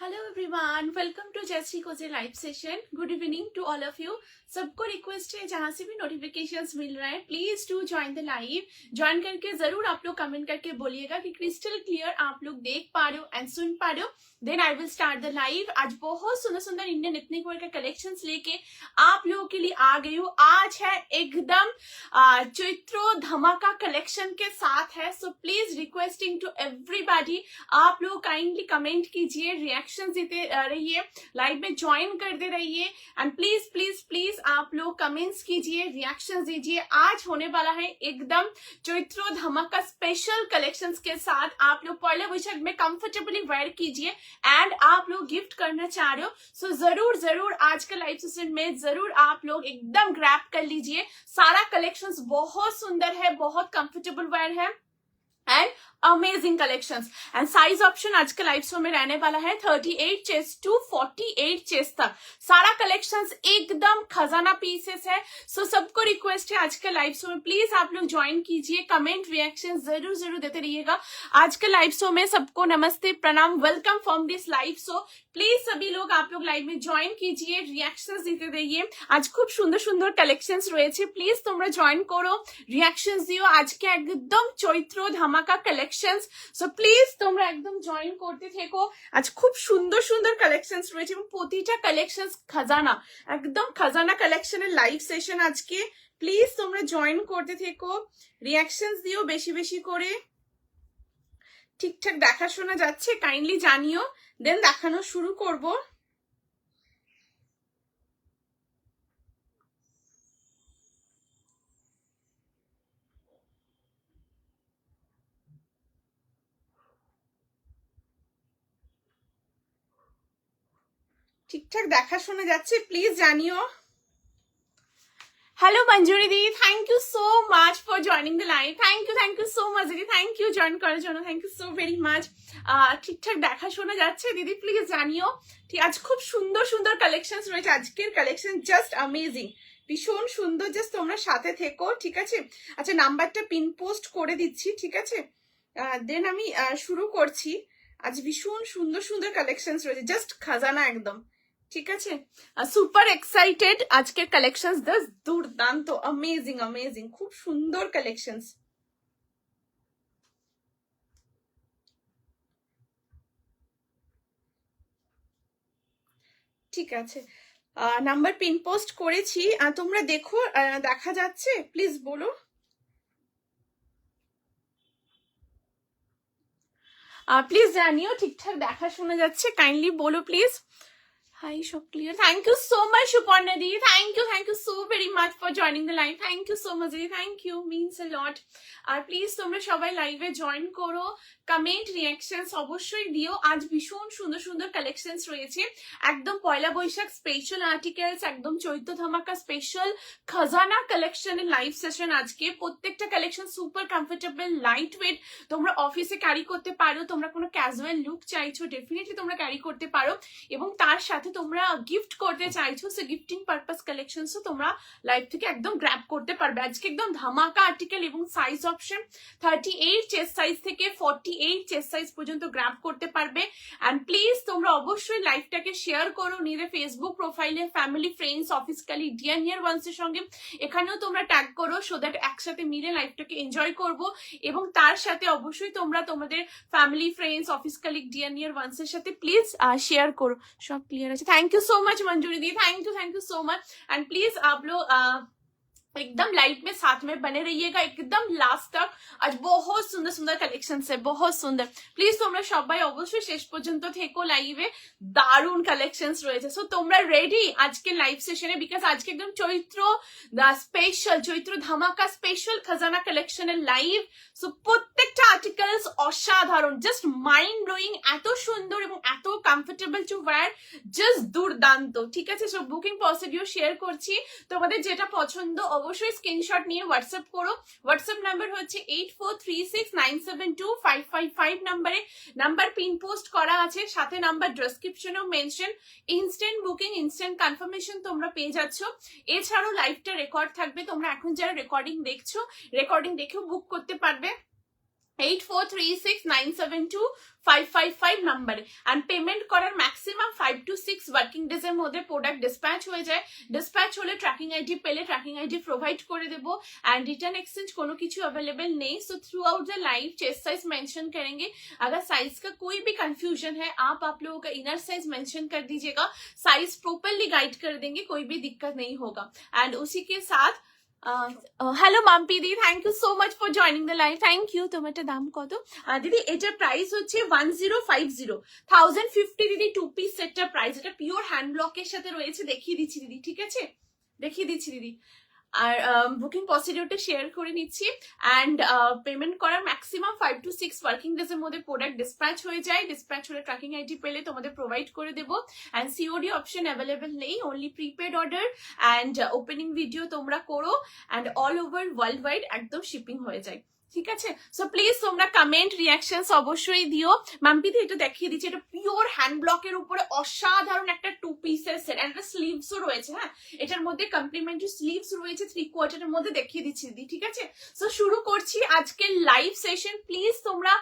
Hello everyone, welcome to Jayshree Koje live session. Good evening to all of you. सबको request है जहां से भी नोटिफिकेशंस मिल रहे हैं please to join the live. Join करके जरूर आप लोग कमेंट करके बोलिएगा कि क्रिस्टल क्लियर आप लोग देख पा रहे हो एंड सुन पा रहे हो। Then I will start the live. आज बहुत सुंदर सुंदर इंडियन एथनिक वेयर का कलेक्शंस लेके आप लोगों के लिए आ गई हूँ। आज है एकदम चैत्रो धमाका कलेक्शन के साथ है। So please requesting to everybody, आप लोग काइंडली कमेंट कीजिए, रिएक्शन देते रहिए, लाइव में ज्वाइन करते रहिए एंड प्लीज प्लीज प्लीज आप लोग कमेंट्स कीजिए, रिएक्शन दीजिए। आज होने वाला है एकदम चैत्रो धमाका स्पेशल कलेक्शंस के साथ। आप लोग पहले वैशाख में कंफर्टेबली वेयर कीजिए एंड आप लोग गिफ्ट करना चाह रहे हो सो जरूर जरूर आज का लाइव सेशन में जरूर आप लोग एकदम ग्रैब कर लीजिए। सारा कलेक्शंस बहुत सुंदर है, बहुत कंफर्टेबल वेयर है and amazing collections. And size option आज के लाइव शो में रहने वाला है 38 चेस्ट टू 48 चेस्ट तक। सारा कलेक्शंस एकदम खजाना पीसेस है। सो सबको रिक्वेस्ट है आज के लाइव शो में प्लीज आप लोग ज्वाइन कीजिए, कमेंट रिएक्शन जरूर जरूर देते रहिएगा। आज के लाइव शो में सबको नमस्ते, प्रणाम, welcome from this live show. Please सभी लोग आप लोग लाइव में ज्वाइन कीजिए, रिएक्शंस দিতে रहिए। आज खूब সুন্দর সুন্দর কালেকশনস রয়েছে, প্লিজ তোমরা জয়েন করো, রিঅ্যাকশনস দিও। আজকে একদম চৈত্র ধামাকা কালেকশনস, সো প্লিজ তোমরা একদম জয়েন করতে থেকো। আজ খুব সুন্দর সুন্দর কালেকশনস রয়েছে এবং প্রতিটা কালেকশনস খাজানা, একদম খাজানা কালেকশনের লাইভ সেশন আজকে। প্লিজ তোমরা জয়েন করতে থেকো, রিঅ্যাকশনস দিও বেশি বেশি করে। ঠিকঠাক দেখাশোনা যাচ্ছে কাইন্ডলি জানিও, দেন দেখানো শুরু করব। ঠিকঠাক দেখাশোনা যাচ্ছে প্লিজ জানিও। हेलो मंजूरी दी, thank you so much for joining the live. Thank you so much दीदी, थैंक यू জয়েন করার জন্য, thank you so very much. ঠিকঠাক দেখা শোনা যাচ্ছে দিদি, প্লিজ জানিও। ঠিক, আজ খুব সুন্দর সুন্দর কালেকশনস রয়েছে। আজকের কালেকশন জাস্ট অ্যামেজিং, ভীষণ সুন্দর। জাস্ট তোমরা সাথে থেকো, ঠিক আছে? আচ্ছা, নাম্বারটা পিন পোস্ট করে দিচ্ছি, ঠিক আছে? দেন আমি শুরু করছি। আজ ভীষণ সুন্দর সুন্দর কালেকশনস রয়েছে, জাস্ট খাজানা একদম, ঠিক আছে? সুপার এক্সাইটেড আজকের কালেকশনস, জাস্ট দুর্দান্ত, অ্যামেজিং অ্যামেজিং, খুব সুন্দর কালেকশনস। ঠিক আছে, নাম্বার পিন পোস্ট করেছি, তোমরা দেখো, দেখা যাচ্ছে? প্লিজ বলো। প্লিজ জানিও ঠিকঠাক দেখা শোনা যাচ্ছে, কাইন্ডলি বলো please. Hi, so clear. Thank you so much, Suparna Di. Thank you so very much for joining the live. Thank you so much, Di. Thank you, means a lot. আর please তোমরা সবাই লাইভে join করো, comment reactions অবশ্যই দিও। আজ ভীষণ সুন্দর সুন্দর কালেকশনস রয়েছে, একদম পয়লা বৈশাখ স্পেশাল আর্টিকেলস, একদম চৈত্র ধামাকা স্পেশাল খাজানা কালেকশনের লাইভ সেশন আজকে। প্রত্যেকটা collection super comfortable, light wait, তোমরা অফিসে ক্যারি করতে পারো। তোমরা কোনো ক্যাজুয়াল লুক চাইছো, ডেফিনেটলি তোমরা ক্যারি করতে পারো এবং তার সাথে তোমরা গিফট করতে চাইছো, সো গিফটিং পারপাস কালেকশনসও তোমরা লাইভ থেকে একদম গ্র্যাব করতে পারবে। আজকে একদম ধামাকা আর্টিকেল এবং সাইজ অপশন 38 চেস্ট সাইজ থেকে 48 চেস্ট সাইজ পর্যন্ত গ্র্যাব করতে পারবে। এন্ড প্লিজ তোমরা অবশ্যই লাইভটাকে শেয়ার করো নিজের ফেসবুক প্রোফাইলে, family, friends, office colleague, dear near ওয়ান্সের সঙ্গে। এখানেও তোমরা ট্যাগ করো সো দ্যাট একসাথে মিলে লাইভটাকে এনজয় করব এবং তার সাথে অবশ্যই তোমরা তোমাদের family, friends, office colleague, dear near ওয়ান্সের সাথে প্লিজ শেয়ার করো। সব ক্লিয়ার আছে? Thank you so much Manjuri दी, thank you so much. And please आप लोग एकदम लाइव में साथ में बने रहिएगा एकदम लास्ट तक। आज बहुत सुंदर सुंदर कलेक्शन है, बहुत सुंदर। प्लीज তোমরা সবাই অবশ্যই শেষ পর্যন্ত থেকো লাইভে, দারুণ কালেকশনস রয়েছে। সো তোমরা রেডি আজকে লাইভ সেশনে? বিকজ আজকে একদম চৈত্র স্পেশাল, চৈত্র ধামাকা স্পেশাল খাজানা কালেকশনের লাইভ। সো প্রত্যেকটা আর্টিকেলস অসাধারণ, জাস্ট মাইন্ড ব্লোয়িং, এত সুন্দর এবং এত কমফোর্টেবল টু ওয়্যার, জাস্ট দুর্দান্ত, ঠিক আছে? সো বুকিং প্রসিডিউর শেয়ার করছি, তোমাদের যেটা পছন্দ অবশ্যই স্ক্রিনশট নিয়ে হোয়াটসঅ্যাপ করো। হোয়াটসঅ্যাপ নাম্বার হচ্ছে 8436972555 নাম্বারে, নাম্বার পিন পোস্ট করা আছে, সাথে নাম্বার ডেসক্রিপশনেও mention. Instant booking, instant confirmation তোমরা পেয়ে যাচ্ছ। এছাড়াও লাইভটা রেকর্ড থাকবে, তোমরা এখন যারা রেকর্ডিং দেখছো, রেকর্ডিং দেখেও বুক করতে পারবে। 8436972555 নাম্বারে। অ্যান্ড পেমেন্ট করার ম্যাক্সিমাম 5 to 6 ওয়ার্কিং ডেজ এর মধ্যে প্রোডাক্ট ডিসপ্যাচ হয়ে যায়। ডিসপ্যাচ হলে ট্র্যাকিং আইডি পেলে ট্র্যাকিং আইডি প্রোভাইড করে দেবো। एंड रिटर्न एक्सचेंज कोनो किसी अवेलेबल नहीं। So through out the live chest size mention करेंगे। अगर साइज का कोई भी कंफ्यूजन है आप लोगों का इनर साइज मेंशन कर दीजिएगा, साइज प्रॉपरली गाइड कर देंगे, कोई भी दिक्कत नहीं होगा। एंड उसी के साथ hello Mampi the, thank you so much for joining the live, thank you. তোমারটা দাম কত দিদি? এটার প্রাইস হচ্ছে 1050 1050 দিদি। 2 পিস সেটটার প্রাইস, এটা পিওর হ্যান্ড ব্লকের সাথে রয়েছে, দেখিয়ে দিচ্ছি দিদি, ঠিক আছে দেখিয়ে দিচ্ছি দিদি। আর বুকিং প্রসিডিউরটা শেয়ার করে নিচ্ছি। অ্যান্ড পেমেন্ট করার ম্যাক্সিমাম 5 to 6 ওয়ার্কিং ডেজ এর মধ্যে প্রোডাক্ট ডিসপ্যাচ হয়ে যায়। ডিসপ্যাচ হলে ট্র্যাকিং আইডি পেলে তোমাদের প্রোভাইড করে দেবো। অ্যান্ড সিওডি অপশন অ্যাভেলেবেল নেই, only prepaid order and opening video তোমরা করো and all over world wide একদম শিপিং হয়ে যায়, ঠিক আছে। সো প্লিজ তোমরা কমেন্ট রিয়াকশনস অবশ্যই দিও। মাম্পিদি এটা দেখিয়ে দিচ্ছি, এটা পিওর হ্যান্ড ব্লকের উপরে অসাধারণ একটা 2 পিসের সেট। একটা স্লিভসও রয়েছে, হ্যাঁ এটার মধ্যে কমপ্লিমেন্টারি স্লিভস রয়েছে 3 কোয়ার্টারের মধ্যে, দেখিয়ে দিচ্ছি দিদি, ঠিক আছে। সো শুরু করছি আজকের লাইভ सेशन। प्लीज তোমরা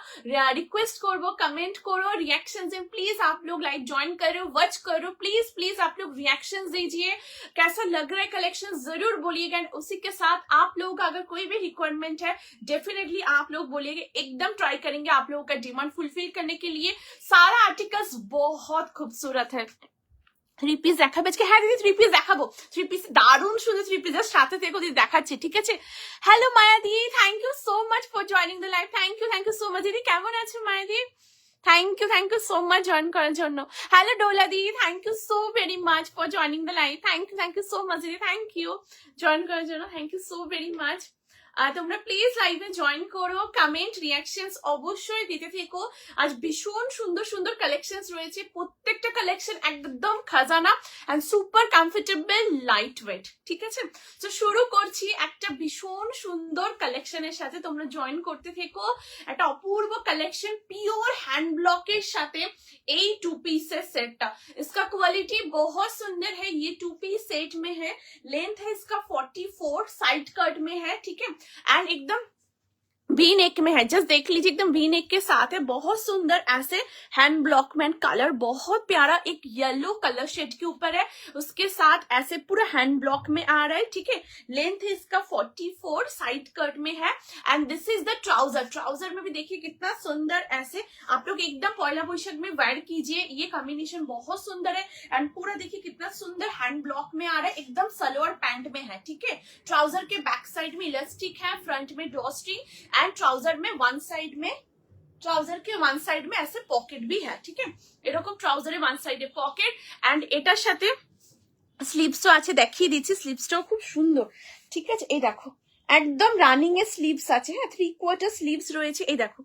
रिक्वेस्ट করবো, कमेंट करो, रिएक्शंस हैं प्लीज आप लोग लाइव ज्वाइन करो, वॉच करो, प्लीज प्लीज आप लोग रिएक्शंस दीजिए, कैसा लग रहा है कलेक्शन जरूर बोलिएगा। उसी के साथ आप लोगों का अगर कोई भी रिक्वायरमेंट है डेफिनेटली आप लोग बोलिएगा, एकदम ट्राई करेंगे आप लोगों का डिमांड फुलफिल करने के लिए। सारा आर्टिकल्स बहुत खूबसूरत है। 3 পিস দেখাবে আজকে? হ্যাঁ দিদি 3 পিস দেখাবো। 3 পিস দারুণ সুন্দর 3 পিস, সাথে থেকে দিদি দেখাচ্ছি, ঠিক আছে। হ্যালো মায়া দি, thank you so much for joining the live, thank you so much দিদি। কেমন আছো মায়া দি? Thank you so much join করার জন্য। হ্যালো ডোলা দি, thank you so very much for joining the live, thank you so much দিদি, thank you join করার জন্য, thank you so very much. তোমরা প্লিজ লাইভে জয়েন করো, কমেন্ট রিয়াকশনস অবশ্যই দিতে থেকো। আজ ভীষণ সুন্দর সুন্দর কালেকশনস রয়েছে, প্রত্যেকটা কালেকশন একদম খাজানা and super comfortable light weight, ঠিক আছে। তো শুরু করছি একটা ভীষণ সুন্দর কালেকশনের সাথে, তোমরা জয়েন করতে থেকো। একটা অপূর্ব কালেকশন পিওর হ্যান্ড ব্লকের সাথে এই 2 পিসের সেটটা। इसका क्वालिटी बहुत सुंदर है, ये 2 पीस सेट में है, लेंथ है इसका 44, साइड कट में है, ठीक है। एंड एकदम वी नेक में है, जस्ट देख लीजिए एकदम वी नेक के साथ है, बहुत सुंदर ऐसे हैंड ब्लॉक में। कलर बहुत प्यारा एक येलो कलर शेड के ऊपर है, उसके साथ ऐसे पूरा हैंड ब्लॉक में आ रहा है, ठीक है। लेंथ है इसका 44, साइड कट में है। And this is the trouser, trouser में भी देखिए कितना सुंदर, ऐसे आप लोग एकदम पहला पोशाक में वेयर कीजिए, ये कॉम्बिनेशन बहुत सुंदर है। एंड पूरा देखिए कितना सुंदर हैंड ब्लॉक में आ रहा है, एकदम सलवार पैंट में है, ठीक है। ट्राउजर के बैक साइड में इलास्टिक है, फ्रंट में ड्रॉ स्ट्रिंग एंड ट्राउजर में वन साइड में, ट्राउजर के वन साइड में ऐसे पॉकेट भी है, ठीक है। এরকম ট্রাউজারে ওয়ান সাইডে পকেট। এন্ড এটার সাথে স্লিভসও আছে, দেখিয়ে দিচ্ছি, স্লিভসটাও খুব সুন্দর, ঠিক আছে। এই দেখো একদম রানিং এ স্লিভস আছে, হ্যাঁ 3 কোয়ার্টার স্লিভস রয়েছে, এই দেখো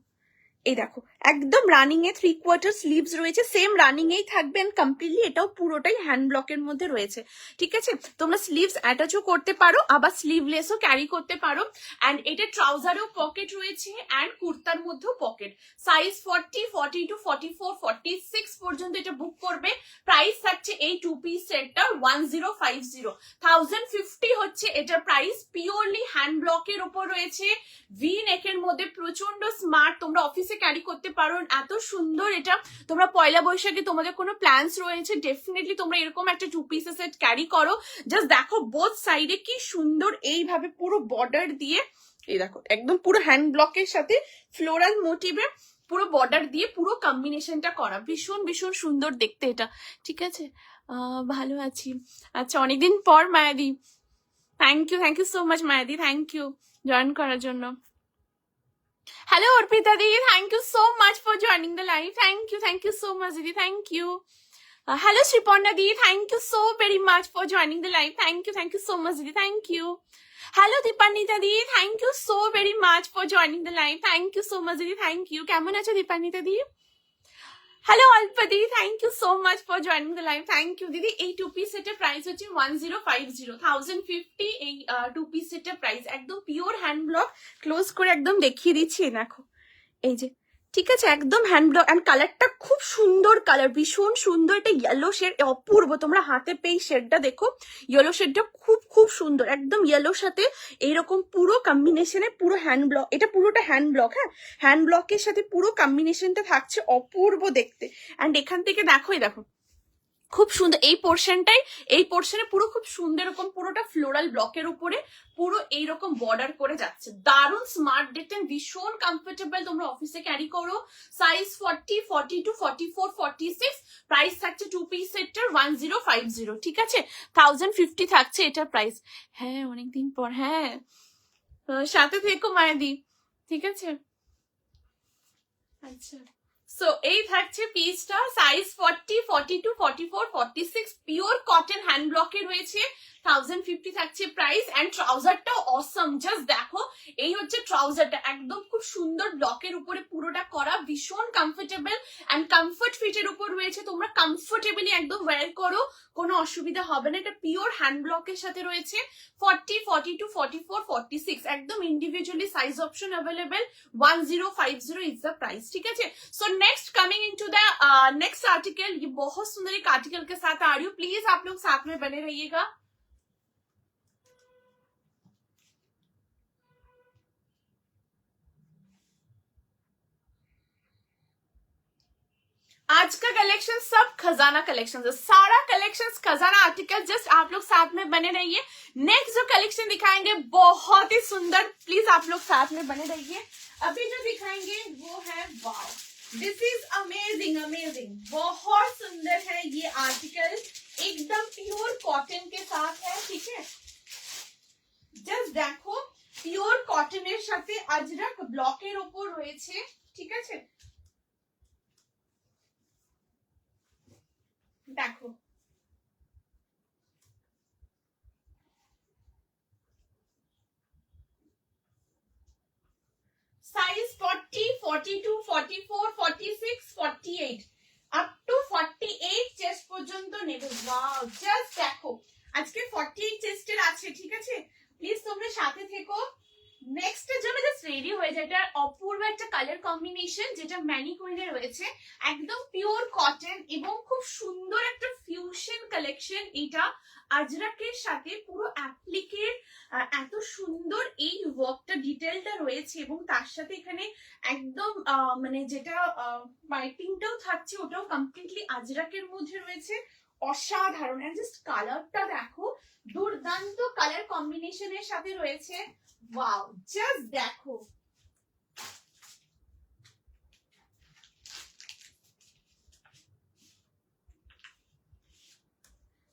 একদম রানিং এ 3 কোয়ার্টার স্লিভস রয়েছে, সেম রানিং এই থাকবেন কমপ্লিটলি। এটাও পুরোটাই হ্যান্ড ব্লকের মধ্যে রয়েছে, ঠিক আছে। তোমরা স্লিভস অ্যাটাচও করতে পারো, আবার স্লিভলেসও ক্যারি করতে পারো। এন্ড এটা ট্রাউজারেও পকেট রয়েছে এন্ড কুর্তার মধ্যেও পকেট। সাইজ 40, 42, 44, 46 পর্যন্ত এটা বুক করবে। প্রাইস থাকছে এই 2 পিস সেটটা 1050 1050 হচ্ছে এটার প্রাইস। পিওরলি হ্যান্ড ব্লকের উপর রয়েছে, ভি নেকের মধ্যে, প্রচন্ড স্মার্ট, তোমরা অফিসে ক্যারি করতে পারো। এত সুন্দর এটা, তোমরা পয়লা বৈশাখে তোমাদের কোনো প্ল্যানস রয়েছে ডেফিনেটলি তোমরা এরকম একটা 2 পিসের সেট ক্যারি করো। জাস্ট দেখো বোথ সাইডে কি সুন্দর এইভাবে পুরো বর্ডার দিয়ে, এই দেখো একদম পুরো হ্যান্ড ব্লকের সাথে ফ্লোরাল মোটিভে পুরো বর্ডার দিয়ে পুরো কম্বিনেশনটা করা, ভীষণ ভীষণ সুন্দর দেখতে এটা, ঠিক আছে। ভালো আছি, আচ্ছা অনেকদিন পর মায়াদি, থ্যাংক ইউ সো মাচ মায়াদি, থ্যাংক ইউ জয়েন করার জন্য। हेलो अर्पिता दी, thank you so much for joining the live, thank you so much दीदी, थैंक यू। हेलो श्रीपर्णा दी, thank you so very much for joining the live, thank you so much दीदी, thank you. Hello Dipanwita दी, thank you so very much for joining the live, thank you so much दीदी, thank you. কেমন আছো দীপান্বিতা দি? Hello अल्पदी, thank you so much for joining the live, thank you दीदी। এই 2 piece সেটের প্রাইস হচ্ছে 1050 1050 এই 2 পিস সেটের প্রাইস। একদম পিওর হ্যান্ড ব্লক, ক্লোজ করে একদম দেখিয়ে দিচ্ছি, দেখো এই যে ঠিক আছে, একদম হ্যান্ড ব্লক অ্যান্ড কালারটা খুব সুন্দর কালার, ভীষণ সুন্দর। এটা ইয়েলো শেড, অপূর্ব। তোমরা হাতে পেয়ে শেডটা দেখো, ইয়েলো শেডটা খুব খুব সুন্দর, একদম ইয়েলোর সাথে এইরকম পুরো কম্বিনেশনে পুরো হ্যান্ড ব্লক, এটা পুরোটা হ্যান্ড ব্লক। হ্যাঁ, হ্যান্ড ব্লকের সাথে পুরো কম্বিনেশনটা থাকছে অপূর্ব দেখতে। অ্যান্ড এখান থেকে দেখো, এই দেখো খুব সুন্দর এই পোর্শনটাই, এই পোর্শনে পুরো খুব সুন্দর এরকম পুরোটা ফ্লোরাল ব্লকের উপরে পুরো এইরকম বর্ডার করে যাচ্ছে। দারুণ স্মার্ট দেখতে, ভীষণ কমফোর্টেবল। তোমরা অফিসে ক্যারি করো। সাইজ 40, 42, 44, 46। প্রাইস থাকছে 2 পিস সেটটার 1050। ঠিক আছে, 1050 থাকছে এটার প্রাইস। হ্যাঁ, অনেকদিন পর। হ্যাঁ, সাথে থেকো মায়াদি। ঠিক আছে, আচ্ছা। সো এই থাকছে পিসটা, সাইজ 40, 42, 44, 46। পিওর কটন হ্যান্ড ব্লকে রয়েছে, 1050 থাকছে প্রাইস। এন্ড ট্রাউজারটাও অসম, জাস্ট দেখো। এই হচ্ছে ট্রাউজারটা, একদম খুব সুন্দর ব্লকের উপরে পুরোটা করা, ভীষণ কমফোর্টেবল এন্ড কমফোর্ট ফিটের উপর রয়েছে। তোমরা কমফোর্টেবলি একদম ওয়্যার করো, কোনো অসুবিধা হবে না। এটা পিওর হ্যান্ড ব্লকের সাথে রয়েছে। 40, 42, 44, 46 একদম individually size option available. 1050 is the price. ठीक है, so next coming into the next article. ये बहुत सुंदर एक आर्टिकल के साथ आ रही हूँ, प्लीज आप लोग साथ में बने रहिएगा। आज का कलेक्शन सब खजाना कलेक्शन है, सारा कलेक्शन खजाना आर्टिकल। जस्ट आप लोग साथ में बने रहिए। नेक्स्ट जो कलेक्शन दिखाएंगे बहुत ही सुंदर, प्लीज आप लोग साथ में बने रहिए। अभी जो दिखाएंगे वो है वाव, दिस इज अमेजिंग अमेजिंग, बहुत सुंदर है ये आर्टिकल, एकदम प्योर कॉटन के साथ है। ठीक है, जस्ट देखो प्योर कॉटনের সাথে আজরাক ব্লকের উপর রয়েছে। ঠিক আছে, দেখো সাইজ 40, 42, 44, 46, 48 আপ টু 48 চেস্ট পর্যন্ত নেবে। ওয়াও, জাস্ট দেখো আজকে 48 চেস্টের আছে। ঠিক আছে, প্লিজ তোমরা সাথে থেকো। নেক্সট এর জন্য জাস্ট রেডি হয়ে যায়। এটা অপূর্ব একটা কালার কম্বিনেশন, যেটা ম্যানিকুইনে রয়েছে, একদম পিওর কটন এবং খুব সুন্দর একটা ফিউশন কালেকশন। এটা আজরাকের সাথে পুরো অ্যাপ্লিকের এত সুন্দর এই ওয়ার্কটা ডিটেলটা রয়েছে, এবং তার সাথে এখানে একদম মানে যেটা পাইপিংটাও থাকছে ওটাও কমপ্লিটলি আজরাকের মধ্যে রয়েছে। অসাধারণ। এন্ড জাস্ট কালারটা দেখো, দুর্দান্ত কালার কম্বিনেশনের সাথে রয়েছে। ওয়াও, জাস্ট দেখো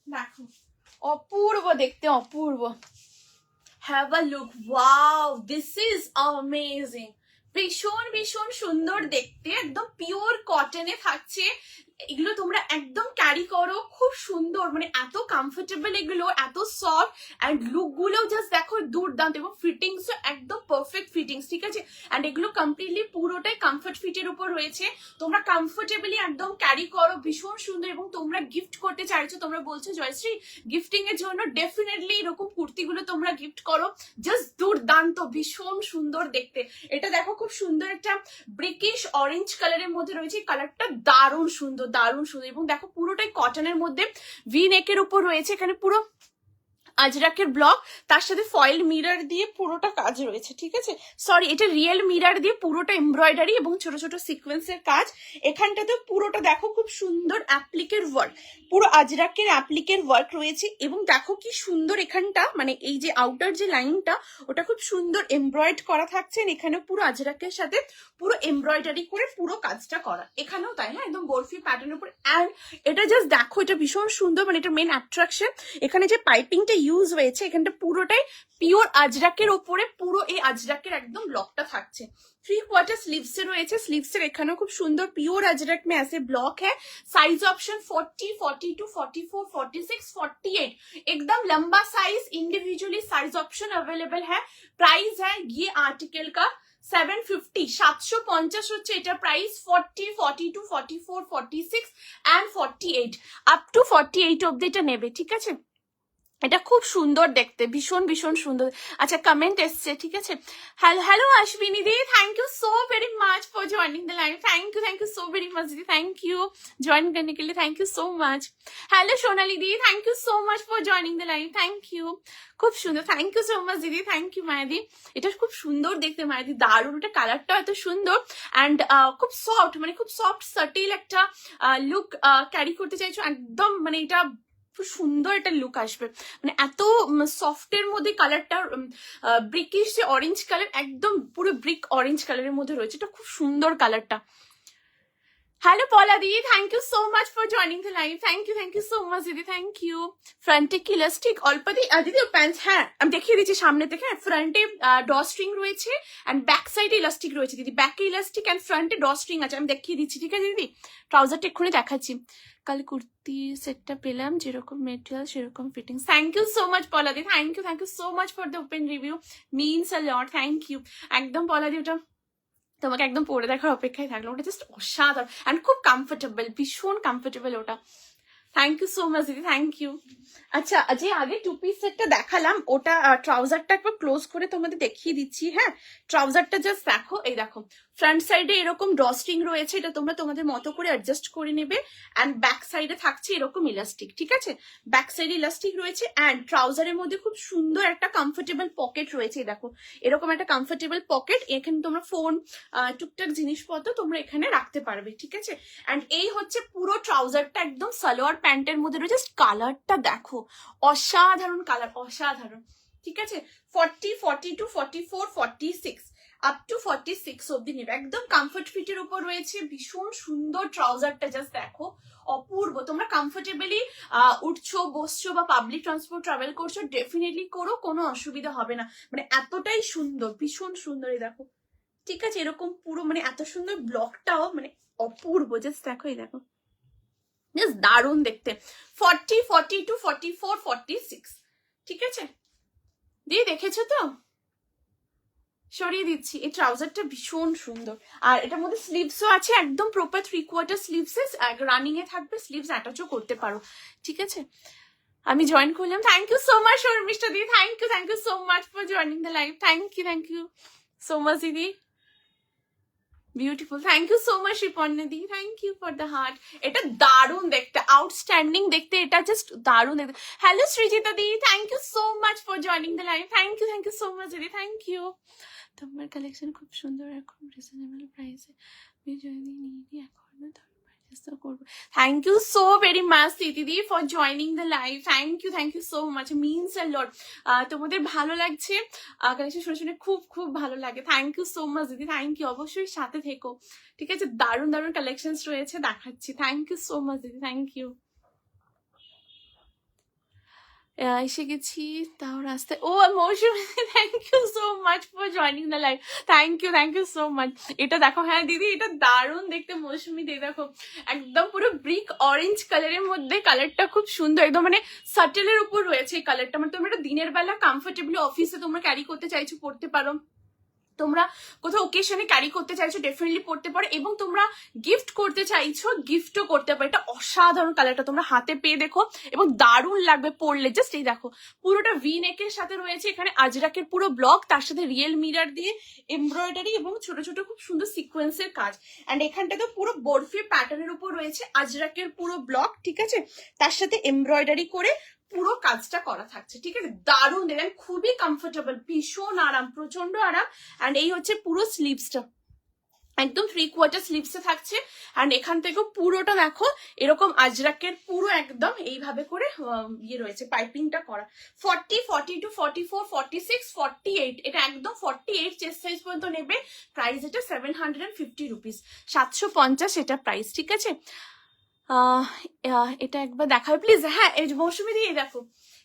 দেখো অপূর্ব দেখতে, অপূর্ব। Have a look, wow, this is amazing, ভীষণ ভীষণ সুন্দর দেখতে, একদম পিওর কটনে থাকছে। এগুলো তোমরা একদম ক্যারি করো, খুব সুন্দর, মানে এত কমফোর্টেবল, এগুলো এত সফট, অ্যান্ড লুক গুলো জাস্ট দেখো দুর্দান্ত, এবং ফিটিংস একদম পারফেক্ট ফিটিংস। ঠিক আছে, অ্যান্ড এগুলো কমপ্লিটলি পুরোটাই কমফোর্ট ফিটের উপর রয়েছে। তোমরা কমফোর্টেবলি একদম ক্যারি করো, ভীষণ সুন্দর। এবং তোমরা গিফট করতে চাইছো, তোমরা বলছো জয়শ্রী গিফটিং এর জন্য, ডেফিনেটলি এরকম কুর্তিগুলো তোমরা গিফট করো, জাস্ট দুর্দান্ত, ভীষণ সুন্দর দেখতে। এটা দেখো খুব সুন্দর একটা ব্রিকিশ অরেঞ্জ কালারের মধ্যে রয়েছে, কালারটা দারুণ সুন্দর, দারুণ সুন্দর। এবং দেখো পুরোটাই কটনের মধ্যে ভি নেকের উপর রয়েছে, এখানে পুরো আজরাকের ব্লক, তার সাথে ফয়েল মিরর দিয়ে পুরোটা কাজ রয়েছে। ঠিক আছে, সরি এটা রিয়েল মিরর দিয়ে পুরোটা এমব্রয়ডারি এবং ছোট ছোট সিকোয়েন্সের কাজ। এখানটাতে পুরোটা দেখো খুব সুন্দর অ্যাপ্লিকের ওয়ার্ক, পুরো আজরাকের অ্যাপ্লিকের ওয়ার্ক রয়েছে। এবং দেখো কি সুন্দর এখানটা, মানে এই যে আউটার যে লাইনটা ওটা খুব সুন্দর এমব্রয়েড করা থাকছে। এখানে পুরো আজরাকের সাথে পুরো এমব্রয়ডারি করে পুরো কাজটা করা, এখানেও তাই। হ্যাঁ, একদম বরফি প্যাটার্নের উপর। অ্যান্ড এটা জাস্ট দেখো, এটা ভীষণ সুন্দর, মানে এটা মেন অ্যাট্রাকশন। এখানে যে পাইপিংটা ইউজ হয়েছে, এখানটা পুরোটাই পিওর আজরাকের ওপরে পুরো এই আজরাকের একদম ব্লকটা থাকছে। 3/4 স্লিভস এ রয়েছে, স্লিভস এর এখানেও খুব সুন্দর পিওর अजरक में ऐसे ब्लॉक है। साइज ऑप्शन 40, 42, 44, 46, 48 एकदम लंबा size, individually size option available है। प्राइस है ये आर्टिकल का 750, 750 হচ্ছে এটা প্রাইস। 40, 42, 44, 46 and 48 আপ টু 48 অবধি এটা নেবে। ঠিক আছে, এটা খুব সুন্দর দেখতে, ভীষণ ভীষণ সুন্দর। আচ্ছা কমেন্ট এসছে, ঠিক আছে। Hello hello Ashwini the, thank you so very much for joining the live. Thank you so very much दीदी, थैंक यू ज्वाइन करने के लिए, thank you so much. Hello Sonali the, thank you so much for joining the live, thank you. খুব সুন্দর, thank you so much দিদি, thank you মায়াদি। এটা খুব সুন্দর দেখতে মায়াদি, দারুণ, এটা কালারটা এত সুন্দর অ্যান্ড খুব সফট, মানে খুব সফট সাটিল একটা লুক ক্যারি করতে চাইছো একদম, মানে এটা খুব সুন্দর একটা লুক আসবে, মানে এত সফটের মধ্যে কালারটা ব্রিকিশ যে অরেঞ্জ কালার, একদম পুরো ব্রিক অরেঞ্জ কালারের মধ্যে রয়েছে, এটা খুব সুন্দর কালারটা। হ্যালো পলা দিদি, thank you so much for joining the live, thank you so much দিদি, থ্যাংক ইউ। ফ্রন্টে কি ইলাস্টিক অল্প দিদি প্যান্ট, হ্যাঁ আমি দেখিয়ে দিচ্ছি সামনে থেকে। ফ্রন্টে ড স্ট্রিং রয়েছে অ্যান্ড ব্যাক সাইডে ইলাস্টিক রয়েছে দিদি, ব্যাকে ইলাস্টিক অ্যান্ড ফ্রন্টে ড স্ট্রিং আছে, আমি দেখিয়ে দিচ্ছি, ঠিক আছে দিদি। ট্রাউজারটা এক্ষুনি দেখাচ্ছি। কাল কুর্তি সেটটা পেলাম, যেরকম মেটেরিয়াল সেরকম fittings. Thank you so much পলাদি, thank you so much for the open review, means a lot, thank you. একদম পলাদি, ওটা তোমাকে একদম পরে দেখার অপেক্ষায় থাকলো, ওটা জাস্ট অসাধারণ অ্যান্ড খুব কমফোর্টেবল, ভীষণ কমফোর্টেবল ওটা। থ্যাংক ইউ সো মাচ দিদি, থ্যাংক ইউ। আচ্ছা যে আগে টু পিস সেটটা দেখালাম, ওটা ট্রাউজারটা একবার ক্লোজ করে তোমাদের দেখিয়ে দিচ্ছি। হ্যাঁ ট্রাউজারটা জাস্ট দেখো, এই দেখো ফ্রন্ট সাইডে এরকম ড্রস্ট্রিং রয়েছে, এটা তোমরা তোমাদের মতো করে অ্যাডজাস্ট করে নেবে অ্যান্ড ব্যাক সাইডে থাকছে এরকম ইলাস্টিক, ঠিক আছে, ব্যাক সাইডে ইলাস্টিক রয়েছে অ্যান্ড ট্রাউজারের মধ্যে খুব সুন্দর একটা কমফোর্টেবল পকেট রয়েছে, দেখো এরকম একটা কমফোর্টেবল পকেট, এখানে তোমরা ফোন টুকটাক জিনিসপত্র তোমরা এখানে রাখতে পারবে, ঠিক আছে। অ্যান্ড এই হচ্ছে পুরো ট্রাউজারটা, একদম সালোয়ার প্যান্টের মধ্যে রয়েছে, কালারটা দেখো অসাধারণ কালার, অসাধারণ, ঠিক আছে। 40, 42, 44, 46 আপ টু 46 অব্দি নেবে, একদম কমফর্ট ফিটের উপর রয়েছে, ভীষণ সুন্দর ট্রাউজারটা, জাস্ট দেখো অপূর্ব। তোমরা কমফোর্টেবলি উঠছো বসছো বা পাবলিক ট্রান্সপোর্ট ট্রাভেল করছো, ডেফিনেটলি করো, কোনো অসুবিধা হবে না, মানে এতটাই সুন্দর, ভীষণ সুন্দর, এই দেখো, ঠিক আছে, এরকম পুরো মানে এত সুন্দর ব্লকটাও মানে অপূর্ব, জাস্ট দেখো, এই দেখো জাস্ট দারুণ দেখতে। 40, 42, 44, 46, ঠিক আছে দিয়ে দেখেছো তো, সরিয়ে দিচ্ছি। এই ট্রাউজারটা ভীষণ সুন্দর আর এটার মধ্যে স্লিভসও আছে, একদম প্রপার 3/4 স্লিভসেস, রানিং এ থাকবে, স্লিভস অ্যাটাচও করতে পারো, ঠিক আছে। আমি জয়েন করলাম, thank you so much Sharmistha দিদি, thank you so much for joining the live, thank you so much দিদি, beautiful, thank you so much Shiparna দি, thank you for the heart. এটা দারুণ দেখতে, আউটস্ট্যান্ডিং দেখতে, এটা জাস্ট দারুণ দেখতে। হ্যালো সৃজিতা দি, thank you so much for joining the live, thank you so much দিদি, থ্যাংক ইউ। তোমার কালেকশন খুব সুন্দর, এখন রিজনেবল প্রাইসে আমি যদি নিই এখনো করবো। Thank you so very much দিদি for joining the live, thank you so much, means a lot. তোমাদের ভালো লাগছে কালেকশন শুনে শুনে, খুব খুব ভালো লাগে, থ্যাংক ইউ সো মাচ দিদি, থ্যাংক ইউ, অবশ্যই সাথে থেকো, ঠিক আছে, দারুণ দারুণ কালেকশন রয়েছে, দেখাচ্ছি, থ্যাংক ইউ সো মাচ দিদি, থ্যাংক ইউ। এসে গেছি তাও রাস্তায়, ও Mousumi, thank you so much for joining the live, thank you so much. এটা দেখো, হ্যাঁ দিদি এটা দারুণ দেখতে, মৌসুমি দিয়ে দেখো একদম পুরো ব্রিক অরেঞ্জ কালারের মধ্যে, কালারটা খুব সুন্দর, একদম মানে সাটেলের উপর রয়েছে এই কালারটা, মানে তোমরা দিনের বেলা কমফোর্টেবলি অফিসে তোমরা ক্যারি করতে চাইছো, পড়তে পারো, তোমরা কোথাও ওকেশনে ক্যারি করতে চাইছো ডেফিনেটলি পড়তে পারো, এবং তোমরা গিফট করতে চাইছো গিফটও করতে পারো। এটা অসাধারণ কালারটা, তোমরা হাতে পেয়ে দেখো এবং দারুণ লাগবে পরলে, জাস্ট এই দেখো পুরোটা ভি নেকের সাথে রয়েছে এখানে আজরাকের পুরো ব্লক, তার সাথে রিয়েল মিরার দিয়ে এমব্রয়ডারি এবং ছোট ছোট খুব সুন্দর সিকোয়েন্সের কাজ, অ্যান্ড এখানটা তো পুরো বরফি প্যাটার্নের উপর রয়েছে আজরাকের পুরো ব্লক, ঠিক আছে, তার সাথে এমব্রয়ডারি করে পুরো কাজটা করা থাকছে, ঠিক আছে, দারুণ দেখেন, খুবই কমফোর্টেবল, ভীষণ আরাম, প্রচন্ড আরাম। অ্যান্ড এই হচ্ছে পুরো স্লিভসটা, একদম 3/4 স্লিভসে থাকছে, অ্যান্ড এখান থেকেও পুরোটা দেখো এরকম আজরাকের পুরো একদম এইভাবে করে ইয়ে রয়েছে, পাইপিংটা করা। 40, 42, 44, 46, 48, এটা একদম 48 চেস্ট সাইজ পর্যন্ত নেবে, প্রাইস এটা 750 রুপিস, 750 এটা প্রাইস, ঠিক আছে। এটা একবার দেখাবে প্লিজ। হ্যাঁ এই মৌসুমি দিয়ে দেখো,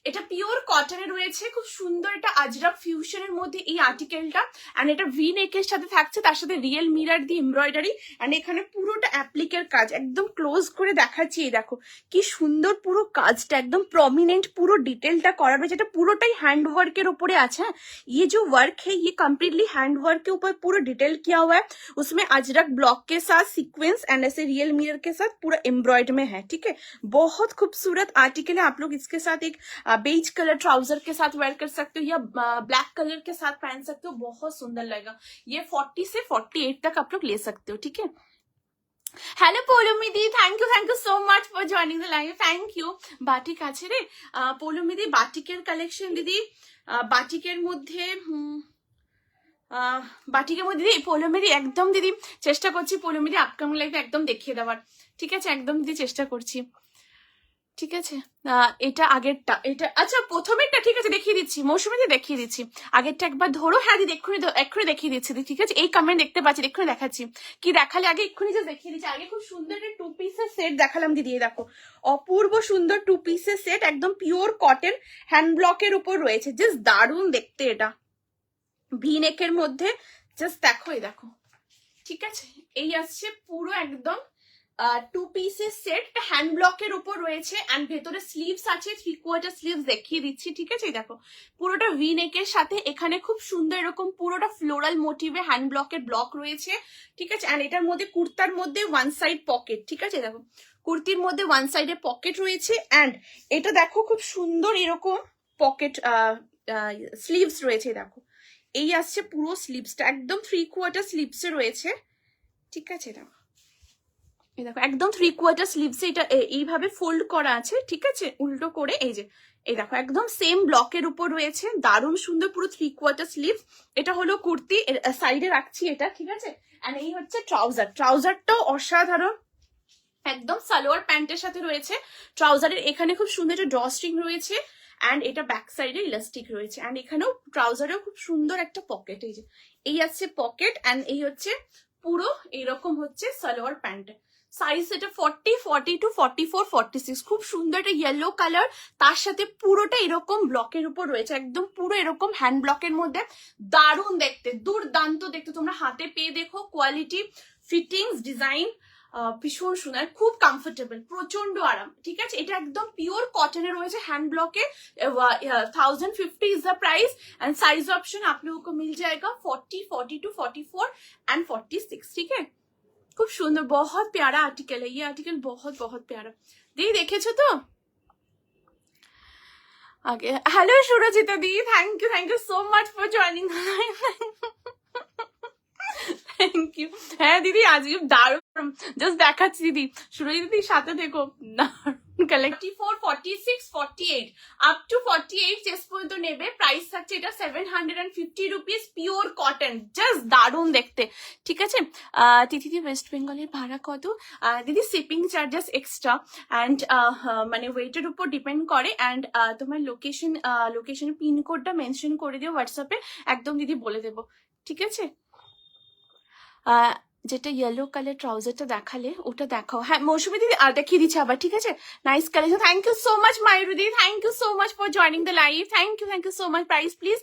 এটা পিওর কটনে রয়েছে, খুব সুন্দর, এটা আজরাক ফিউশনের মধ্যে এই আর্টিকেলটা, অ্যান্ড এটা ভি নেকের সাথে থাকছে, তার সাথে রিয়েল মিরার দিয়ে এমব্রয়ডারি, অ্যান্ড এখানে পুরোটা অ্যাপ্লিকের কাজ, একদম ক্লোজ করে দেখাচ্ছি, এই দেখো কি সুন্দর পুরো কাজটা, একদম প্রমিনেন্ট পুরো ডিটেলটা করা রয়েছে, এটা পুরোটাই हैंड वर्क के ऊपर है। ये जो वर्क है ये कम्प्लीटली हैंड वर्क के ऊपर पूरा डिटेल किया हुआ है, उसमें अजरक ब्लॉक के साथ सीक्वेंस एंड ऐसे रियल मिरर के साथ पूरा एम्ब्रॉयड में है, ठीक है, बहुत खूबसूरत आर्टिकल है। आप लोग इसके साथ एक बेज कलर ट्राउजर के साथ वेयर कर सकते हो या ब्लैक कलर के साथ पहन सकते हो, बहुत सुंदर लगेगा। ये 40 से 48 तक आप लोग ले सकते हो, ठीक है। হ্যালো পৌলমিদি, thank you so much for joining the live, thank you. Batik আছে রে পৌলমিদি, বাটিকের কালেকশন দিদি, বাটিকের মধ্যে দিদি পৌলমিদি একদম দিদি চেষ্টা করছি পৌলমিদি আপকামিং লাইভে একদম দেখিয়ে দেওয়ার, ঠিক আছে, একদম দিদি চেষ্টা করছি, ঠিক আছে। এটা আগেরটা, এটা আচ্ছা প্রথমেরটা, ঠিক আছে দেখিয়ে দিচ্ছি, মৌসুমীদি দেখিয়ে দিচ্ছি। আগেরটা একবার ধরো, হ্যাঁ দিদি এক্ষুনি দেখিয়ে দিচ্ছি, ঠিক আছে। এই কমেন্ট দেখতে পাচ্ছি, এক্ষুনি দেখাচ্ছি। কি দেখালে আগে, এক্ষুনি যে দেখিয়ে দিচ্ছি। আগে খুব সুন্দর একটা 2 পিসের সেট দেখালাম দিদি, এই দেখো অপূর্ব সুন্দর 2 পিসের সেট, একদম পিওর কটন হ্যান্ড ব্লকের উপর রয়েছে, জাস্ট দারুণ দেখতে। এটা ভি নেকের মধ্যে, জাস্ট দেখো, এই দেখো, ঠিক আছে। এই আসছে পুরো একদম 2 পিসের সেট, হ্যান্ড ব্লকের উপর রয়েছে, এন্ড ভেতরে স্লিভস আছে, 3/4 স্লিভস দেখিয়ে দিচ্ছি, ঠিক আছে। দেখো পুরোটা ভি নেকের সাথে এখানে খুব সুন্দর এরকম পুরোটা ফ্লোরাল মোটিভে হ্যান্ড ব্লকের ব্লক রয়েছে, ঠিক আছে। এন্ড এটার মধ্যে কুর্তার মধ্যে ওয়ান সাইড পকেট, ঠিক আছে। দেখো কুর্তির মধ্যে ওয়ান সাইডে পকেট রয়েছে, এন্ড এটা দেখো খুব সুন্দর এরকম পকেট স্লিভস রয়েছে। দেখো এই আসছে পুরো স্লিভসটা, একদম 3/4 স্লিভসে রয়েছে, ঠিক আছে। দেখো এই দেখো একদম 3/4 স্লিভসে এটা এইভাবে ফোল্ড করা আছে, ঠিক আছে, উল্টো করে। এই যে এই দেখো একদম সেম ব্লকের উপর রয়েছে, দারুণ সুন্দর পুরো 3/4 স্লিভ। এটা হলো কুর্তি, সাইডে রাখছি এটা, ঠিক আছে। এন্ড এই হচ্ছে ট্রাউজারটাও অসাধারণ, একদম সালোয়ার প্যান্টের সাথে রয়েছে। ট্রাউজারের এখানে খুব সুন্দর একটা ড্র স্ট্রিং রয়েছে, এন্ড এটা ব্যাক সাইডে ইলাস্টিক রয়েছে, এন্ড এখানেও ট্রাউজারেও খুব সুন্দর একটা পকেট, এই যে এই আছে পকেট, এন্ড এই হচ্ছে পুরো এরকম হচ্ছে সালোয়ার প্যান্ট। সাইজ এটা 40, 42, 44, 46, খুব সুন্দর একটা ইয়েলো কালার, তার সাথে পুরোটা এরকম ব্লকের উপর রয়েছে, একদম পুরো এরকম হ্যান্ড ব্লকের মধ্যে, দারুণ দেখতে, দুর্দান্ত দেখতে। তোমরা হাতে পেয়ে দেখো, কোয়ালিটি, ফিটিংস, ডিজাইন ভীষণ সুন্দর, খুব কমফোর্টেবল, প্রচন্ড আরাম, ঠিক আছে। এটা একদম পিওর কটনে রয়েছে, हैंड ब्लॉक है, 1050 is the price, and size option आप लोगों को मिल जाएगा 40, 42, 44 एंड 46, ठीक है। খুব সুন্দর, बहुत प्यारा आर्टिकल है ये, आर्टिकल बहुत बहुत प्यारा। দিদি দেখেছো তো আগে। Hello Surajita di, thank you so much for joining, thank you. হ্যাঁ দিদি আজকে দারুণ, জাস্ট দেখাচ্ছি দিদি, সুরজিতা দিদি সাথে দেখো, দারুণ কালেক্ট। 44, 46, 48 আপ টু 48 চেস্ট পর্যন্ত নেবে। প্রাইস থাকছে এটা 750 রুপিস, পিওর কটন, জাস্ট দারুণ দেখতে, ঠিক আছে। দিদি ওয়েস্ট বেঙ্গলের ভাড়া কত? দিদি শিপিং চার্জেস এক্সট্রা, অ্যান্ড মানে ওয়েটের উপর ডিপেন্ড করে, অ্যান্ড তোমার লোকেশনের পিনকোডটা মেনশন করে দিও হোয়াটসঅ্যাপে, একদম দিদি বলে দেবো, ঠিক আছে। যেটা ইয়েলো কালার ট্রাউজারটা দেখালে ওটা দেখাও। হ্যাঁ মৌসুমী দিদি দেখিয়ে দিচ্ছি আবার, ঠিক আছে। Nice collection, thank you so much Mayuri দিদি, thank you so much for joining the live, thank you so much. Price please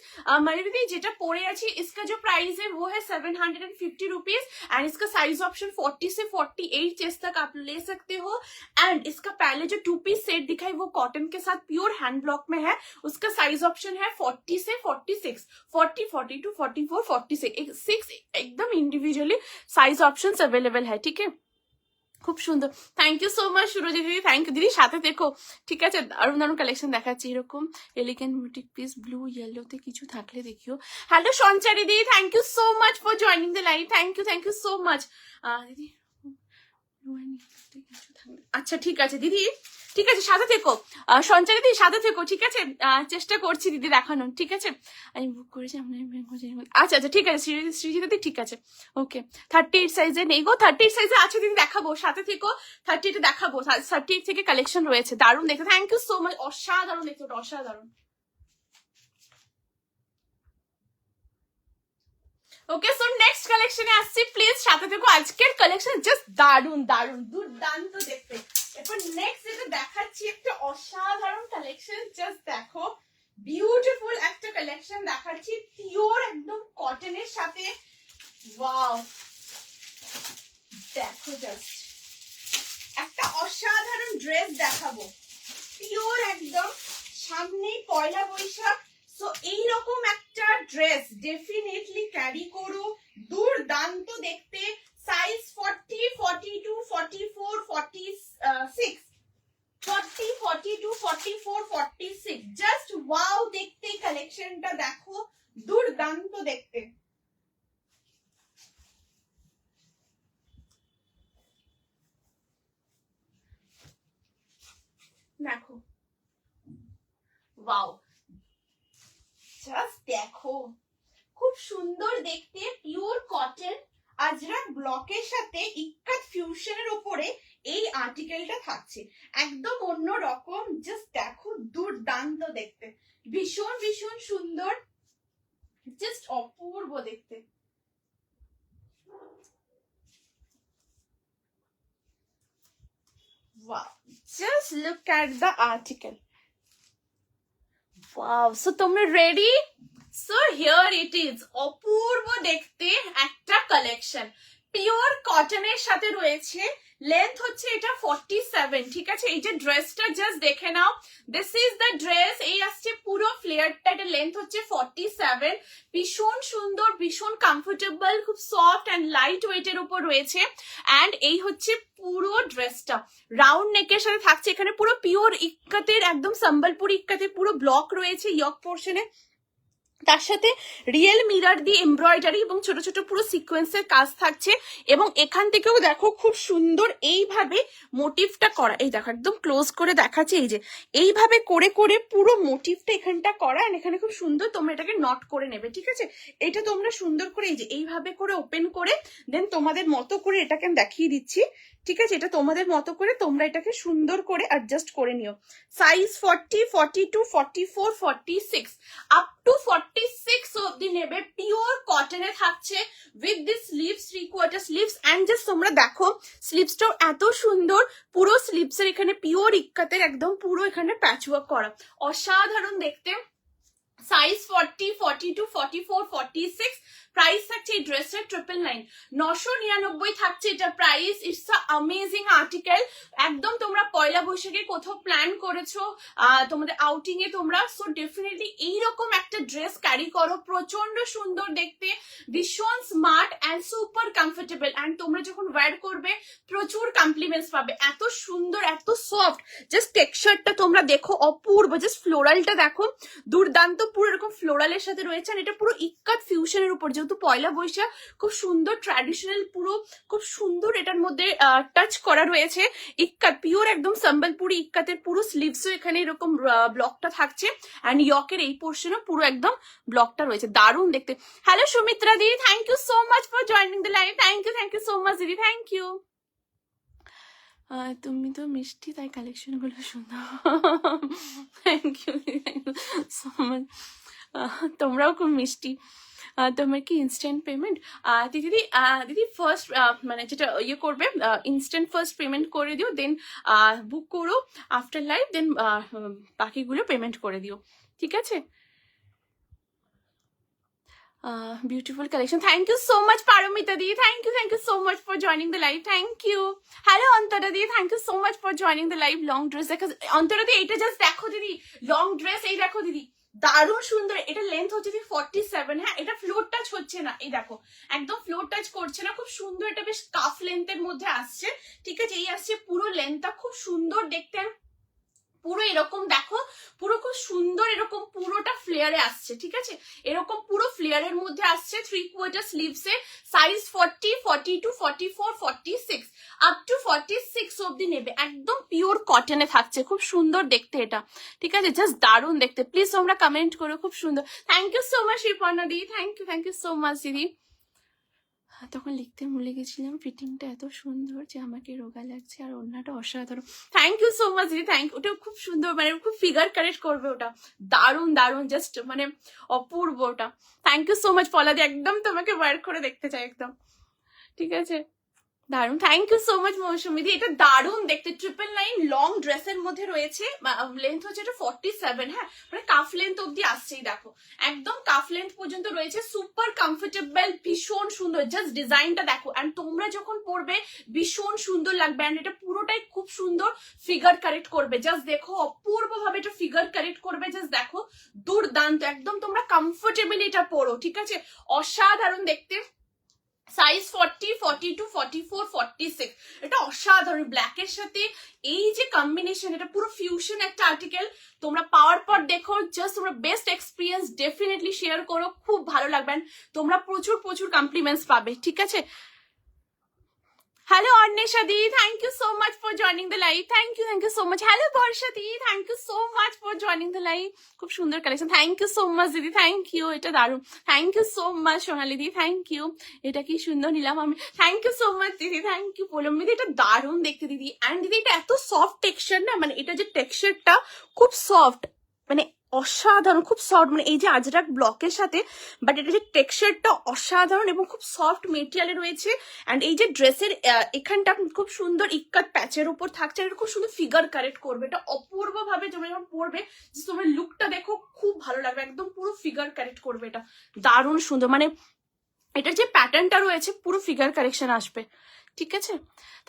Mayuri di, যেটা পরে আছি इसका जो प्राइस है वो है 750 रुपीज, एंड इसका साइज ऑप्शन 40 से 48 चेस्ट तक आप ले सकते हो। एंड इसका पहले जो 2 पीस सेट दिखाई वो कॉटन के साथ प्योर हैंड ब्लॉक में है, उसका साइज ऑप्शन है 40 से 46, 40, 42, 44, 46 एकदम इंडिविजुअली साइज ऑप्शंस अवेलेबल है, ठीक है। খুব সুন্দর, thank you so much Surji দিদি, থ্যাংক ইউ দিদি, সাথে দেখো, ঠিক আছে। দারুণ দারুণ কালেকশন দেখাচ্ছি, এরকম এলিগেন্ট বুটিক পিস ব্লু ইয়েলোতে কিছু থাকলে দেখিও। হ্যালো সঞ্চারি দিদি, thank you so much for joining the live, thank you so much দিদি। আচ্ছা ঠিক আছে দিদি, ঠিক আছে, সাথে থেকো সঞ্চারি দিদি, সাথে থেকো, ঠিক আছে। চেষ্টা করছি দিদি দেখানোর, ঠিক আছে। আমি বুক করেছি, আচ্ছা আচ্ছা ঠিক আছে শ্রীজিতা দিদি, ঠিক আছে, ওকে। 38 সাইজে নেই গো, 38 সাইজে আছে দিদি, দেখাবো, সাথে থেকো, 38 দেখাবো, 38 থেকে কালেকশন রয়েছে, দারুণ দেখতে, থ্যাংক ইউ সো মাচ, অসাধারণ দেখতে, ওটা অসাধারণ। ওকে সো নেক্সট কালেকশনে আসছি, প্লিজ সাথে থেকো, আজকের কালেকশন জাস্ট দারুণ দারুণ দুর্দান্ত দেখতে। এরপর নেক্সট যেটা দেখাচ্ছি একটা অসাধারণ কালেকশন, জাস্ট দেখো, বিউটিফুল একটা কালেকশন দেখাচ্ছি, পিওর একদম কটনের সাথে, ওয়াও দেখো, জাস্ট একটা অসাধারণ ড্রেস দেখাবো, পিওর একদম, সামনেই পয়লা বৈশাখ, সো এইরকম একটা ড্রেস ডেফিনেটলি ক্যারি করো, দুর্দান্ত দেখতে। সাইজ 40, 42, 44, 46, 40, 42, 44, 46, জাস্ট ওয়াও দেখতে কালেকশনটা দেখো, দুর্দান্ত দেখতে। দেখো ওয়াও, জাস্ট দেখো খুব সুন্দর দেখতে, পিওর কটন আজরাক ব্লকের সাথে ইক্কাত ফিউশনের উপরে এই আর্টিকেলটা থাকছে, একদম অন্য রকম। জাস্ট দেখো দুর্দান্ত দেখতে, ভীষণ ভীষণ সুন্দর, জাস্ট অপূর্ব দেখতে। Wow, just look at the article. Wow, so তোমরা ready? So here it is, অপূর্ব দেখতে একটা কালেকশন, পিওর কটনের সাথে রয়েছে। লেন্থ হচ্ছে এটা 47, ঠিক আছে। এই যে ড্রেসটা জাস্ট দেখে নাও, দিস ইজ দ্য ড্রেস। এই আসছে পুরো ফ্লেয়ারটা, এটা লেন্থ হচ্ছে 47, ভীষণ সুন্দর, ভীষণ কমফোর্টেবল, খুব সফট অ্যান্ড লাইট ওয়েটের উপর রয়েছে। অ্যান্ড এই হচ্ছে পুরো ড্রেসটা, রাউন্ড নেকের সাথে থাকছে, এখানে পুরো পিওর ইক্কাতের, একদম সম্বলপুরি ইক্কাতের পুরো ব্লক রয়েছে ইয়ক পোর্শনে, তার সাথে রিয়েল মিরর দিয়ে এমব্রয়ডারি এবং ছোট ছোট পুরো সিকোয়েন্সের কাজ থাকছে। এবং এখান থেকেও দেখো খুব সুন্দর এইভাবে মোটিভটা করা, এই দেখো একদম ক্লোজ করে দেখাচ্ছে, এই যে এইভাবে করে করে পুরো মোটিভটা এখানটা করা, আর এখানে খুব সুন্দর তোমরা এটাকে নট করে নেবে, ঠিক আছে। এটা তোমরা সুন্দর করে এই যে এইভাবে করে ওপেন করে দেন তোমাদের মতো করে এটাকে আমি দেখিয়ে দিচ্ছি, ঠিক আছে। এটা তোমাদের মতো করে তোমরা এটাকে সুন্দর করে অ্যাডজাস্ট করে নিও। সাইজ 40, 42, 44, 46 আপ টু 46 অবধি নেবে, পিওর কটনে থাকছে with this sleeves, 3/4 sleeves. And just তোমরা দেখো স্লিভসটাও এত সুন্দর, পুরো স্লিভসের এখানে পিওর ইক্কাতের একদম পুরো এখানে প্যাচওয়ার্ক করা, অসাধারণ দেখতে। সাইজ 40, 42, 44, 46, প্রাইস থাকছে এই ড্রেসের 999, 999 থাকছে এটা price. It's a amazing article, একদম তোমরা পয়লা বৈশাখে কোথাও প্ল্যান করেছো তোমাদের আউটিং এ তোমরা, সো ডেফিনেটলি এইরকম একটা ড্রেস ক্যারি করো, প্রচন্ড সুন্দর দেখতে, ভীষণ smart and super comfortable. And তোমরা যখন ওয়্যার করবে প্রচুর কমপ্লিমেন্টস পাবে, এত সুন্দর, এত সফট, জাস্ট টেক্সচারটা তোমরা দেখো অপূর্ব, জাস্ট ফ্লোরালটা দেখো দুর্দান্ত, পুরো এরকম ফ্লোরালের সাথে রয়েছে। আর এটা পুরো ইক্কাত ফিউশনের উপর, যেহেতু পয়লা বৈশাখ, খুব সুন্দর ট্র্যাডিশনাল, পুরো খুব সুন্দর এটার মধ্যে টাচ করা রয়েছে ইক্কাত, পিওর একদম সম্বলপুরি ইক্কাতের পুরো স্লিভসও এখানে এরকম ব্লকটা থাকছে, অ্যান্ড ইয়কের এই পোর্শনও পুরো একদম ব্লকটা রয়েছে, দারুণ দেখতে। হ্যালো সুমিত্রা দিদি, thank you so much for joining the live, thank you so much দিদি, থ্যাংক ইউ। তুমি তো মিষ্টি তাই কালেকশনগুলো সুন্দর, থ্যাংক ইউ সো মাচ, তোমরাও খুব মিষ্টি। তোমার কি ইনস্ট্যান্ট পেমেন্ট? দিদি দিদি ফার্স্ট মানে যেটা ইয়ে করবে, ইনস্ট্যান্ট ফার্স্ট পেমেন্ট করে দিও, দেন বুক করো আফটার লাইভ, দেন বাকিগুলো পেমেন্ট করে দিও, ঠিক আছে। Beautiful collection, thank you so much Paramita di, thank you so much for joining the live, thank you. Hello Antara di, thank you so much for joining the live. Long dress দেখো অন্তরা দি, এটা just দেখো দিদি, long dress, এই দেখো দিদি দারুণ সুন্দর। এটা লেন্থ হচ্ছে 47, হ্যাঁ এটা ফ্লোর টাচ হচ্ছে না, এই দেখো একদম ফ্লোর টাচ করছে না, খুব সুন্দর, এটা বেশ কাফ লেন্থের মধ্যে আসছে, ঠিক আছে। এই আসছে পুরো লেন্থটা খুব সুন্দর দেখতে, পুরো এরকম দেখো, পুরো খুব সুন্দর এরকম পুরোটা ফ্লেয়ারে আসছে, ঠিক আছে। এরকম পুরো ফ্লেয়ারের মধ্যে আসছে, 3/4 স্লিভসে, সাইজ 40, 42, 44, 46 আপ টু 46 অবধি নেবে, একদম পিওর কটনে থাকছে, খুব সুন্দর দেখতে এটা, ঠিক আছে, জাস্ট দারুণ দেখতে। প্লিজ তোমরা কমেন্ট করো, খুব সুন্দর। Thank you so much Riparna di, thank you so much দিদি। তখন লিখতে ভুলে গেছিলাম, ফিটিংটা এত সুন্দর যে আমাকে রোগা লাগছে, আর ওড়নাটা অসাধারণ। থ্যাংক ইউ সো মাচ দিদি, থ্যাংক ইউ। ওটা খুব সুন্দর, মানে খুব ফিগার কারেক্ট করবে, ওটা দারুণ দারুণ, জাস্ট মানে অপূর্ব ওটা। থ্যাংক ইউ সো মাচ পলাদি, একদম তোমাকে ওয়্যার করে দেখতে চাই একদম, ঠিক আছে, দারুণ। থ্যাংক ইউ সো মাচ মৌসুমি দি, এটা দারুণ দেখতে, 999 লং ড্রেসের মধ্যে রয়েছে, লেন্থ হচ্ছে এটা 47, হ্যাঁ মানে কাফ লেন্থ অব্দি আসছেই, দেখো একদম কাফ লেন্থ পর্যন্ত রয়েছে, সুপার কমফোর্টেবল, ভীষণ সুন্দর, জাস্ট ডিজাইনটা দেখো। অ্যান্ড তোমরা যখন পরবে ভীষণ সুন্দর লাগবে, অ্যান্ড এটা পুরোটাই খুব সুন্দর ফিগার কারেক্ট করবে, জাস্ট দেখো অপূর্ব ভাবে এটা ফিগার কারেক্ট করবে, জাস্ট দেখো দুর্দান্ত, একদম তোমরা কমফোর্টেবলি এটা পরো, ঠিক আছে, অসাধারণ দেখতে। সাইজ 40, 42, 44, 46। এটা অসাধারণ ব্ল্যাকের সাথে এই যে কম্বিনেশন, এটা পুরো ফিউশন একটা আর্টিকেল। তোমরা পাওয়ার পর দেখো, জাস্ট তোমরা বেস্ট এক্সপিরিয়েন্স ডেফিনেটলি শেয়ার করো, খুব ভালো লাগবে। তোমরা প্রচুর প্রচুর কমপ্লিমেন্টস পাবে, ঠিক আছে? Hello Arnesha di, thank you so much for joining the live. Thank you so much. Hello Barsha di, thank you so much for joining the live. খুব সুন্দর collection, thank you so much দিদি, thank you, এটা দারুণ, thank you so much Sonali দি, thank you, এটা কি সুন্দর নিলাম আমি, থ্যাংক ইউ সো মাচ দিদি, থ্যাংক ইউ পলম দিদি, এটা দারুণ দেখতে দিদি। অ্যান্ড দিদি এটা এত সফট টেক্সচার না, মানে এটা যে টেক্সচারটা খুব সফট, মানে অসাধারণ, খুব সফট, মানে এই যে আজরাক ব্লকের সাথে, বাট এটা যে টেক্সচারটা অসাধারণ এবং খুব সফট মেটেরিয়ালে রয়েছে। অ্যান্ড এই যে ড্রেসের এখানটা খুব সুন্দর ইক্কাত প্যাচের উপর থাকছে, এটা খুব সুন্দর ফিগার কারেক্ট করবে, এটা অপূর্ব ভাবে তোমরা যখন পরবে, তোমার লুকটা দেখো খুব ভালো লাগবে, একদম পুরো ফিগার কারেক্ট করবে, এটা দারুণ সুন্দর, মানে এটার যে প্যাটার্নটা রয়েছে পুরো ফিগার কারেকশন আসবে, ঠিক আছে?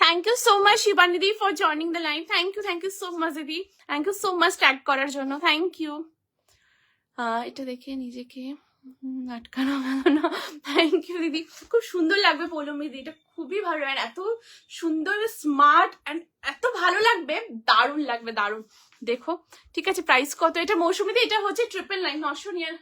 Thank you so much Shibani di for joining the live, thank you so much দিদি, thank you so much tag করার জন্য, থ্যাংক ইউ। এটা দেখে নিজেকে আটকানো গেল না, থ্যাংক ইউ দিদি, খুব সুন্দর লাগবে পৌলমী দিদি, এটা খুবই ভালো, আর এত সুন্দর স্মার্ট অ্যান্ড এত ভালো লাগবে, দারুণ লাগবে, দারুণ। দেখো, ঠিক আছে, প্রাইস কত এটা মৌসুমী দি? এটা হচ্ছে 999,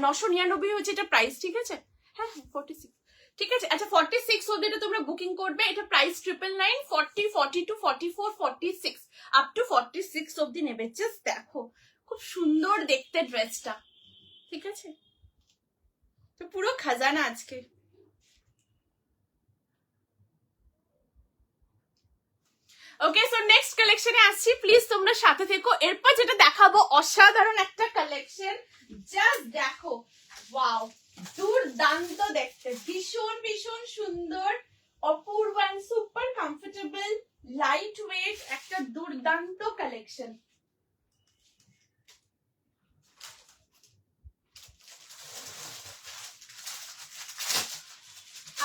999 হচ্ছে এটা প্রাইস, ঠিক আছে? হ্যাঁ 46, ঠিক আছে। আচ্ছা 46 অব্দি এটা তোমরা বুকিং করবে, এটা প্রাইস 999, 40, 42, 44, 46 আপ টু 46 অব্দি নেবে। জাস্ট দেখো খুব সুন্দর দেখতে ড্রেসটা, ঠিক আছে? তো পুরো খাজানা আজকে। ওকে, সো নেক্সট কালেকশনে আসছি, প্লিজ তোমরা সাথে থেকো। এরপর যেটা দেখাবো অসাধারণ একটা কালেকশন, জাস্ট দেখো, ওয়াও, দুর্দান্ত দেখতে, ভীষণ ভীষণ সুন্দর, অপূর্ব and super comfortable, light weight একটা দুর্দান্ত কালেকশন।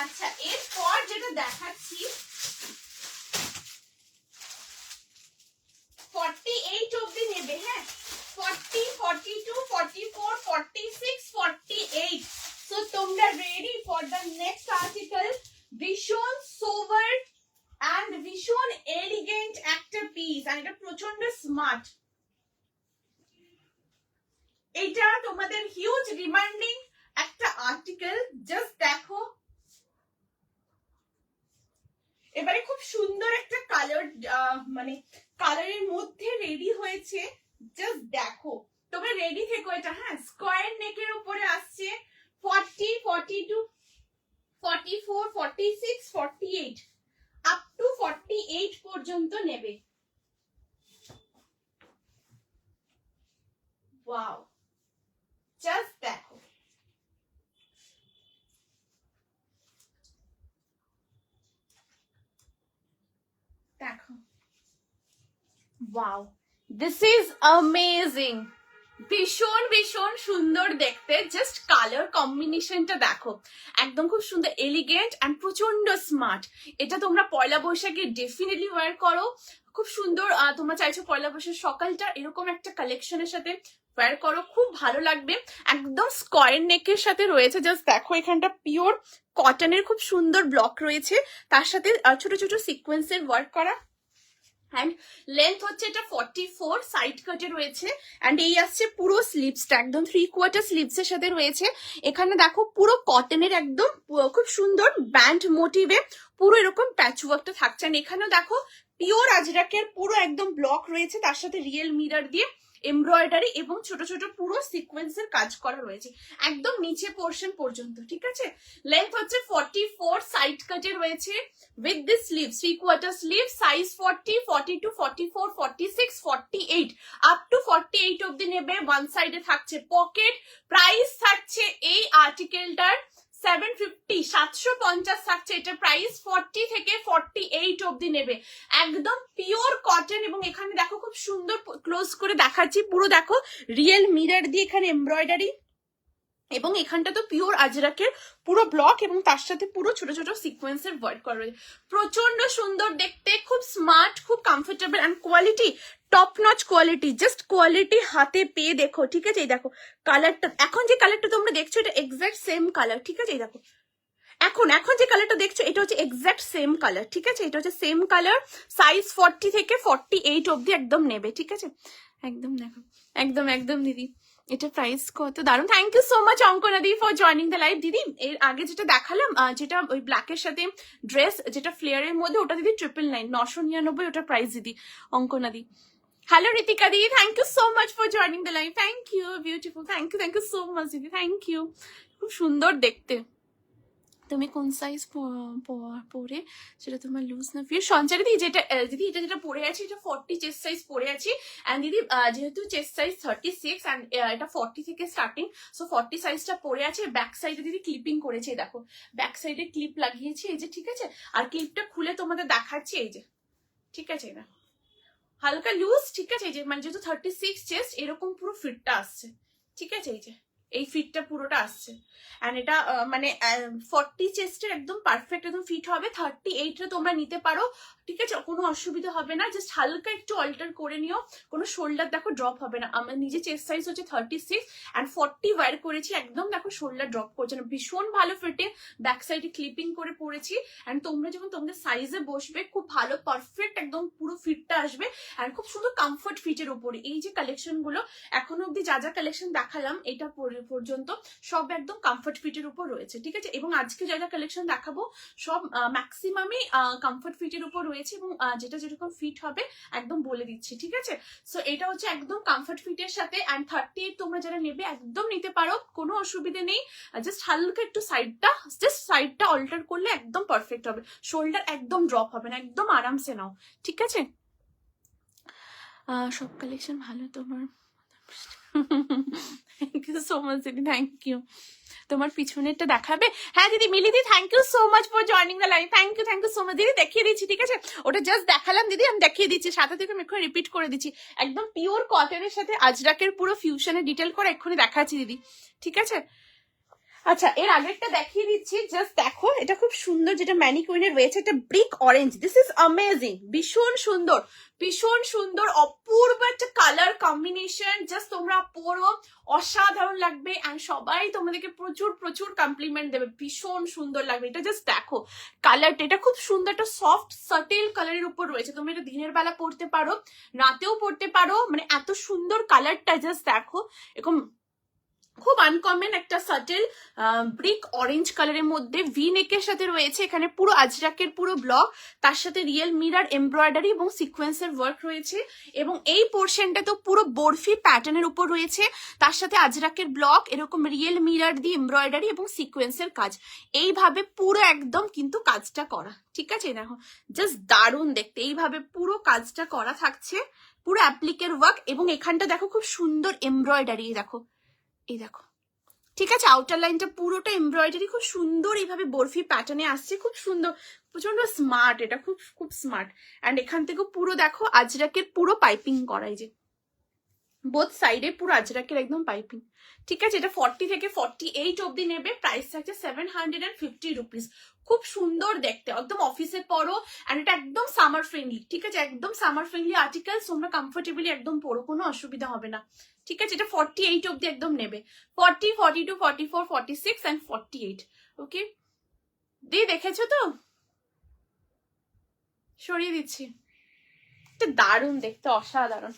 আচ্ছা এরপর যেটা দেখাচ্ছি 48 অবধি নেবে, হ্যাঁ 40, 42, 44, 46, 48। সো তোমরা ready for the next article. ভীষণ সোভার এন্ড ভীষণ এলিগেন্ট একটা পিস, আর এটা প্রচন্ড স্মার্ট। এটা তোমাদের হিউজ ডিমান্ডিং একটা আর্টিকেল, জাস্ট দেখো। এবারে খুব সুন্দর একটা কালার, মানে কালারের মধ্যে রেডি হয়েছে, জাস্ট দেখো, তোমরা রেডি থেকো এটা, হ্যাঁ স্কোয়ার নেকের উপরে আসছে, 40, 42, 44, 46, 48 আপ টু 48 পর্যন্ত নেবে। ওয়াও, জাস্ট দেখো, দেখো, ওয়াও, দিস ইজ অ্যামেজিং, ভীষণ ভীষণ সুন্দর দেখতে, জাস্ট কালার কম্বিনেশনটা দেখো, একদম খুব সুন্দর এলিগেন্ট অ্যান্ড প্রচন্ড স্মার্ট। এটা তোমরা পয়লা বৈশাখে ডেফিনেটলি ওয়্যার করো, খুব সুন্দর। তোমরা চাইছো পয়লা বৈশাখ সকালটা এরকম একটা কালেকশনের সাথে ওয়্যার করো, খুব ভালো লাগবে। একদম স্কোয়ার নেকের সাথে রয়েছে, জাস্ট দেখো এখানটা পিওর কটনের খুব সুন্দর ব্লক রয়েছে, তার সাথে ছোট ছোট সিকোয়েন্সের ওয়ার্ক করা। অ্যান্ড লেন্থ হচ্ছে এটা 44, সাইড কাটে রয়েছে। অ্যান্ড এই আসছে পুরো স্লিভসটা, একদম 3/4 স্লিভস এর সাথে রয়েছে। এখানে দেখো পুরো কটনের একদম খুব সুন্দর ব্যান্ড মোটিভে পুরো এরকম প্যাচ ওয়ার্কটা থাকছে। আর এখানেও দেখো পিওর আজরাকের পুরো একদম ব্লক রয়েছে, তার সাথে রিয়েল মিরর দিয়ে এমব্রয়ডারি এবং ছোট ছোট পুরো সিকোয়েন্সের কাজ করা রয়েছে একদম নিচে পোর্শন পর্যন্ত, ঠিক আছে? লেন্থ হচ্ছে 44, সাইড কাটে রয়েছে with this sleeve, 3/4 sleeve, size 40, 42, 44, 46, 48 up to 48 অবধি নেবে। ওয়ান সাইডে থাকছে পকেট। প্রাইস থাকছে এই আর্টিকেলটার 750, 750 থাকছে এটা প্রাইস। 40 থেকে 48 অবধি নেবে, একদম পিওর কটন। এবং এখানে দেখো খুব সুন্দর ক্লোজ করে দেখাচ্ছি, পুরো দেখো রিয়েল মিরর দিয়ে এখানে এমব্রয়ডারি, এবং এখানটা তো পিওর আজরাকের পুরো ব্লক এবং তার সাথে পুরো ছোট ছোট সিকোয়েন্সের ওয়ার্ক করা রয়েছে। প্রচন্ড সুন্দর দেখতে, খুব স্মার্ট, খুব comfortable and quality top notch quality. Just quality হাতে পেয়ে দেখো, ঠিক আছে? এই দেখো কালারটা, এখন যে কালারটা তোমরা দেখছো এটা এক্সাক্ট সেম কালার, ঠিক আছে? এই দেখো এখন এখন যে কালারটা দেখছো এটা হচ্ছে এক্সাক্ট সেম কালার, ঠিক আছে? এটা হচ্ছে সেম কালার, সাইজ 40 থেকে 48 অবধি একদম নেবে, ঠিক আছে? একদম দেখো, একদম একদম দিদি। এটা প্রাইস কত দারুন, thank you so much Ankana দি ফর জয়নিং দ্য লাইভ। দিদি এর আগে যেটা দেখালাম, যেটা ওই ব্ল্যাকের সাথে ড্রেস, যেটা ফ্লেয়ারের মধ্যে, ওটা দিদি 999, 999 ওটা প্রাইস দিদি, Ankana di. Hello Ritika di, thank you so much for joining the live, thank you, beautiful, thank you so much দিদি, থ্যাংক ইউ। খুব সুন্দর দেখতে। তুমি কোন সাইজ পরে সেটা তোমার লুজ না ফিট? সঞ্চারি দিদি যেটা দিদি এটা যেটা পরে আছি এটা 40 চেস্ট সাইজ পরে আছি। অ্যান্ড দিদি যেহেতু চেস্ট সাইজ 36 অ্যান্ড এটা 40 থেকে স্টার্টিং, সো 40 সাইজটা পরে আছে। ব্যাক সাইডে দিদি ক্লিপিং করেছে, দেখো ব্যাক সাইডে ক্লিপ লাগিয়েছি এই যে, ঠিক আছে? আর ক্লিপটা খুলে তোমাদের দেখাচ্ছি এই যে, ঠিক আছে? এটা হালকা লুজ, ঠিক আছে? এই যে মানে যেহেতু 36 চেস্ট, এরকম পুরো ফিটটা আসছে, ঠিক আছে? এই যে এই ফিটটা পুরোটা আসছে। অ্যান্ড এটা মানে 40 চেস্টের একদম পারফেক্ট একদম ফিট হবে। 38টা তোমরা নিতে পারো, ঠিক আছে? কোনো অসুবিধা হবে না, জাস্ট হালকা একটু অল্টার করে নিও, কোনো শোল্ডার দেখো ড্রপ হবে না। আমার নিজে চেস্ট সাইজ হচ্ছে 36 অ্যান্ড 40 ওয়্যার করেছি, একদম দেখো শোল্ডার ড্রপ করছে না, ভীষণ ভালো ফিটিং। ব্যাক সাইডে ক্লিপিং করে পরেছি। অ্যান্ড তোমরা যখন তোমাদের সাইজে বসবে খুব ভালো পারফেক্ট একদম পুরো ফিটটা আসবে। অ্যান্ড খুব সুন্দর কমফর্ট ফিটের উপরে এই যে কালেকশন গুলো এখনো অব্দি যা যা কালেকশন দেখালাম এটা পর্যন্ত সব একদম কমফর্ট ফিটের উপর রয়েছে, ঠিক আছে? এবং আজকে যা যা কালেকশন দেখাবো সব ম্যাক্সিমামই কমফর্ট ফিটের উপর রয়েছে, এবং যেটা যেরকম ফিট হবে একদম বলে দিচ্ছি, ঠিক আছে? সো এটা হচ্ছে একদম কমফর্ট ফিটের সাথে। অ্যান্ড 38 তোমরা যারা নেবে একদম নিতে পারো, কোনো অসুবিধা নেই। জাস্ট হালকা একটু সাইডটা অল্টার করলে একদম পারফেক্ট হবে, শোল্ডার একদম ড্রপ হবে না, একদম আরামসে নাও, ঠিক আছে? সব কালেকশন ভালো তোমার। থ্যাংক ইউ সো মাচ দিদি, থ্যাংক ইউ। তোমার পিছনেরটা দেখাবে? হ্যাঁ দিদি, Mili di thank you so much for joining the live, thank you so much দিদি। দেখিয়ে দিচ্ছি, ঠিক আছে? ওটা জাস্ট দেখালাম দিদি, আমি দেখিয়ে দিচ্ছি, সাথে থেকে আমি এক্ষুনি রিপিট করে দিচ্ছি। একদম পিওর কটনের সাথে আজরাকের পুরো ফিউশনের ডিটেল করে এক্ষুনি দেখাচ্ছি দিদি, ঠিক আছে? আচ্ছা, এর আগেরটা দেখিয়ে দিচ্ছি, জাস্ট দেখো এটা খুব সুন্দর, যেটা ম্যানিকুইনের রয়েছে, একটা brick orange, this is amazing, ভীষণ সুন্দর, ভীষণ সুন্দর, অপূর্ব একটা কালার কম্বিনেশন। জাস্ট তোমরা পরো, অসাধারণ লাগবে। অ্যান্ড সবাই তোমাদেরকে প্রচুর প্রচুর কমপ্লিমেন্ট দেবে, ভীষণ সুন্দর লাগবে। এটা জাস্ট দেখো কালারটা, এটা খুব সুন্দর একটা সফট সাটেল কালারের উপর রয়েছে। তুমি এটা দিনের বেলা পরতে পারো, রাতেও পরতে পারো, মানে এত সুন্দর কালারটা, জাস্ট দেখো। এরকম খুব আনকমন একটা সাটেল ব্রিক অরেঞ্জ কালারের মধ্যে ভি নেকের সাথে রয়েছে। এখানে পুরো আজরাকের পুরো ব্লক, তার সাথে রিয়েল মিরার এমব্রয়ডারি এবং সিকোয়েন্সের ওয়ার্ক রয়েছে। এবং এই পোর্শনটা তো পুরো বরফি প্যাটার্নের উপর রয়েছে, তার সাথে আজরাকের ব্লক, এরকম রিয়েল মিরার দিয়ে এমব্রয়ডারি এবং সিকোয়েন্সের কাজ, এইভাবে পুরো একদম কিন্তু কাজটা করা, ঠিক আছে? দেখো জাস্ট দারুণ দেখতে, এইভাবে পুরো কাজটা করা থাকছে, পুরো অ্যাপ্লিকের ওয়ার্ক। এবং এখানটা দেখো খুব সুন্দর এমব্রয়ডারি, দেখো এই দেখো, ঠিক আছে? আউটার লাইনটা পুরোটা এমব্রয়ডারি, খুব সুন্দর এইভাবে বরফি প্যাটার্নে আসছে, খুব সুন্দর, প্রচন্ড স্মার্ট, এটা খুব খুব স্মার্ট। অ্যান্ড এখান থেকে পুরো দেখো আজরাকের পুরো পাইপিং করা, এই যে বোথ সাইডে পুরো আজরাকের একদম পাইপিং, ঠিক আছে? এটা 40 থেকে 48 অব্দি নেবে, প্রাইস থাকছে 750 রুপিস। খুব সুন্দর দেখতে, একদম অফিসে পরো। অ্যান্ড এটা একদম সামার ফ্রেন্ডলি, ঠিক আছে? একদম সামার ফ্রেন্ডলি আর্টিকেলস, তোমরা কমফোর্টেবলি একদম পরো, কোনো অসুবিধা হবে না, ঠিক আছে? এটা 48 অব্দি একদম নেবে, 40, 42, 44, 46 অ্যান্ড 48। ওকে দিয়ে দেখেছো তো? সরিয়ে দিচ্ছি, এটা দারুণ দেখতে, অসাধারণ।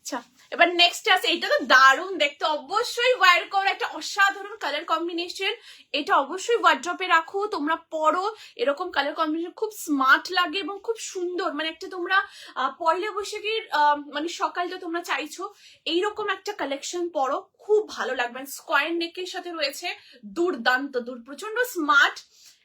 আচ্ছা, এবার নেক্সট আছে, এটা তো দারুণ দেখতে, অবশ্যই ওয়্যার করো, একটা অসাধারণ কালার কম্বিনেশন। এটা অবশ্যই ওয়ার্ড্রপে রাখো, তোমরা পরো, এরকম কালার কম্বিনেশন খুব স্মার্ট লাগে এবং খুব সুন্দর। মানে একটা তোমরা পয়লা বৈশাখের মানে সকালটা তোমরা চাইছো এইরকম একটা কালেকশন পরো, খুব ভালো লাগবে। স্কোয়ার নেকের সাথে রয়েছে, দুর্দান্ত, প্রচন্ড স্মার্ট।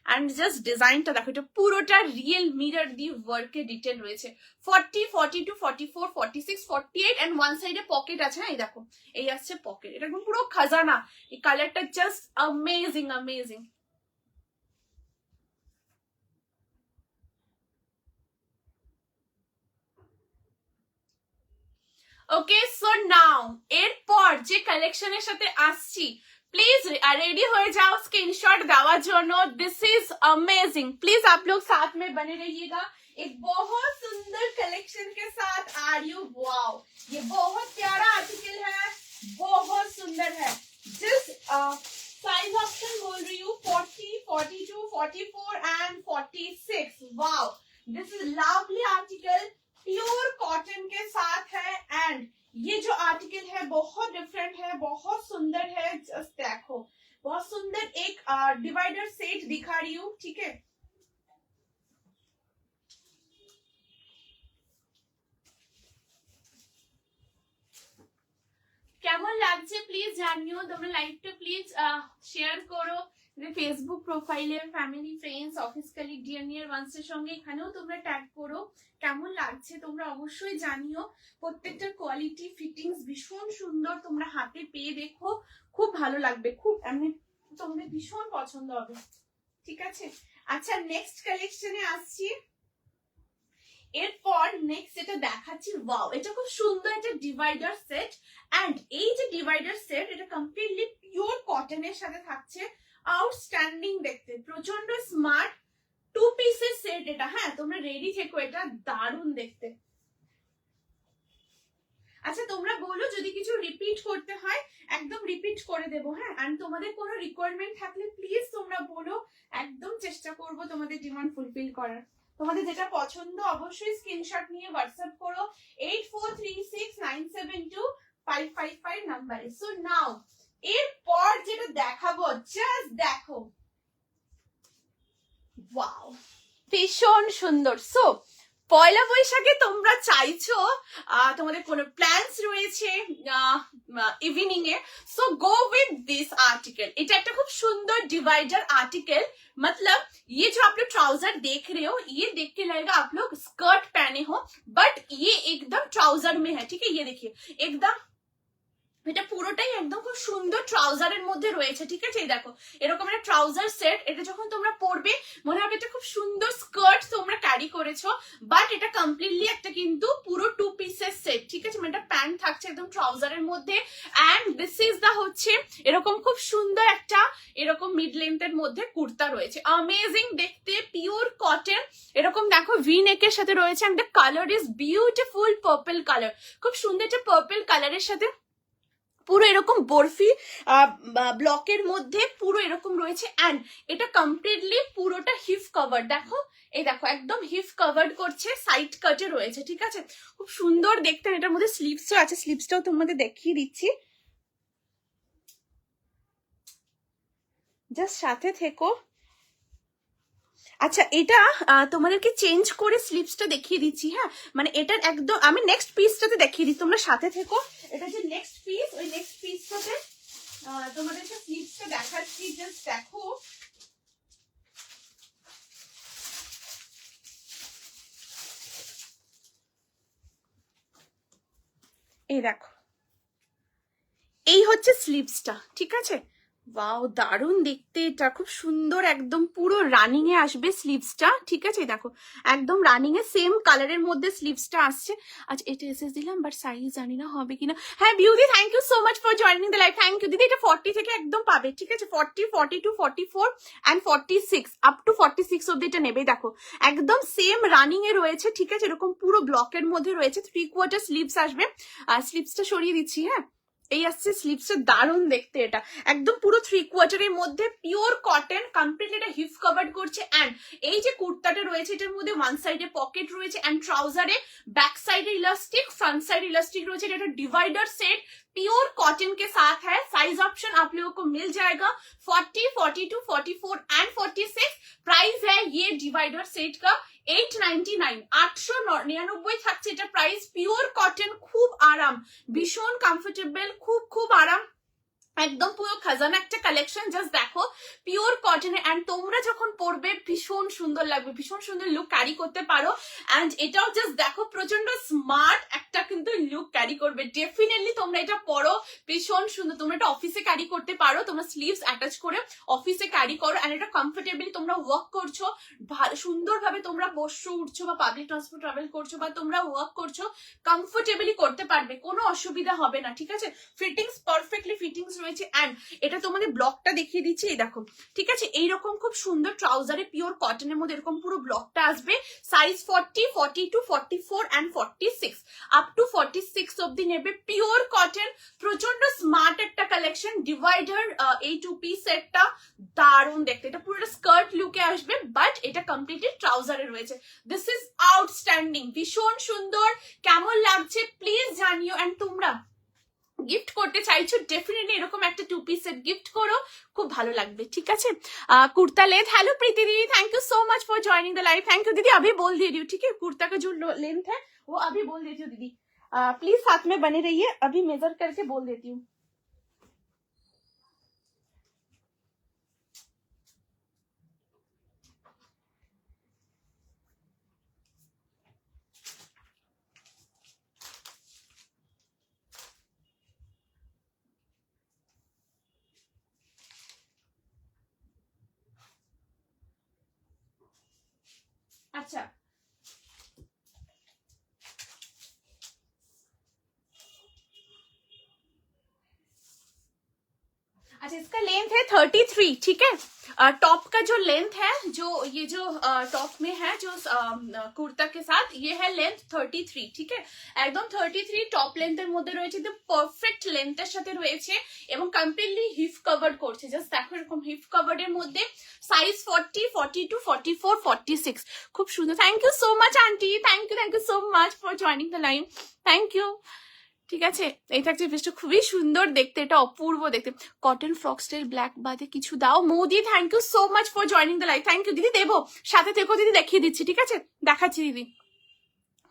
অ্যান্ড জাস্ট ডিজাইনটা দেখো, এটা পুরোটা রিয়েল মিরর দিয়ে ওয়ার্কের ডিটেল রয়েছে। 40, 42, 44, 46, 48 অ্যান্ড ওয়ান সাইডে পকেট আছে। হ্যাঁ এই দেখো, এই আসছে পকেট, এটা একদম পুরো খাজানা। এই কালারটা জাস্ট অ্যামেজিং, অ্যামেজিং। ওকে, সো নাও এরপর যে কালেকশনের সাথে আসছি, प्लीज रेडी हो जाओ स्क्रीनशॉट देवार जन्नो। दिस इज अमेजिंग, प्लीज आप लोग साथ में बने रहिएगा। एक बहुत सुंदर कलेक्शन के साथ आ रही हूँ। वाओ, ये बहुत प्यारा आर्टिकल है, बहुत सुंदर है। जिस साइज ऑप्शन बोल रही हूँ 40, 42, ये जो आर्टिकल है बहुत डिफरेंट है, बहुत सुंदर है, जस्ट देखो बहुत सुंदर एक डिवाइडर सेट दिखा रही हूँ, ठीक है। কেমন লাগছে প্লিজ জানিও, তোমরা লাইভটা প্লিজ শেয়ার করো ফেসবুক প্রোফাইলে, family friends office colleague deer once এর সঙ্গে, এখানেও তোমরা ট্যাগ করো কেমন লাগছে তোমরা অবশ্যই জানিও। প্রত্যেকটা কোয়ালিটি ফিটিংস ভীষণ সুন্দর, তোমরা হাতে পেয়ে দেখো, খুব ভালো লাগবে, খুব এমনি তোমাদের ভীষণ পছন্দ হবে, ঠিক আছে। আচ্ছা নেক্সট কালেকশনে আসছি, এরপর নেক্সট যেটা দেখাচ্ছি, ওয়াও এটা খুব সুন্দর একটা ডিভাইডার সেট। এন্ড এই যে ডিভাইডার সেট এটা কমপ্লিটলি পিওর কটনের সাথে থাকছে, আউটস্ট্যান্ডিং দেখতে, প্রচন্ড স্মার্ট, 2 পিসের সেট এটা, হ্যাঁ তোমরা রেডি থেকো, এটা দারুণ দেখতে। আচ্ছা তোমরা বলো যদি কিছু রিপিট করতে হয় একদম রিপিট করে দেবো, হ্যাঁ। এন্ড তোমাদের কোনো রিকোয়ারমেন্ট থাকলে প্লিজ তোমরা বলো, একদম চেষ্টা করবো তোমাদের ডিমান্ড ফুলফিল করার। তোমাদের যেটা পছন্দ অবশ্যই স্ক্রিনশট নিয়ে হোয়াটসঅ্যাপ করো 8436972555 নাম্বারে। সো নাও এরপর যেটা দেখাবো, জাস্ট দেখো, ওয়াও ভীষণ সুন্দর। সো পয়লা বৈশাখে তোমরা চাইছো তোমাদের কোনো প্ল্যানস রয়েছে evening A, so go with this article. এটা একটা খুব সুন্দর ডিवाइडर आर्टिकल, मतलब ये जो आप लोग ट्राउजर देख रहे हो ये देख के लगेगा आप लोग स्कर्ट पहने हो, बट ये एकदम ट्राउजर में है, ठीक है। ये देखिए एकदम এটা পুরোটাই একদম খুব সুন্দর ট্রাউজারের মধ্যে রয়েছে, ঠিক আছে। এই দেখো এরকম একটা ট্রাউজার সেট, এটা যখন তোমরা পরবে মনে হবে এটা খুব সুন্দর স্কার্ট তোমরা ক্যারি করেছো, বাট এটা কমপ্লিটলি একটা কিন্তু পুরো 2 পিসের সেট, ঠিক আছে। মানে এটা প্যান্ট থাকছে একদম ট্রাউজারের মধ্যে, এন্ড দিস ইজ দা হচ্ছে এরকম খুব সুন্দর একটা এরকম মিড লেন্থের মধ্যে কুর্তা রয়েছে, অ্যামেজিং দেখতে, পিওর কটন, এরকম দেখো ভি নেকের সাথে রয়েছে, and the colour is beautiful purple colour, খুব সুন্দর একটা পার্পল কালারের সাথে পুরো এরকম বরফি ব্লকের মধ্যে পুরো এরকম রয়েছে। এন্ড এটা কমপ্লিটলি পুরোটা হিপ কভার, দেখো এই দেখো একদম হিপ কভার করছে, সাইড কাটে রয়েছে, ঠিক আছে। খুব সুন্দর দেখতে, এটার মধ্যে স্লিভসও আছে, স্লিভসটাও তোমাদের দেখিয়ে দিচ্ছি, জাস্ট সাথে থেকো। আচ্ছা এটা তোমাদেরকে চেঞ্জ করে স্লিভসটা দেখিয়ে দিচ্ছি, হ্যাঁ মানে এটার একদম আমি নেক্সট পিসটাতে দেখিয়ে দিচ্ছি, তোমরা সাথে থেকো। এটা যে নেক্সট পিস, ওই নেক্সট পিসটাতে তোমাদেরকে স্লিভসটা দেখাচ্ছি, জাস্ট দেখো। এই দেখো এই হচ্ছে স্লিভসটা, ঠিক আছে। ওয়াও দারুণ দেখতে, এটা খুব সুন্দর একদম পুরো রানিং এ আসবে স্লিভসটা, ঠিক আছে। দেখো একদম রানিং এ সেম কালারের মধ্যে স্লিভসটা আসছে। আচ্ছা এটা এসএস দিলাম, বাট সাইজ জানি না হবে কিনা। হ্যাঁ Beauty thank you so much for joining the live, thank you দিদি। এটা 40 থেকে একদম পাবে, ঠিক আছে। 40, 42, 44 এন্ড 46 আপ টু 46 অব্দি এটা নেবে। দেখো একদম সেম রানিং এ রয়েছে, ঠিক আছে। এরকম পুরো ব্লকের মধ্যে রয়েছে, 3/4 স্লিভস আসবে। আর স্লিভসটা সরিয়ে দিচ্ছি, হ্যাঁ এই আসছে স্লিভসটা, দারুণ দেখতে, এটা একদম পুরো 3/4 এর মধ্যে পিওর কটন, কমপ্লিটলি এটা হিপ কভার করছে। এন্ড এই যে কুর্তাটা রয়েছে এটার মধ্যে ওয়ান সাইডে পকেট রয়েছে, এন্ড ট্রাউজারে ব্যাক সাইডে ইলাস্টিক, फ्रंट साइड इलास्टिक रही है। এটা डिवाइडर सेट प्योर कॉटन के साथ है। साइज ऑप्शन आप लोगों को मिल जाएगा 40, 42, 44 एंड 46। प्राइस है ये डिवाइडर सेट का 899, 899 থাকছে এটা প্রাইস। পিওর কটন, খুব আরাম, ভীষণ কমফোর্টেবল, খুব খুব আরাম, একদম পুরো খাজানা একটা কালেকশন। জাস্ট দেখো পিওর কটনে, এন্ড তোমরা যখন পরবে ভীষণ সুন্দর লাগবে, ভীষণ সুন্দর লুক ক্যারি করতে পারো। এন্ড এটাও জাস্ট দেখো প্রচন্ড স্মার্ট একটা কিন্তু লুক ক্যারি করবে, ডেফিনেটলি তোমরা এটা পরো, ভীষণ সুন্দর। তোমরা এটা অফিসে ক্যারি করতে পারো, তোমরা স্লিভস অ্যাটাচ করে অফিসে ক্যারি করো, এন্ড এটা কমফোর্টেবলি তোমরা ওয়ার্ক করছো, সুন্দরভাবে তোমরা বসছো উঠছো বা পাবলিক ট্রান্সপোর্ট ট্রাভেল করছো বা তোমরা ওয়ার্ক করছো, কমফোর্টেবলি করতে পারবে, কোনো অসুবিধা হবে না, ঠিক আছে। ফিটিংস পারফেক্টলি ফিটিংস রয়েছে। এন্ড এটা তোমাদের ব্লকটা দেখিয়ে দিচ্ছি, এই দেখো, ঠিক আছে। এইরকম খুব সুন্দর ট্রাউজারে পিওর কটনের মধ্যে এরকম পুরো ব্লকটা আসবে। সাইজ 40, 42, 44 এন্ড 46 আপ টু 46 46 অবধি নেবে। পিওর কটন, প্রচন্ড স্মার্ট একটা কালেকশন। ডিভাইডার এই 2 পিস সেটটা দারুণ দেখতে, এটা পুরো স্কার্ট লুকে আসবে, বাট এটা কমপ্লিটলি ট্রাউজারে রয়েছে। দিস ইজ আউটস্ট্যান্ডিং, ভীষণ সুন্দর। কেমন লাগছে প্লিজ জানিও। এন্ড তোমরা গিফট করতে চাইছো, ডেফিনেটলি এরকম একটা 2 পিস সেট গিফট করো, খুব ভালো লাগবে। ঠিক আছে, कुर्ता लेंथ, हेलो प्रीति दीदी, thank you so much for joining the live. Thank you दीदी, अभी बोल दे रही हूँ, ठीक है, कुर्ता का जो लेंथ है वो अभी बोल देती हूँ दीदी। प्लीज साथ में बने रहिए, अभी मेजर करके बोल देती हूँ। अच्छा, अच्छा इसका लेंथ है 33, ठीक है। टॉप का जो लेंथ है, जो ये जो टॉप में है जो कुर्ता के साथ, ये है लेंथ 33, ঠিক আছে, একদম 33 টপ লেন্থের মধ্যে রয়েছে, একদম পারফেক্ট লেন্থের সাথে রয়েছে এবং কমপ্লিটলি হিপ কভার করছে। জাস্ট দেখো এরকম হিপ কভারের মধ্যে, সাইজ 40, 42, 44, 46, খুব সুন্দর। Thank you so much aunty, thank you so much for joining the live, thank you. ঠিক আছে, এই থাকছে পিসটা, খুবই সুন্দর দেখতে, এটা অপূর্ব দেখতে। কটন ফ্রক স্টাইল ব্ল্যাক বাদে কিছু দাও Modi, thank you so much for joining the live. Thank you দিদি, দেবো, সাথে থেকো দিদি, দেখিয়ে দিচ্ছি, ঠিক আছে, দেখাচ্ছি দিদি,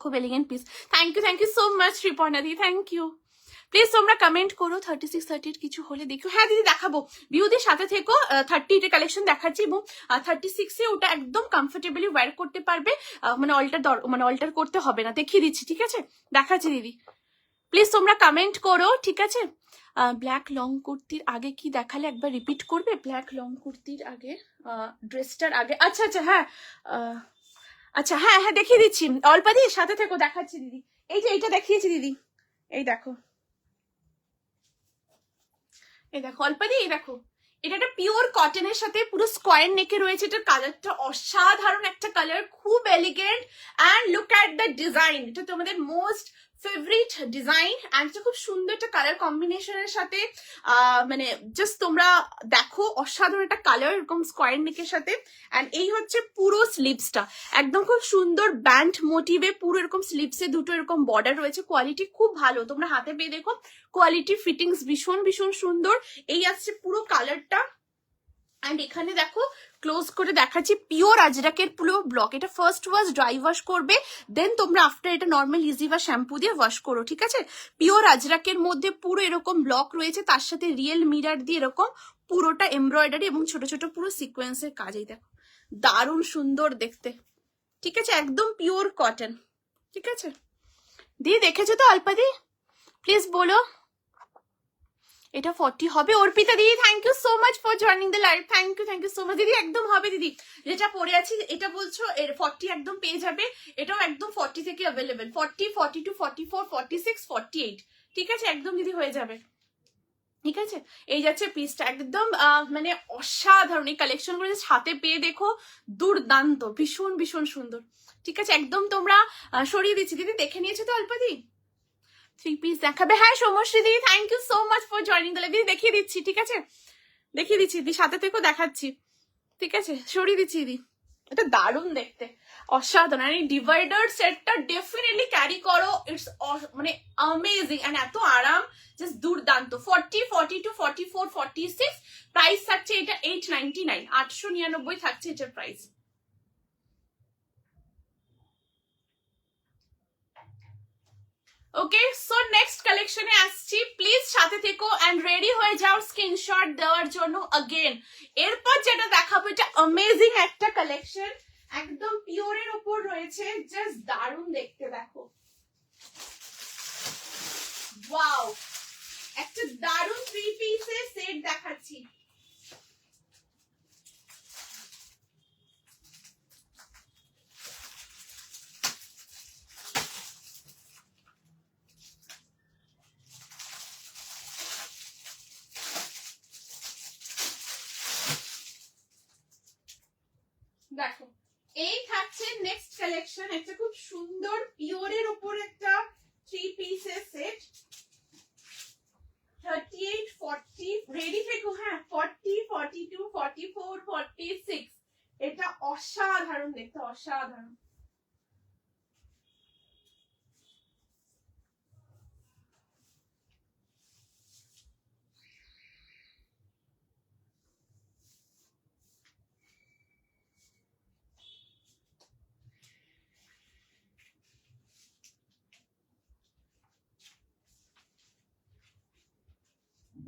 খুব elegant piece. Thank you so much Sriparna দিদি, থ্যাংক ইউ। প্লিজ তোমরা কমেন্ট করো 36, 30 কিছু হলে দেখো। হ্যাঁ দিদি দেখাবো, বিউদির সাথে থেকো। 30 এর কালেকশন দেখাচ্ছি এবং 36 এ ওটা একদম কমফোর্টেবলি ওয়্যার করতে পারবে, মানে অল্টার করতে হবে না, দেখিয়ে দিচ্ছি, ঠিক আছে, দেখাচ্ছি দিদি। প্লিজ তোমরা কমেন্ট করো, ঠিক আছে। ব্ল্যাক লং কুর্তির আগে কি দেখালে একবার রিপিট করবে? ব্ল্যাক লং কুর্তির আগে ড্রেসটার আগে, আচ্ছা আচ্ছা, হ্যাঁ আচ্ছা, হ্যাঁ হ্যাঁ দেখিয়ে দিচ্ছি, অল্পাদি সাথে থেকো, দেখাচ্ছি দিদি। এই যে এইটা দেখিয়েছি দিদি, এই দেখো, এই দেখো অল্পাদি, এই দেখো, এটা একটা পিওর কটনের সাথে পুরো স্কোয়ার নেকে রয়েছে। এটার কালারটা অসাধারণ একটা কালার, খুব elegant. And look at the design, এটা তোমাদের মোস্ট ফেভারিট ডিজাইন। অ্যান্ড খুব সুন্দর একটা কালার কম্বিনেশনের সাথে, মানে জাস্ট তোমরা দেখো, অসাধারণ একটা কালার এরকম স্কোয়ার নেকের সাথে। অ্যান্ড এই হচ্ছে পুরো স্লিভসটা, একদম খুব সুন্দর ব্যান্ড মোটিভে পুরো এরকম স্লিভসে দুটো এরকম বর্ডার রয়েছে। কোয়ালিটি খুব ভালো, তোমরা হাতে পেয়ে দেখো, কোয়ালিটি ফিটিংস ভীষণ ভীষণ সুন্দর। এই আসছে পুরো কালারটা। অ্যান্ড এখানে দেখো, ক্লোজ করে দেখাচ্ছি, পিওর আজরাকের পুরো ব্লক। এটা ফার্স্ট ওয়াশ ড্রাই ওয়াশ করবে, দেন তোমরা আফটার এটা নর্মাল ইজি ওয়াশ শ্যাম্পু দিয়ে ওয়াশ করো, ঠিক আছে। পিওর আজরাকের মধ্যে পুরো এরকম ব্লক রয়েছে, তার সাথে রিয়েল মিরার দিয়ে এরকম পুরোটা এমব্রয়ডারি এবং ছোট ছোট পুরো সিকোয়েন্সের কাজেই দেখো, দারুণ সুন্দর দেখতে, ঠিক আছে, একদম পিওর কটন, ঠিক আছে। দিয়ে দেখেছো তো অল্পাদি, প্লিজ বলো এটা 40 হবে। অর্পিতা দিদি, thank you so much for joining the live, thank you so much দিদি, একদম হবে দিদি। যেটা পরে আছি এটা বলছো, এর 40 একদম পেয়ে যাবে, এটাও একদম 40 থেকে অ্যাভেলেবেল, 40, 42, 44, 46, 48, ঠিক আছে, একদম দিদি হয়ে যাবে, ঠিক আছে। এই যাচ্ছে পিসটা, একদম মানে অসাধারণ। এই কালেকশন গুলো হাতে পেয়ে দেখো, দুর্দান্ত, ভীষণ ভীষণ সুন্দর, ঠিক আছে। একদম তোমরা সরিয়ে দিচ্ছি দিদি, দেখে নিয়েছো তো অল্পাদি? 3 পিস দেখাবে, হ্যাঁ সোমশ্রী দিদি, thank you so much for joining the live. দিদি দেখিয়ে দিচ্ছি, ঠিক আছে, দেখিয়ে দিচ্ছি দিদি, সাথে থেকেও দেখাচ্ছি, ঠিক আছে, সরিয়ে দিচ্ছি দিদি। এটা দারুণ দেখতে, অসাধারণ। আর এই ডিভাইডার সেটটা ডেফিনেটলি ক্যারি করো, ইটস মানে অ্যামেজিং এন্ড এত আরাম, জাস্ট দুর্দান্ত। 40, 42, 44, 46 প্রাইস থাকছে এটা 899, 899 থাকছে এটার প্রাইস। ওকে, সো নেক্সট কালেকশনে আসছি, প্লিজ সাথে থেকো এন্ড রেডি হয়ে যাও স্ক্রিনশট দেওয়ার জন্য अगेन। এরপর যেটা দেখাবো, এটা অ্যামেজিং একটা কালেকশন, একদম পিওরের উপর রয়েছে, জাস্ট দারুণ দেখতে, দেখো, ওয়াও, একটা দারুণ 3 পিসের সেট দেখাচ্ছি। দেখো, এই থাকছে নেক্সট কালেকশন, একটা খুব সুন্দর পিওরের উপর একটা 3 পিসের অসাধারণ।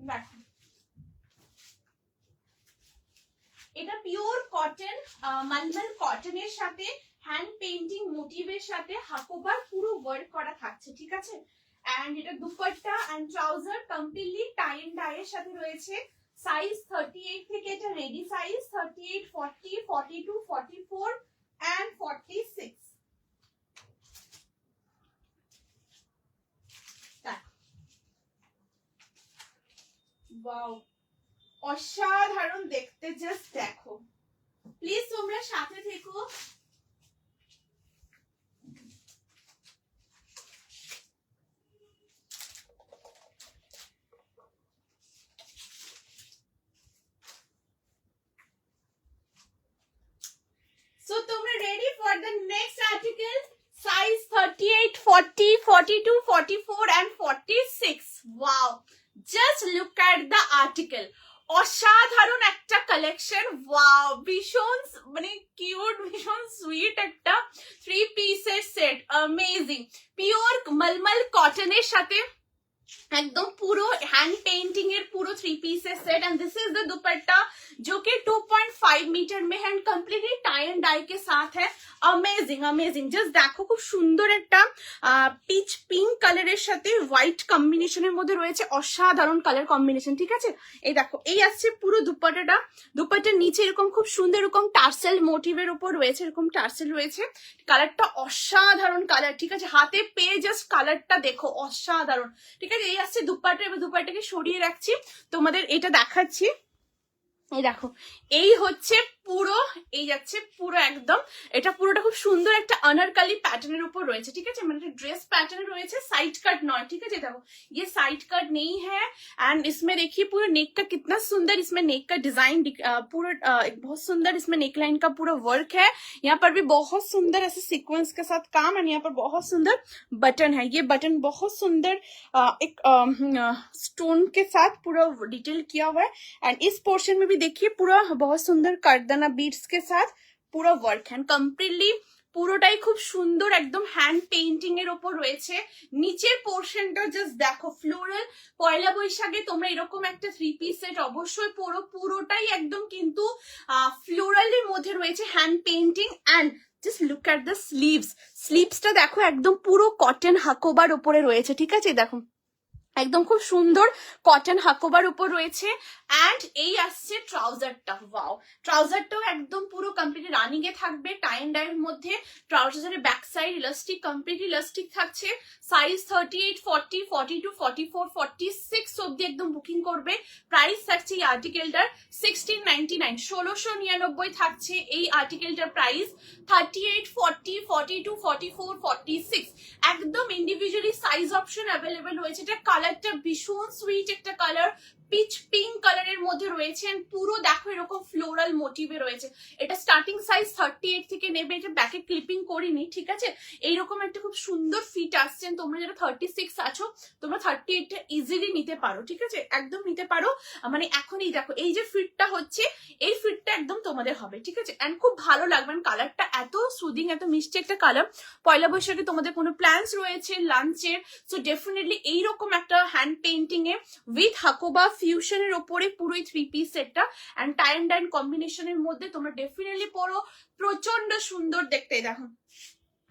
দেখো এটা পিওর কটন, মালমাল কটনের সাথে হ্যান্ড পেইন্টিং মোটিভের সাথে হাকোবার পুরো ওয়ার্ক করা থাকছে, ঠিক আছে। এন্ড এটা dupatta and trouser completely tie and dye এর সাথে রয়েছে। সাইজ 38 থেকে এটা রেডি সাইজ 38, 40, 42, 44 এন্ড 46। ওয়াও অসাধারণ দেখতে, জাস্ট দেখো। প্লিজ তোমরা সাথে থেকো। So তোমরা ready for the next article? Size 38, 40, 42, 44 and 46. Wow! Just look at the article. অসাধারণ একটা কালেকশন। ওয়াও, ভীষণ মানে কিউট, ভীষণ সুইট একটা 3 পিসের সেট। অ্যামেজিং। পিওর মলমল কটনের সাথে एकदम पूरा हैंड पेंटिंग एर पूरा 3 pieces set and this is the दुपट्टा जो कि 2.5 मीटर में है, कम्प्लीटली टाई एंड डाई के साथ है। अमेजिंग अमेजिंग, जस्ट देखो खूब सुंदर एक পিচ পিঙ্ক কালারের সাথে হোয়াইট কম্বিনেশনের মধ্যে রয়েছে অসাধারণ কালার কম্বিনেশন, ঠিক আছে। এই দেখো এই আসছে পুরো দুপাট্টাটা, দুপাট্টার নিচে এরকম খুব সুন্দর এরকম টার্সেল মোটিভের উপর রয়েছে, এরকম টার্সেল রয়েছে। কালারটা অসাধারণ কালার, ঠিক আছে। হাতে পেয়ে জাস্ট কালারটা দেখো অসাধারণ, ঠিক আছে। এই আসছে দুপাট্টা, এবার দুপাট্টাকে সরিয়ে রাখছি, তোমাদের এটা দেখাচ্ছি। এই দেখো এই হচ্ছে পুরো, এই যাচ্ছে পুরো একদম, এটা পুরোটা খুব সুন্দর একটা अनारकली पैटर्न ऊपर রয়েছে, ঠিক আছে। মানে ड्रेस पैटर्न রয়েছে, साइड कट नॉट, ठीक है। देखो ये साइड कट नहीं है एंड इसमें देखिए पूरा नेक का कितना सुंदर, इसमें नेक का डिजाइन पूरा एक बहुत सुंदर इसमें नेक लाइन का पूरा वर्क है। यहाँ पर भी बहुत सुंदर ऐसे सीक्वेंस के साथ काम एंड यहाँ पर बहुत सुंदर बटन है। ये बटन बहुत सुंदर एक स्टोन के साथ पूरा डिटेल किया हुआ है एंड इस पोर्शन में भी देखिए पूरा बहुत सुंदर करदाना बीड्स के साथ पूरा वर्क है। कम्प्लीटली পুরোটাই খুব সুন্দর একদম হ্যান্ড পেইন্টিং এর উপর রয়েছে। নিচের পোর্শনটা জাস্ট দেখো ফ্লোরাল। পয়লা বৈশাখে তোমরা এরকম একটা 3 পিস সেট অবশ্যই পরো, পুরোটাই একদম কিন্তু ফ্লোরালের মধ্যে রয়েছে hand painting and just look at the sleeves. স্লিভসটা দেখো একদম পুরো কটন হাকোবার উপরে রয়েছে, ঠিক আছে। দেখো একদম খুব সুন্দর কটন হাকোবার উপর রয়েছে এন্ড এই আসছে ট্রাউজারটা। ওয়াও, ট্রাউজারটাও একদম পুরো কমপ্লিট রানিং এ থাকবে টাই এন্ড ডাই এর মধ্যে। ট্রাউজারের back side elastic, complete elastic থাকছে। সাইজ 38, 40, 42, 44, 46 অবধি একদম বুকিং করবে। প্রাইস থাকছে এই আর্টিকেলটার 1699, 1699 থাকছে এই আর্টিকেলটার প্রাইস। 38, 40, 42, 44, 46 একদম ইন্ডিভিজুয়ালি সাইজ অপশন অ্যাভেলেবেল রয়েছে। এটা কালারটা ভীষণ সুইট একটা কালার, পিচ পিঙ্ক কালারের মধ্যে রয়েছে। পুরো দেখো এরকম ফ্লোরাল মোটিভে রয়েছে। এটা স্টার্টিং সাইজ 38 থেকে নেবে, এটা ব্যাকে ক্লিপিং করিনি, ঠিক আছে। এইরকম একটা খুব সুন্দর ফিট আসছেন। তোমরা যারা 36 আছো তোমরা 38টা ইজিলি নিতে পারো, ঠিক আছে, একদম নিতে পারো। মানে এখনই দেখো এই যে ফিটটা হচ্ছে, এই ফিটটা একদম তোমাদের হবে, ঠিক আছে। এন্ড খুব ভালো লাগবে, কালারটা এত সুদিং, এত মিষ্টি একটা কালার। পয়লা বৈশাখে তোমাদের কোনো প্ল্যানস রয়েছে লাঞ্চের, সো ডেফিনেটলি এইরকম একটা হ্যান্ড পেইন্টিং এ উইথ হাকোবা ফিউশনের উপরে পুরো 3 পিস সেটটা এন্ড টাই এন্ড ডাই কম্বিনেশনের মধ্যে তোমরা ডেফিনেটলি পরো, প্রচন্ড সুন্দর দেখতে। দেখো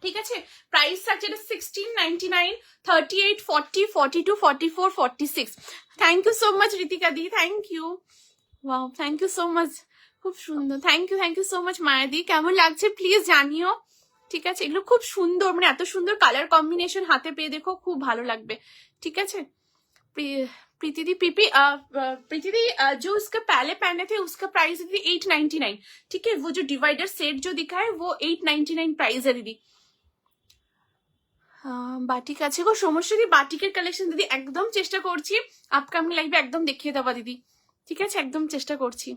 ঠিক আছে, প্রাইস আছে এটা 1699, 38, 40, 42, 44, 46। Thank you so much Ritika di, thank you. Wow, thank you so much, খুব সুন্দর। থ্যাংক ইউ সো মাচ মায়াদি। কেমন লাগছে প্লিজ জানিও, ঠিক আছে। এগুলো খুব সুন্দর, মানে এত সুন্দর কালার কম্বিনেশন হাতে পেয়ে দেখো খুব ভালো লাগবে, ঠিক আছে। प्रीति दी प्रीति दी जो उसका पहले पहने थे उसका प्राइस है 899, ठीक है। वो जो डिवाइडर सेट जो दिखा है वो 899 प्राइस है दीदी। বাটিক আছে গো, সমস্যা নেই। বাটিকের কালেকশন দিদি একদম চেষ্টা করছি আপকামিং লাইভে একদম দেখিয়ে দেবা দিদি, ঠিক আছে, একদম চেষ্টা করছি।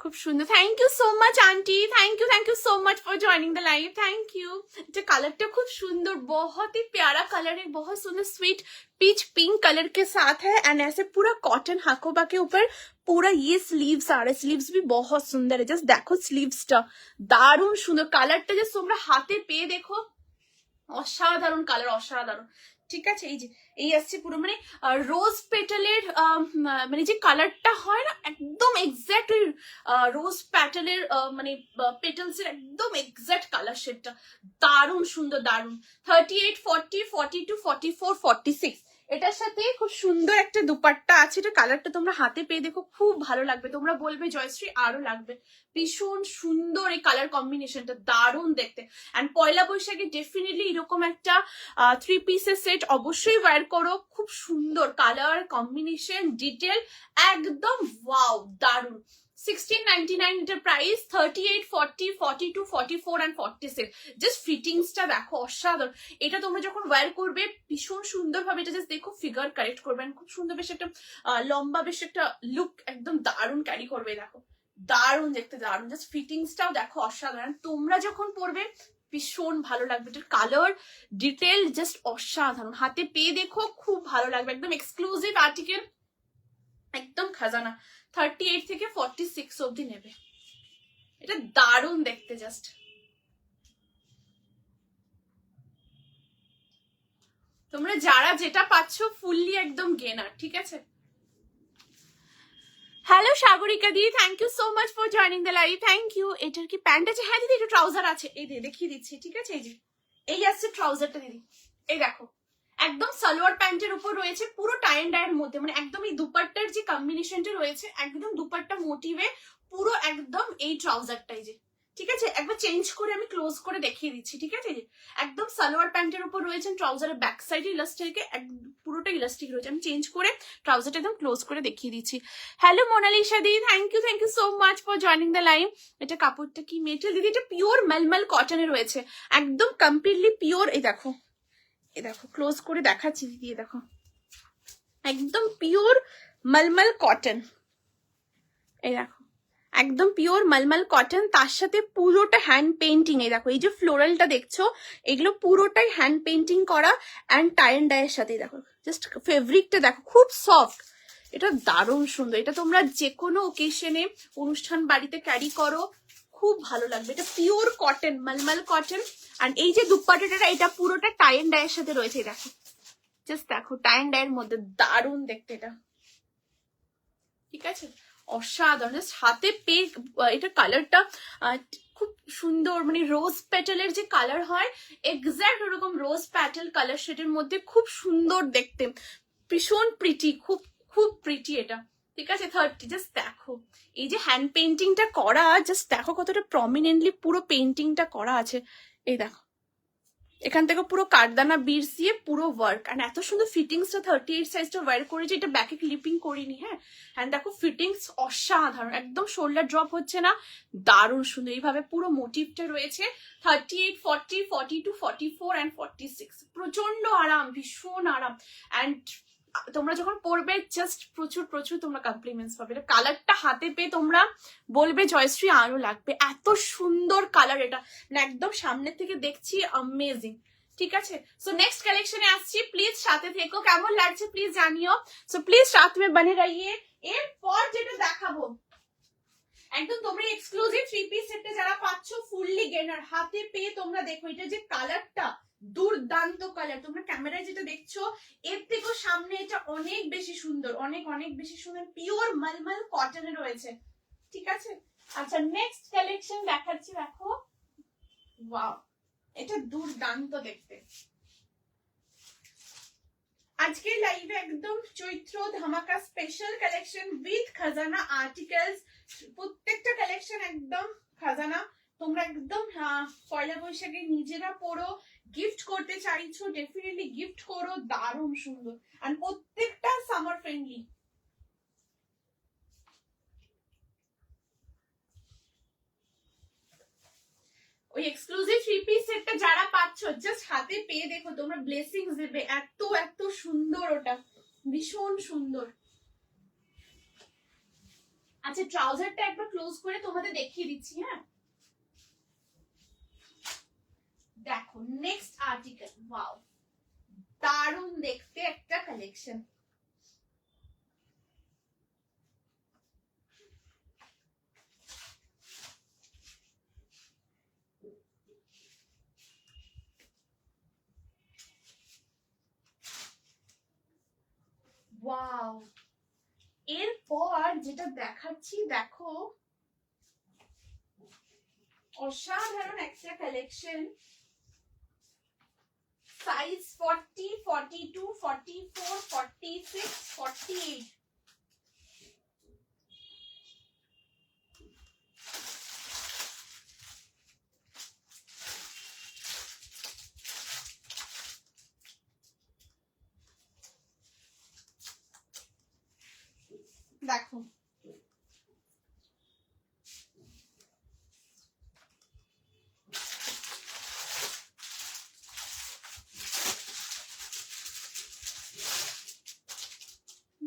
খুব সুন্দর। Thank you so much aunty, thank you so much for joining the live, thank you. এটা কালারটা খুব সুন্দর, बहुत ही प्यारा कलर है, बहुत सुंदर स्वीट पीच पिंक कलर के साथ है एंड ऐसे पूरा कॉटन हाकोबा के ऊपर पूरा ये स्लीव्स आ रहे, स्लीव्स भी बहुत सुंदर है। जस्ट देखो स्लीव्सটা দারুণ সুন্দর, কালারটা জাস্ট তোমরা হাতে পেয়ে দেখো, অসাধারণ কালার, অসাধারণ। ঠিক আছে, এই যে এই আসছে পুরো মানে রোজ পেটালের মানে যে কালারটা হয় না, একদম এক্স্যাক্ট ওই রোজ প্যাটেলের মানে পেটালস এর একদম এক্স্যাক্ট কালার শেডটা, দারুণ সুন্দর, দারুণ। 38, 40, 42, 44, 46 এটার সাথে খুব সুন্দর একটা দুপাট্টা আছে। এটা কালারটা তোমরা হাতে পেয়ে দেখো, খুব ভালো লাগবে, তোমরা বলবে জয়শ্রী আরো লাগবে। ভীষণ সুন্দর এই কালার কম্বিনেশনটা, দারুণ দেখতে। এন্ড পয়লা বৈশাখে ডেফিনেটলি এরকম একটা 3 পিসের সেট অবশ্যই ওয়্যার করো, খুব সুন্দর কালার কম্বিনেশন, ডিটেল একদম ওয়াও, দারুণ। 1699 এটার প্রাইস, 38, 40, 42, 44 and 46। জাস্ট ফিটিংসটা দেখো, অসাধারণ। এটা তোমরা যখন ওয়্যার করবে ভীষণ সুন্দর ভাবে, এটা জাস্ট দেখো ফিগার কারেক্ট করবে, খুব সুন্দর বেশ একটা লম্বা বেশ একটা লুক, একদম দারুণ ক্যারি করবে। দেখো দারুণ দেখতে, দারুণ। জাস্ট ফিটিংসটাও দেখো অসাধারণ, তোমরা যখন পরবে ভীষণ ভালো লাগবে। এটার কালার ডিটেল জাস্ট অসাধারণ, হাতে পেয়ে দেখো খুব ভালো লাগবে, একদম এক্সক্লুসিভ আর্টিকেল, একদম খাজানা। 38 থেকে 46 অবধি নেবে, এটা দারুণ দেখতে। জাস্ট তোমরা যারা যেটা পাচ্ছ ফুললি একদম গেনার, ঠিক আছে। হ্যালো সাগরিকা দি, thank you so much for joining the live, thank you. এটার কি প্যান্ট আছে? হ্যাঁ দিদি, এটা ট্রাউজার আছে, এই দেখিয়ে দিচ্ছি, ঠিক আছে। এই যে এই আসছে ট্রাউজারটা দিদি, এই দেখো একদম সালোয়ার প্যান্টের উপর রয়েছে, পুরো টাই এন্ড ডাইয়ের মধ্যে, মানে একদম এই দুপাট্টার যে কম্বিনেশনটা রয়েছে, একদম দুপাট্টা মোটিভে পুরো একদম এই ট্রাউজারটাই যে, ঠিক আছে। একবার চেঞ্জ করে আমি ক্লোজ করে দেখিয়ে দিচ্ছি, ঠিক আছে। যে একদম সালোয়ার প্যান্টের উপর রয়েছে, ট্রাউজারের ব্যাক সাইডে ইলাস্টিক, পুরোটা ইলাস্টিক রয়েছে। আমি চেঞ্জ করে ট্রাউজারটা একদম ক্লোজ করে দেখিয়ে দিচ্ছি। হ্যালো মোনালিসা দি, thank you so much for joining the live. এটা কাপড়টা কি মেটেরিয়াল দিদি? এটা পিওর মলমল কটনে রয়েছে, একদম কমপ্লিটলি পিওর। এই দেখো, এই দেখো ক্লোজ করে দেখাচ্ছি দিদি, দেখো একদম পিওর মলমল কটন, এই দেখো একদম পিওর মলমল কটন, তার সাথে পুরোটা হ্যান্ড পেন্টিং। এই দেখো এই যে ফ্লোরালটা দেখছো, এগুলো পুরোটাই হ্যান্ড পেন্টিং করা অ্যান্ড টাই এন্ড ডাইয়ের সাথে। দেখো জাস্ট ফেব্রিকটা দেখো, খুব সফট, এটা দারুণ সুন্দর। এটা তোমরা যে কোনো ওকেশনে অনুষ্ঠান বাড়িতে ক্যারি করো, খুব ভালো লাগবে। এটা পিওর কটন, মলমল কটন। আর এই যে দুপাট্টাটা, এটা পুরোটা টাই এন্ড ডাইয়ের সাথে রয়েছে। দেখো জাস্ট দেখো টাই এন্ড ডাইয়ের মধ্যে, দারুণ দেখতে এটা, ঠিক আছে, অসাধারণ। জাস্ট হাতে পেয়ে এটা কালারটা খুব সুন্দর, মানে রোজ প্যাটেলের যে কালার হয় এক্স্যাক্ট ওরকম রোজ প্যাটেল কালার শেডের মধ্যে, খুব সুন্দর দেখতে, ভীষণ প্রিটি, খুব খুব প্রিটি এটা, ঠিক আছে। 30, জাস্ট দেখো এই যে হ্যান্ড পেন্টিংটা করা, জাস্ট দেখো কতটা প্রমিনেন্টলি পুরো পেন্টিংটা করা আছে। এই দেখো এখান থেকে পুরো কাঠদানা বিটস দিয়ে পুরো ওয়ার্ক, আর এত সুন্দর ফিটিংসটা। 38 সাইজটা ওয়্যার করেছি, এটা ব্যাকে ক্লিপিং করিনি, হ্যাঁ। হ্যাঁ দেখো ফিটিংস অসাধারণ, একদম শোল্ডার ড্রপ হচ্ছে না, দারুণ সুন্দর। এইভাবে পুরো মোটিভটা রয়েছে। 38, 40, 42, 44 and 46, প্রচন্ড আরাম, ভীষণ আরাম। অ্যান্ড তোমরা যখন পরবে জাস্ট প্রচুর প্রচুর তোমরা কমপ্লিমেন্টস পাবে। এটা কালারটা হাতে পেয়ে তোমরা বলবে জয়শ্রী আরো লাগবে, এত সুন্দর কালার এটা, একদম সামনে থেকে দেখছি অ্যামেজিং, ঠিক আছে। সো নেক্সট কালেকশনে আসছি, প্লিজ সাথে থেকো, কেমন লাগছে প্লিজ জানিও। সো প্লিজ সাথ মে বনে রহিয়ে। এরপর যেটা দেখাবো একদম তোমরা এক্সক্লুসিভ 3 পিস সেটটা যারা পাচ্ছ ফুললি গেনার, হাতে পেয়ে তোমরা দেখো এটা যে কালারটা দুর্দান্ত কালার। তোমরা ক্যামেরায় যেটা দেখছো এর থেকেও সামনে এটা অনেক বেশি সুন্দর, অনেক অনেক বেশি সুন্দর, পিওর মলমল কটনে রয়েছে, ঠিক আছে। আচ্ছা নেক্সট কালেকশন দেখাচ্ছি, দেখো ওয়াও এটা দুর্দান্ত দেখতে। আজকে লাইভে একদম চৈত্র ধামাকা স্পেশাল কালেকশন উইথ খাজানা আর্টিকেলস, প্রত্যেকটা কালেকশন একদম খাজানা। তোমরা একদম পয়লা বৈশাখে নিজেরা পড়ো, গিফট করতে চাইছো ডেফিনেটলি গিফট করো, দারুণ সুন্দর। আর প্রত্যেকটা সামার ফ্রেন্ডলি। ওই এক্সক্লুসিভ 3 পিস সেটটা যারা পাচ্ছ জাস্ট হাতে পেয়ে দেখো, তোমরা ব্লেসিংস দেবে, এত এত সুন্দর, ওটা ভীষণ সুন্দর। আচ্ছা ট্রাউজারটা একবার ক্লোজ করে তোমাদের দেখিয়ে দিচ্ছি। হ্যাঁ দেখো নেক্সট আর্টিকেল, ওয়াও দারুণ দেখতে একটা কালেকশন। ওয়াও, এরপর যেটা দেখাচ্ছি দেখো অসাধারণ একটা কালেকশন। সাইজ 40, 42, 44, 46, 48। দেখো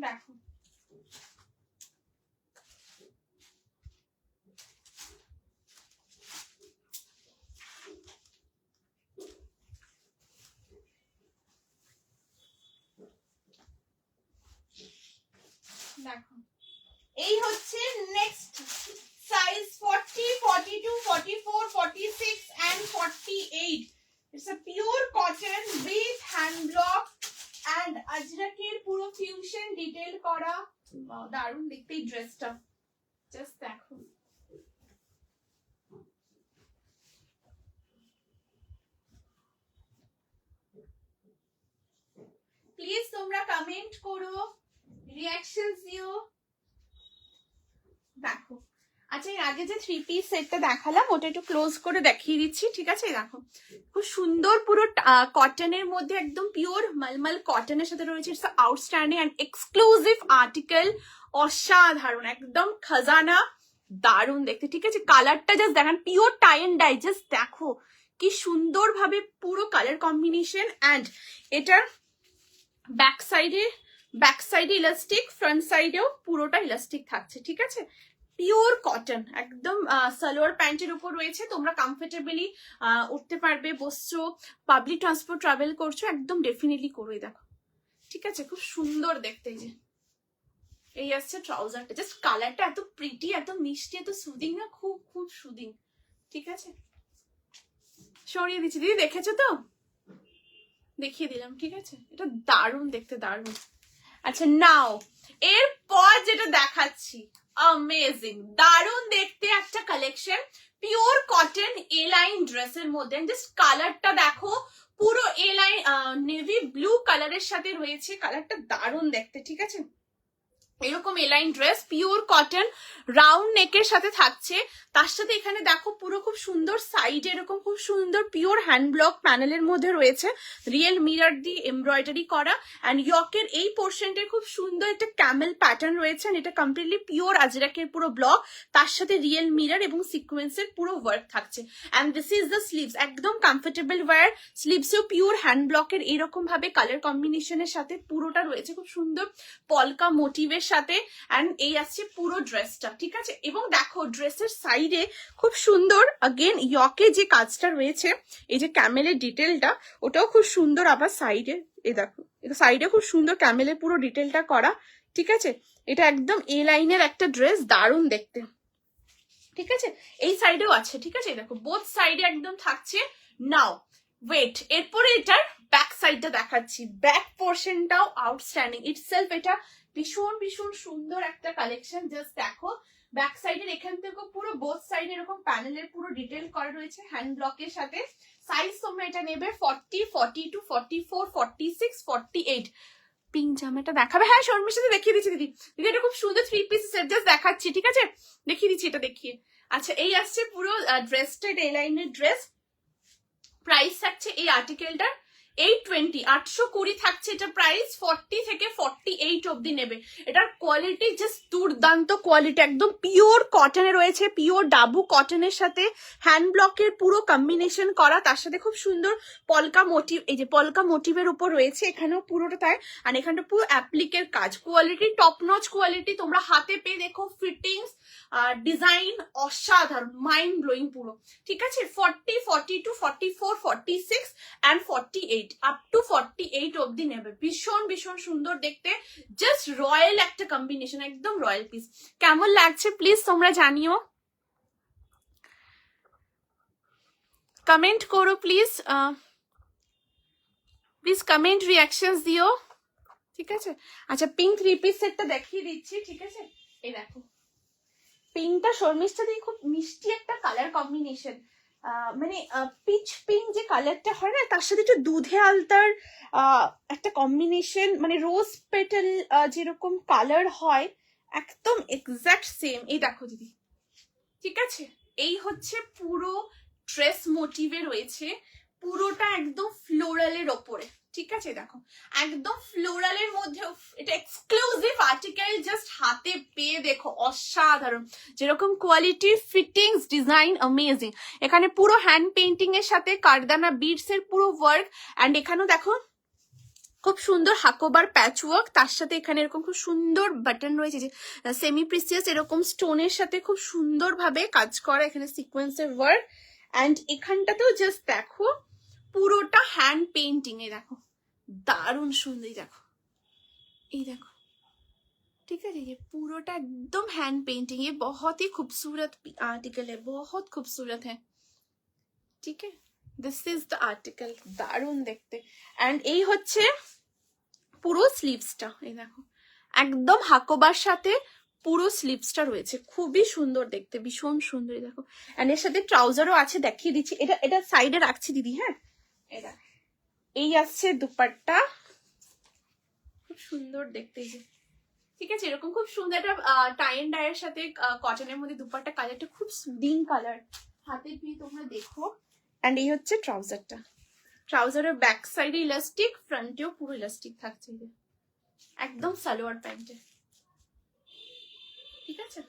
দেখো দেখো এই হচ্ছে next size 40, 42, 44, 46 and 48. It's a pure cotton with hand block and আজরাকের পুরো ফিউশন ডিটেইল করা। দারুণ দেখতে এই ড্রেসটা, জাস্ট দেখো। প্লিজ তোমরা কমেন্ট করো, রিঅ্যাকশনস দিও। দেখো আচ্ছা এর আগে যে 3 পিস সেটটা দেখালাম ওটা একটু ক্লোজ করে দেখিয়ে দিচ্ছি, ঠিক আছে? দেখো খুব সুন্দর পুরো কটনের মধ্যে একদম পিওর মলমল কটনের সাথে রয়েছে। It's outstanding and exclusive article, অসাধারণ একদম খাজানা, দারুণ দেখতে, ঠিক আছে? কালারটা জাস্ট দেখেন, pure tie and dye, just দেখো কি সুন্দর ভাবে পুরো কালার কম্বিনেশন। অ্যান্ড এটার ব্যাক সাইডে ইলাস্টিক, ফ্রন্ট সাইডেও পুরোটা ইলাস্টিক থাকছে, ঠিক আছে? পিওর কটন একদম, সালোয়ার প্যান্টের উপর রয়েছে, তোমরা কমফোর্টেবলি উঠতে পারবে, বসছো, পাবলিক ট্রান্সপোর্ট ট্রাভেল করছো, একদম ডেফিনেটলি করে দেখো, ঠিক আছে? খুব সুন্দর দেখতে। যে এই আসছে ট্রাউজারটা, জাস্ট কালারটা এত প্রিটি, এত মিষ্টি, এত সুদিং না, খুব খুব সুদিং, ঠিক আছে? সরিয়ে দিচ্ছি দিদি, দেখেছো তো? দেখিয়ে দিলাম, ঠিক আছে? এটা দারুণ দেখতে, দারুণ। আচ্ছা নাও এরপর যেটা দেখাচ্ছি, অ্যামেজিং দারুণ দেখতে একটা কালেকশন, পিওর কটন এ লাইন ড্রেসের মধ্যে। জাস্ট কালারটা দেখো, পুরো এ লাইন নেভি ব্লু কালারের সাথে রয়েছে, কালারটা দারুণ দেখতে, ঠিক আছে? এরকম align dress, pure cotton, round নেকের সাথে থাকছে, তার সাথে এখানে দেখো পুরো খুব সুন্দর সাইডে এরকম খুব সুন্দর পিওর হ্যান্ড ব্লক প্যানেলের মধ্যে রয়েছে, রিয়েল মিরর দিয়ে এমব্রয়ডারি করা। অ্যান্ড ইয়কের এই পোর্শনটা খুব সুন্দর একটা ক্যামেল প্যাটার্ন রয়েছে, এটা কমপ্লিটলি পিওর আজরাকের পুরো ব্লক, তার সাথে রিয়েল মিরর এবং সিকোয়েন্সের পুরো ওয়ার্ক থাকছে। And this is the sleeves, একদম কমফোর্টেবল ওয়্যার, স্লিভসেও পিওর হ্যান্ড ব্লকের এরকম ভাবে কালার কম্বিনেশনের সাথে পুরোটা রয়েছে খুব সুন্দর পলকা মোটিভের সাথে। অ্যান্ড এই আসছে পুরো ড্রেসটা, ঠিক আছে? এবং দেখো ড্রেসের সাইডে খুব সুন্দর अगेन ইয়কে যে কাজটা রয়েছে, এই যে ক্যামেলের ডিটেলটা, ওটাও খুব সুন্দর। আবার সাইডে এই দেখো, এটা সাইডে খুব সুন্দর ক্যামেলের পুরো ডিটেলটা করা, ঠিক আছে? এটা একদম এ লাইনের একটা ড্রেস, দারুণ দেখতে, ঠিক আছে? এই সাইডেও আছে, ঠিক আছে? দেখো বোথ সাইডে একদম থাকছে। নাও ওয়েট, এরপরে এটার ব্যাক সাইডটা দেখাচ্ছি, ব্যাক পোর্শনটাও আউটস্ট্যান্ডিং ইটসেলফ, এটা ভীষণ ভীষণ সুন্দর একটা কালেকশন। জাস্ট দেখো ব্যাক সাইডের এখান থেকে পুরো বোথ সাইড এরকম প্যানেলের পুরো ডিটেল করা রয়েছে হ্যান্ড ব্লকের সাথে। সাইজ তোমরা এটা নেবে 40, 42, 44, 46, 48। পিঙ্ক জামাটা দেখাবে? হ্যাঁ শর্মির সাথে দেখিয়ে দিচ্ছি দিদি, দিদি এটা খুব সুন্দর 3 পিস সেট, জাস্ট দেখাচ্ছি, ঠিক আছে? দেখিয়ে দিচ্ছি, এটা দেখিয়ে। আচ্ছা এই আসছে পুরো ড্রেসটা, এটা এ লাইনের ড্রেস। প্রাইস থাকছে এই আর্টিকেলটার 820, 820 থাকছে এটা প্রাইস। 40 থেকে 48 অবধি নেবে। এটার কোয়ালিটি জাস্ট দুর্দান্ত কোয়ালিটি, একদম পিওর কটনে রয়েছে, পিওর ডাবু কটনের সাথে হ্যান্ড ব্লকের পুরো কম্বিনেশন করা, তার সাথে খুব সুন্দর পলকা মোটিভ, এই যে পলকা মোটিভের উপর রয়েছে, এখানেও পুরোটা তাই, আর এখানটা পুরো অ্যাপ্লিকের কাজ, কোয়ালিটি টপ নচ কোয়ালিটি। তোমরা হাতে পেয়ে দেখো ফিটিংস, ডিজাইন অসাধারণ, মাইন্ড ব্লোয়িং পুরো। ঠিক আছে, 40, 42, 44, 46 and 48 আপ টু 48 অবধি নেবে। ভীষণ ভীষণ সুন্দর দেখতে, জাস্ট রয়্যাল একটা কম্বিনেশন, একদম রয়্যাল পিস। কেমন লাগছে প্লিজ তোমরা জানিও, কমেন্ট করো প্লিজ, প্লিজ কমেন্ট রিয়াকশনস দিও। ঠিক আছে, আচ্ছা পিঙ্ক 3 পিস সেটটা দেখিয়ে দিচ্ছি। ঠিক আছে, এই দেখো পিঙ্কটা শর্মিষ্ঠা দিয়ে খুব মিষ্টি একটা কালার কম্বিনেশন, মানে পিচ পিঙ্ক যে কালারটা হয় না, তার সাথে একটু দুধে আলতার একটা কম্বিনেশন, মানে রোজ পেটাল যেরকম কালার হয় একদম এক্সাক্ট সেম। এই দেখো দিদি, ঠিক আছে, এই হচ্ছে পুরো ড্রেস মোটিভে রয়েছে, পুরোটা একদম ফ্লোরালের ওপরে। ঠিক আছে, দেখো একদম ফ্লোরালের মধ্যে, এটা এক্সক্লুসিভ আর্টিকেল, জাস্ট হাতে পেয়ে দেখো অসাধারণ, যেরকম কোয়ালিটি, ফিটিংস, ডিজাইন অ্যামেজিং। এখানে পুরো হ্যান্ড পেইন্টিং এর সাথে কারদানা বিডস এর পুরো ওয়ার্ক, অ্যান্ড এখানেও দেখো খুব সুন্দর হাকোবার প্যাচ ওয়ার্ক, তার সাথে এখানে এরকম খুব সুন্দর বাটন রয়েছে, যে সেমি প্রিসিয়াস এরকম স্টোনের সাথে খুব সুন্দর ভাবে কাজ করা, এখানে সিকোয়েন্সের ওয়ার্ক, অ্যান্ড এখানটাতেও জাস্ট দেখো পুরোটা হ্যান্ড পেইন্টিং। এ দেখো দারুণ সুন্দর, দেখো এই দেখো, ठीक है, ये पूरा एकदम हैंड पेंटिंग, ये बहुत ही खूबसूरत आर्टिकल है, बहुत खूबसूरत है। ठीक है, दिस इज द आर्टिकल, दारुण देखते। एंड এই হচ্ছে পুরো স্লিভসটা, এই দেখো একদম হাকোবার সাথে পুরো স্লিভসটা রয়েছে, খুবই সুন্দর দেখতে, ভীষণ সুন্দর। দেখো এন্ড এর সাথে ট্রাউজারও আছে, দেখিয়ে দিচ্ছি, এটা এটা সাইডে রাখছি দিদি। হ্যাঁ, এটা এই আসছে দুপাট্টা, খুব সুন্দর দেখতে। এই যে ঠিক আছে, এরকম খুব সুন্দর একটা টাই এন্ড ডাই এর সাথে কটনের মধ্যে দুপাট্টা, কালারটা খুব সুদিং কালার, হাতে পেয়ে তোমরা দেখো। এন্ড এই হচ্ছে ট্রাউজারটা, ট্রাউজারের ব্যাক সাইডে ইলাস্টিক, ফ্রন্টেও পুরো ইলাস্টিক থাকছে, একদম সালোয়ার প্যান্টে। ঠিক আছে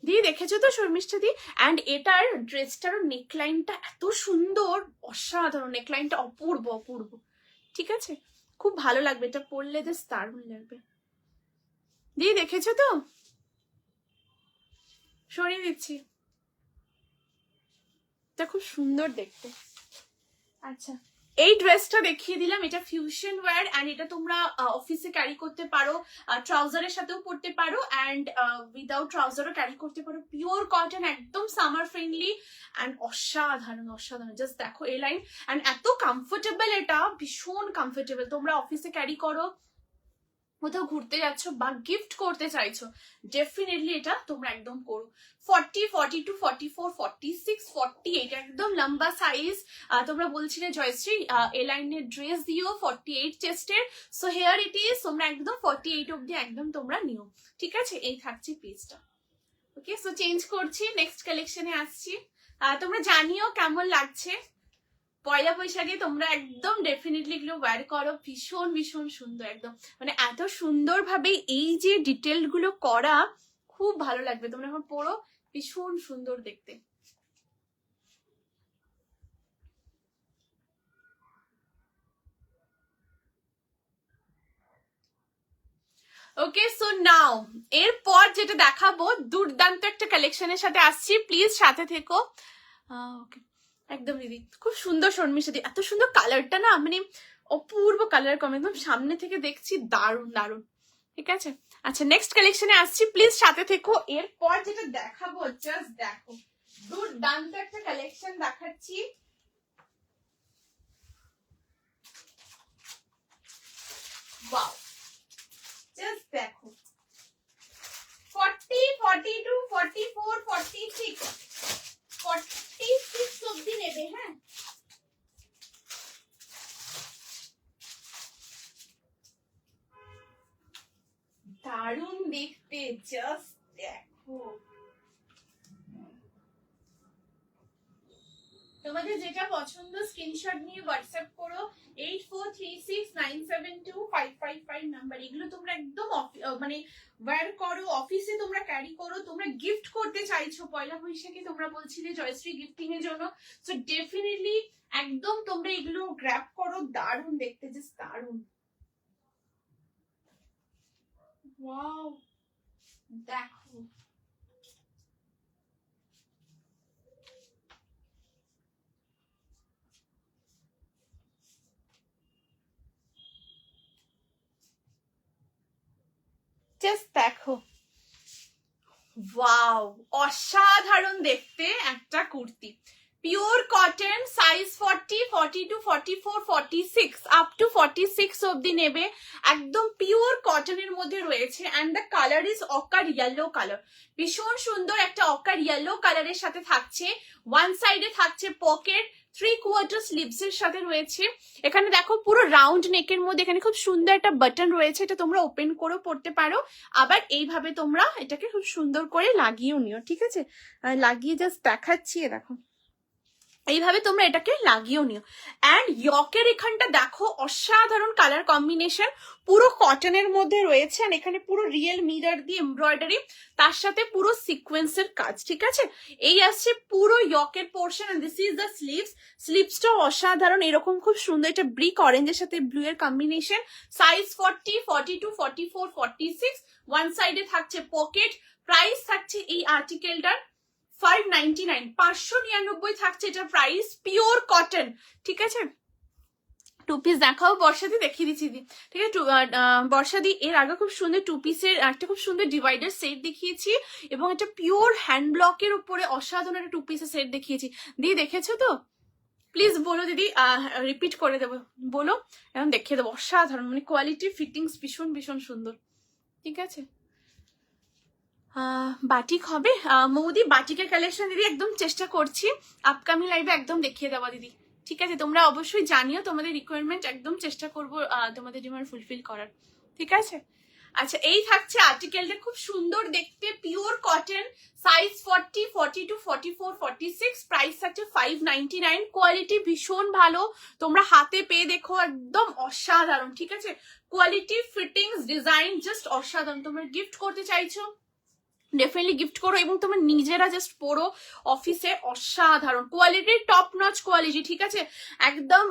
দি, দেখেছো তো শর্মিষ্ঠা দি? অ্যান্ড এটার ড্রেসটার নেকলাইনটা এত সুন্দর, অসাধারণ, নেকলাইনটা অপূর্ব অপূর্ব। ঠিক আছে, খুব ভালো লাগবে, এটা পরলে জাস্ট দারুণ লাগবে। দি দেখেছো তো? সরিয়ে দিচ্ছি, এটা খুব সুন্দর দেখতে। আচ্ছা, এই ড্রেসটা দেখিয়ে দিলাম, এটা ফিউশন ওয়্যার, অ্যান্ড এটা তোমরা অফিসে ক্যারি করতে পারো, ট্রাউজারের সাথেও পরতে পারো, অ্যান্ড উইদাউট ট্রাউজারও ক্যারি করতে পারো, পিওর কটন, একদম সামার ফ্রেন্ডলি, অ্যান্ড অসাধারণ অসাধারণ। জাস্ট দেখো এই লাইন, অ্যান্ড এত কমফোর্টেবল, এটা ভীষণ কমফোর্টেবল, তোমরা অফিসে ক্যারি করো, কোথাও ঘুরতে যাচ্ছ বা গিফট করতে চাইছো, ডেফিনেটলি এটা তোমরা একদম করো। 40, 42, 44, 46, 48 একদম লম্বা সাইজ। তোমরা বলছিলে জয়শ্রী এ লাইনের ড্রেস দিও 48 চেস্টের, সো হেয়ার ইট ইজ, তোমরা একদম 48 অব্দি একদম তোমরা নিও। ঠিক আছে, এই থাকছে পিসটা। ওকে, সো চেঞ্জ করছি, নেক্সট কালেকশনে আসছি। তোমরা জানিও কেমন লাগছে। পয়লা বৈশাখে তোমরা একদম ডেফিনেটলি এগুলো ওয়্যার করো, ভীষণ ভীষণ সুন্দর, একদম মানে এত সুন্দর ভাবে এই যে ডিটেল গুলো করা, খুব ভালো লাগবে, তোমরা এখন পড়ো, ভীষণ সুন্দর দেখতে। ওকে, সো নাও এরপর যেটা দেখাবো, দুর্দান্ত একটা কালেকশনের সাথে আসছি, প্লিজ সাথে থেকো। ওকে, একদম দিদি খুব সুন্দর, শর্মিষ্ঠা দি এত সুন্দর কালারটা না, মানে অপূর্ব কালার কম, একদম সামনে থেকে দেখছি দারুণ দারুণ। ঠিক আছে, আচ্ছা নেক্সট কালেকশনে আসছি, প্লিজ সাথে থেকো। এরপর যেটা দেখাবো, জাস্ট দেখো দুর্দান্ত একটা কালেকশন দেখাচ্ছি। ওয়াও, জাস্ট দেখো 40, 42, 44, 46, 46 অবধি নেবে। হ্যাঁ, দারুণ দেখতে, জাস্ট দেখো। তোমাদের যেটা পছন্দ স্ক্রিনশট নিয়ে হোয়াটসঅ্যাপ করো 8436972555 নাম্বার। এগুলো তোমরা একদম মানে ওয়্যার করো, অফিসে তোমরা ক্যারি করো, তোমরা গিফট করতে চাইছো পয়লা বৈশাখে, তোমরা বলছিলে জয়শ্রী গিফটিং এর জন্য, সো ডেফিনেটলি একদম তোমরা এগুলো গ্র্যাব করো। দারুণ দেখতে, জাস্ট দারুণ। ওয়াও দেখো, জাস্ট দেখো, ওয়াও অসাধারণ দেখতে একটা kurti. Pure cotton, size 40, 42, 44, 46 up to 46 অব্দি নেবে। একদম পিওর কটনের মধ্যে রয়েছে and the colour is ochre yellow colour. ভীষণ সুন্দর একটা অকার ইয়েলো কালারের সাথে থাকছে। ওয়ান সাইডে থাকছে পকেট, 3/4 স্লিভস এর সাথে রয়েছে। এখানে দেখো পুরো রাউন্ড নেকের মধ্যে এখানে খুব সুন্দর একটা বাটন রয়েছে, এটা তোমরা ওপেন করে পড়তে পারো। আবার এইভাবে তোমরা এটাকে খুব সুন্দর করে লাগিয়েও নিও, ঠিক আছে? লাগিয়ে জাস্ট দেখাচ্ছি, দেখো এইভাবে তোমরা এটাকে লাগিয়েও নিও। অ্যান্ড ইয়কের এখানটা দেখো অসাধারণ কালার কম্বিনেশন, পুরো কটনের মধ্যে রয়েছে। আর এখানে পুরো রিয়েল মিরর দিয়ে এমব্রয়ডারি, তার সাথে পুরো সিকোয়েন্সের কাজ, ঠিক আছে? এই আসছে পুরো ইয়কের portion. And this is the sleeves. স্লিভসটাও অসাধারণ, এরকম খুব সুন্দর একটা ব্রিক অরেঞ্জের সাথে ব্লু এর কম্বিনেশন। সাইজ 40, 42, 44, 46। ওয়ান সাইডে থাকছে পকেট। প্রাইস থাকছে এই আর্টিকেলটার 599, 599 থাকছে এটা প্রাইস, পিওর কটন, ঠিক আছে? টু পিস দেখাও, বর্ষাদি দেখিয়ে দিচ্ছি দি, ঠিক আছে? বর্ষাদি এর আগে খুব সুন্দর টু পিসের একটা খুব সুন্দর ডিভাইডার সেট দেখিয়েছি, এবং এটা পিওর হ্যান্ড ব্লকের উপরে অসাধারণ একটা টু পিসের সেট দেখিয়েছি। দিদি দেখেছো তো? প্লিজ বলো দিদি, রিপিট করে দেবো, বলো, এখন দেখিয়ে দেবো। অসাধারণ, মানে কোয়ালিটি ফিটিংস ভীষণ ভীষণ সুন্দর, ঠিক আছে? বাটিক হবে মৌদি, বাটিকের কালেকশন দিদি একদম চেষ্টা করছি আপকামিং লাইভে একদম দেখিয়ে দেওয়া দিদি, ঠিক আছে? তোমরা অবশ্যই জানিও, তোমাদের রিকোয়ারমেন্ট একদম চেষ্টা করবো তোমাদের ডিমান্ড ফুলফিল করার, ঠিক আছে? আচ্ছা, এই থাকছে আর্টিকেলটা, খুব সুন্দর দেখতে, পিওর কটন, সাইজ 40, 42, 44, 46। প্রাইস থাকছে 599। কোয়ালিটি ভীষণ ভালো, তোমরা হাতে পেয়ে দেখো, একদম অসাধারণ, ঠিক আছে? কোয়ালিটি, ফিটিংস, ডিজাইন জাস্ট অসাধারণ। তোমরা গিফট করতে চাইছো, ডেফিনেটলি গিফট করো, এবং তোমার নিজেরা জাস্ট পরো অফিসে। অসাধারণ কোয়ালিটি, টপ নচ কোয়ালিটি, ঠিক আছে? একদম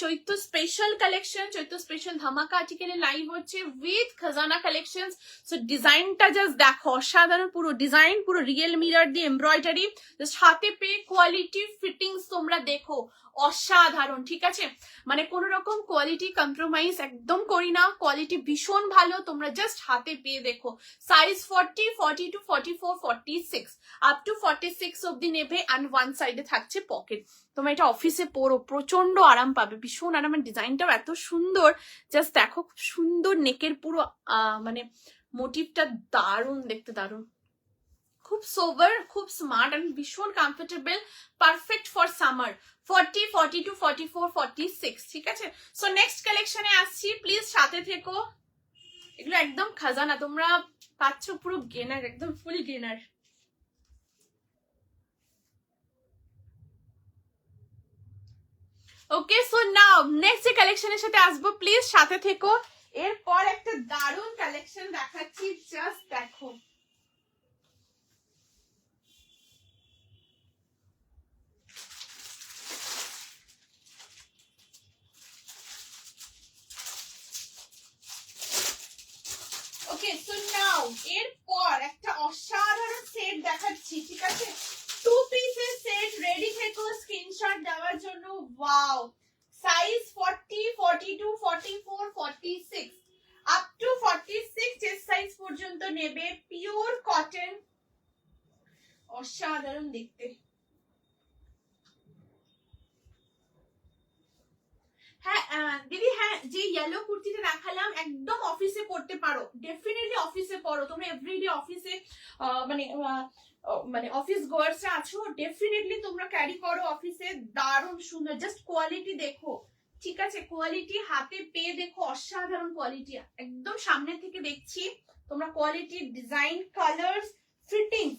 চৈত্র স্পেশাল কালেকশন, চৈত্র স্পেশাল ধামাকা আর্টিকেলের লাইভ হচ্ছে উইথ খাজানা কালেকশন। সো ডিজাইনটা জাস্ট দেখো, অসাধারণ পুরো ডিজাইন, পুরো রিয়েল মিরর দিয়ে এমব্রয়ডারি, জাস্ট হাতে পেয়ে কোয়ালিটি, ফিটিংস তোমরা দেখো অসাধারণ, ঠিক আছে? মানে কোনো রকম কোয়ালিটি কম্প্রোমাইজ একদম করি না, কোয়ালিটি ভীষণ ভালো, তোমরা জাস্ট হাতে পেয়ে দেখো। সাইজ 40, 42, 44, 46 আপ টু 46 অব্দি নেবে। অ্যান্ড ওয়ান সাইডে থাকছে পকেট। তোমরা এটা অফিসে পরো, প্রচন্ড আরাম পাবে, ভীষণ আরামের। ডিজাইনটাও এত সুন্দর, জাস্ট দেখো, খুব সুন্দর নেকের পুরো মানে মোটিভটা দারুণ দেখতে, দারুণ, খুব সোভার, খুব স্মার্ট এন্ড ভীষণ কমফোর্টেবল, পারফেক্ট ফর সামার। 40, 42, 44, 46, ঠিক আছে? সো নেক্সট কালেকশনে আসছি, প্লিজ সাথে থেকো। এগুলো একদম খাজানা, তোমরা পাচ্ছ পুরো গেনার, একদম ফুল গেনার। ওকে, সো নাও নেক্সট যে কালেকশনের সাথে আসবো, প্লিজ সাথে থেকো। এরপর একটা দারুণ কালেকশন দেখাচ্ছি, জাস্ট দেখো। ওকে, সো নাও এরপর একটা অসাধারণ সেট দেখাচ্ছি, ঠিক আছে? টু পিসের সেট, রেডি থেকো স্ক্রিনশট দেওয়ার জন্য। Wow, size 40, 42, 44, 46 up to 46 chest size পর্যন্ত নেবে। পিওর কটন, অসাধারণ দেখতে। হ্যাঁ দিদি, হ্যাঁ যে ইয়েলো কুর্তিটা দেখালাম একদম অফিসে পড়তে পারো, ডেফিনেটলি অফিসে পড়ো তোমরা, এভরিডে অফিসে মানে অফিস গোয়ার্সরা আছো, ডেফিনেটলি তোমরা ক্যারি করো অফিসে। দারুণ সুন্দর, জাস্ট কোয়ালিটি দেখো, ঠিক আছে? কোয়ালিটি হাতে পেয়ে দেখো, অসাধারণ কোয়ালিটি, একদম সামনে থেকে দেখছি। তোমরা quality, design, colours, fittings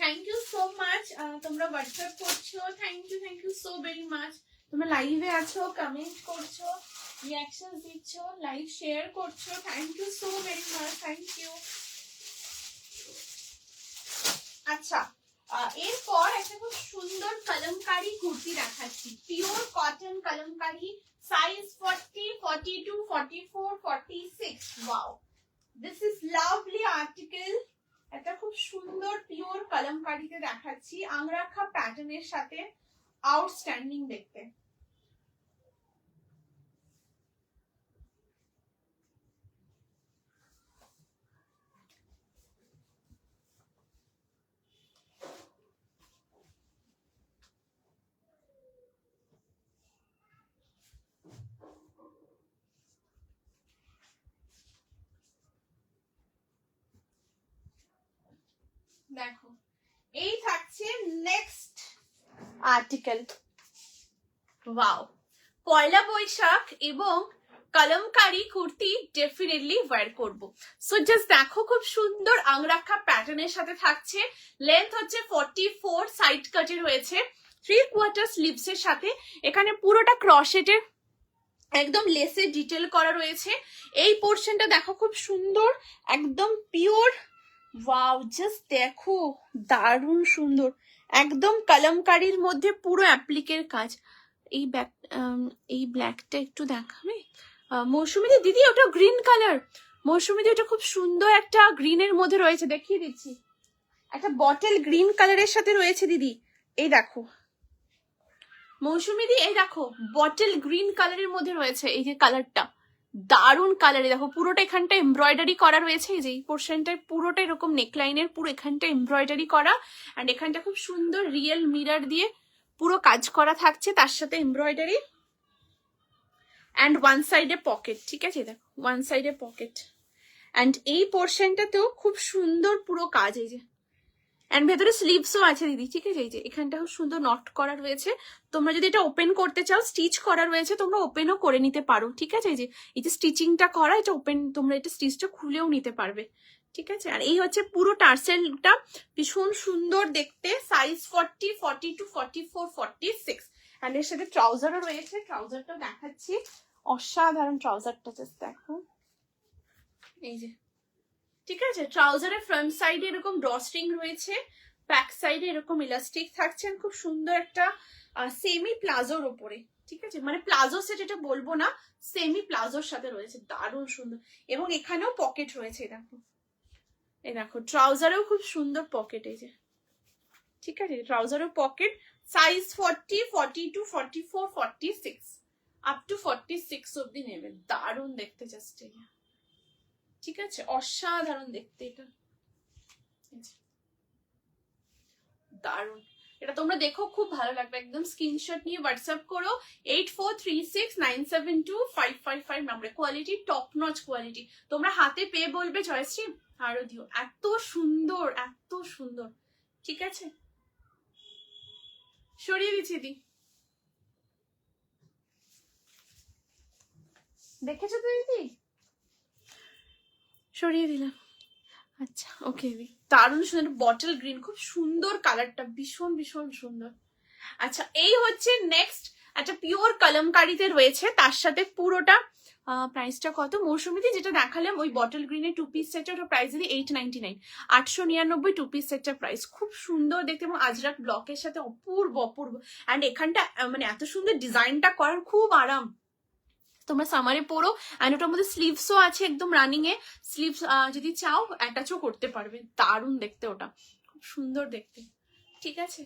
thank you so much, তোমরা হোয়াটসঅ্যাপ করছো, thank you so very much. তোমরা লাইভে আছো, কমেন্ট করছো, রিঅ্যাকশন দিচ্ছ, লাইভ শেয়ার করছো, thank you so very much, thank you. আচ্ছা, এরপর একটা খুব সুন্দর কলমকারি কুর্তি দেখাচ্ছি, pure cotton kalamkari, size 40, 42, 44, 46। Wow, this is lovely article. একটা খুব সুন্দর পিওর কলমকারিতে দেখাচ্ছি, আংরাখা প্যাটার্নের সাথে, আউটস্ট্যান্ডিং দেখতে। দেখো, এই থাকছে নেক্সট আর্টিকেল। ওয়াও, পয়লা বৈশাখ এবং কলমকারি কুর্তি ডেফিনেটলি ওয়্যার করব। সো জাস্ট দেখো, খুব সুন্দর আংরাখা প্যাটার্নের সাথে থাকছে, লেন্থ হচ্ছে 44, সাইড কাটে রয়েছে, 3/4 স্লিভস এর সাথে, এখানে পুরোটা ক্রশেটের একদম লেসে ডিটেল করা রয়েছে। এই পোর্শনটা দেখো খুব সুন্দর, একদম পিওর। ওয়াও, জাস্ট দেখো, দারুণ সুন্দর, একদম কলমকারির মধ্যে পুরো অ্যাপ্লিকের কাজ। এই ব্ল্যাকটা একটু দেখাবে মৌসুমী দিদি, ওটা গ্রিন কালার। মৌসুমী দিদি, ওটা খুব সুন্দর একটা গ্রিনের মধ্যে রয়েছে, দেখিয়ে দিচ্ছি, একটা বটল গ্রিন কালারের সাথে রয়েছে দিদি। এই দেখো মৌসুমী দি, এই দেখো বটল গ্রিন কালারের মধ্যে রয়েছে, এই যে কালারটা দারুণ কালারে। দেখো পুরোটা এখানটা এমব্রয়ডারি করা রয়েছে, এই যে এই পোর্শনটায় পুরোটা এরকম নেকলাইনের পুরো এখানটা এমব্রয়ডারি করা, অ্যান্ড এখানটা খুব সুন্দর রিয়েল মিরর দিয়ে পুরো কাজ করা থাকছে, তার সাথে এমব্রয়ডারি, অ্যান্ড ওয়ান সাইডে পকেট। ঠিক আছে, দেখো ওয়ান সাইডে পকেট, অ্যান্ড এই পোর্শনটাতেও খুব সুন্দর পুরো কাজ, এই যে, অ্যান্ড ভেতরে স্লিভসও আছে দিদি। ঠিক আছে, এই যে এখানটা খুব সুন্দর নট করা রয়েছে, তোমরা যদি এটা ওপেন করতে চাও, স্টিচ করা রয়েছে, তোমরা ওপেনও করে নিতে পারো। ঠিক আছে, এই যে স্টিচিংটা করা, এটা ওপেন, তোমরা এটা স্টিচটা খুলেও নিতে পারবে। ঠিক আছে, আর এই হচ্ছে পুরো টার্সেলটা, ভীষণ সুন্দর দেখতে, সাইজ 40, 42, 44, 46, অ্যান্ড এর সাথে ট্রাউজারও রয়েছে, ট্রাউজারটাও দেখাচ্ছি, অসাধারণ ট্রাউজারটা, জাস্ট দেখো, এই যে। ঠিক আছে, ট্রাউজারের ফ্রন্ট সাইডে এরকম ড্রস্ট্রিং রয়েছে, ব্যাক সাইডে এরকম ইলাস্টিক থাকছে, খুব সুন্দর একটা সেমি প্লাজোর ওপরে। ঠিক আছে, মানে প্লাজো সেট এটা বলবো না, সেমি প্লাজোর সাথে রয়েছে, দারুণ সুন্দর, এবং এখানেও পকেট রয়েছে, দেখো, এই দেখো ট্রাউজারেও খুব সুন্দর পকেট, এই যে। ঠিক আছে, ট্রাউজারেও পকেট, সাইজ 40, 42, 44, 46, আপ টু 46 অব্দি নেবেন, দারুণ দেখতে, জাস্ট। ঠিক আছে, অসাধারণ দেখতে, এটা দারুণ, এটা তোমরা দেখো, খুব ভালো লাগবে, একদম স্ক্রিনশট নিয়ে হোয়াটসঅ্যাপ করো 8436972555 নম্বরে। কোয়ালিটি টপ নচ কোয়ালিটি, তোমরা হাতে পেয়ে বলবে জয়শ্রী আরো দিও, এত সুন্দর, এত সুন্দর। ঠিক আছে, সরিয়ে দিচ্ছি দি, দেখেছো তো দিদি, সরিয়ে দিলাম। আচ্ছা, ওকে, দারুণ সুন্দর বটল গ্রিন, খুব সুন্দর কালারটা, ভীষণ ভীষণ সুন্দর। আচ্ছা, এই হচ্ছে নেক্সট একটা পিওর কলমকারিতে রয়েছে, তার সাথে পুরোটা প্রাইসটা কত মৌসুমীতে, যেটা দেখালাম ওই বটল গ্রিনের 2 পিস সেটটা, ওটা প্রাইস দিদি 899, 899 2 পিস সেটটার প্রাইস, খুব সুন্দর দেখতে, এবং আজরাক ব্লকের সাথে অপূর্ব অপূর্ব, অ্যান্ড এখানটা মানে এত সুন্দর ডিজাইনটা করার, খুব আরাম, তোমরা সামারে পরো, অ্যান্ড ওটার মধ্যে স্লিভসও আছে, একদম রানিং এ স্লিভস, যদি চাও অ্যাটাচও করতে পারবে, দারুণ দেখতে, ওটা খুব সুন্দর দেখতে। ঠিক আছে,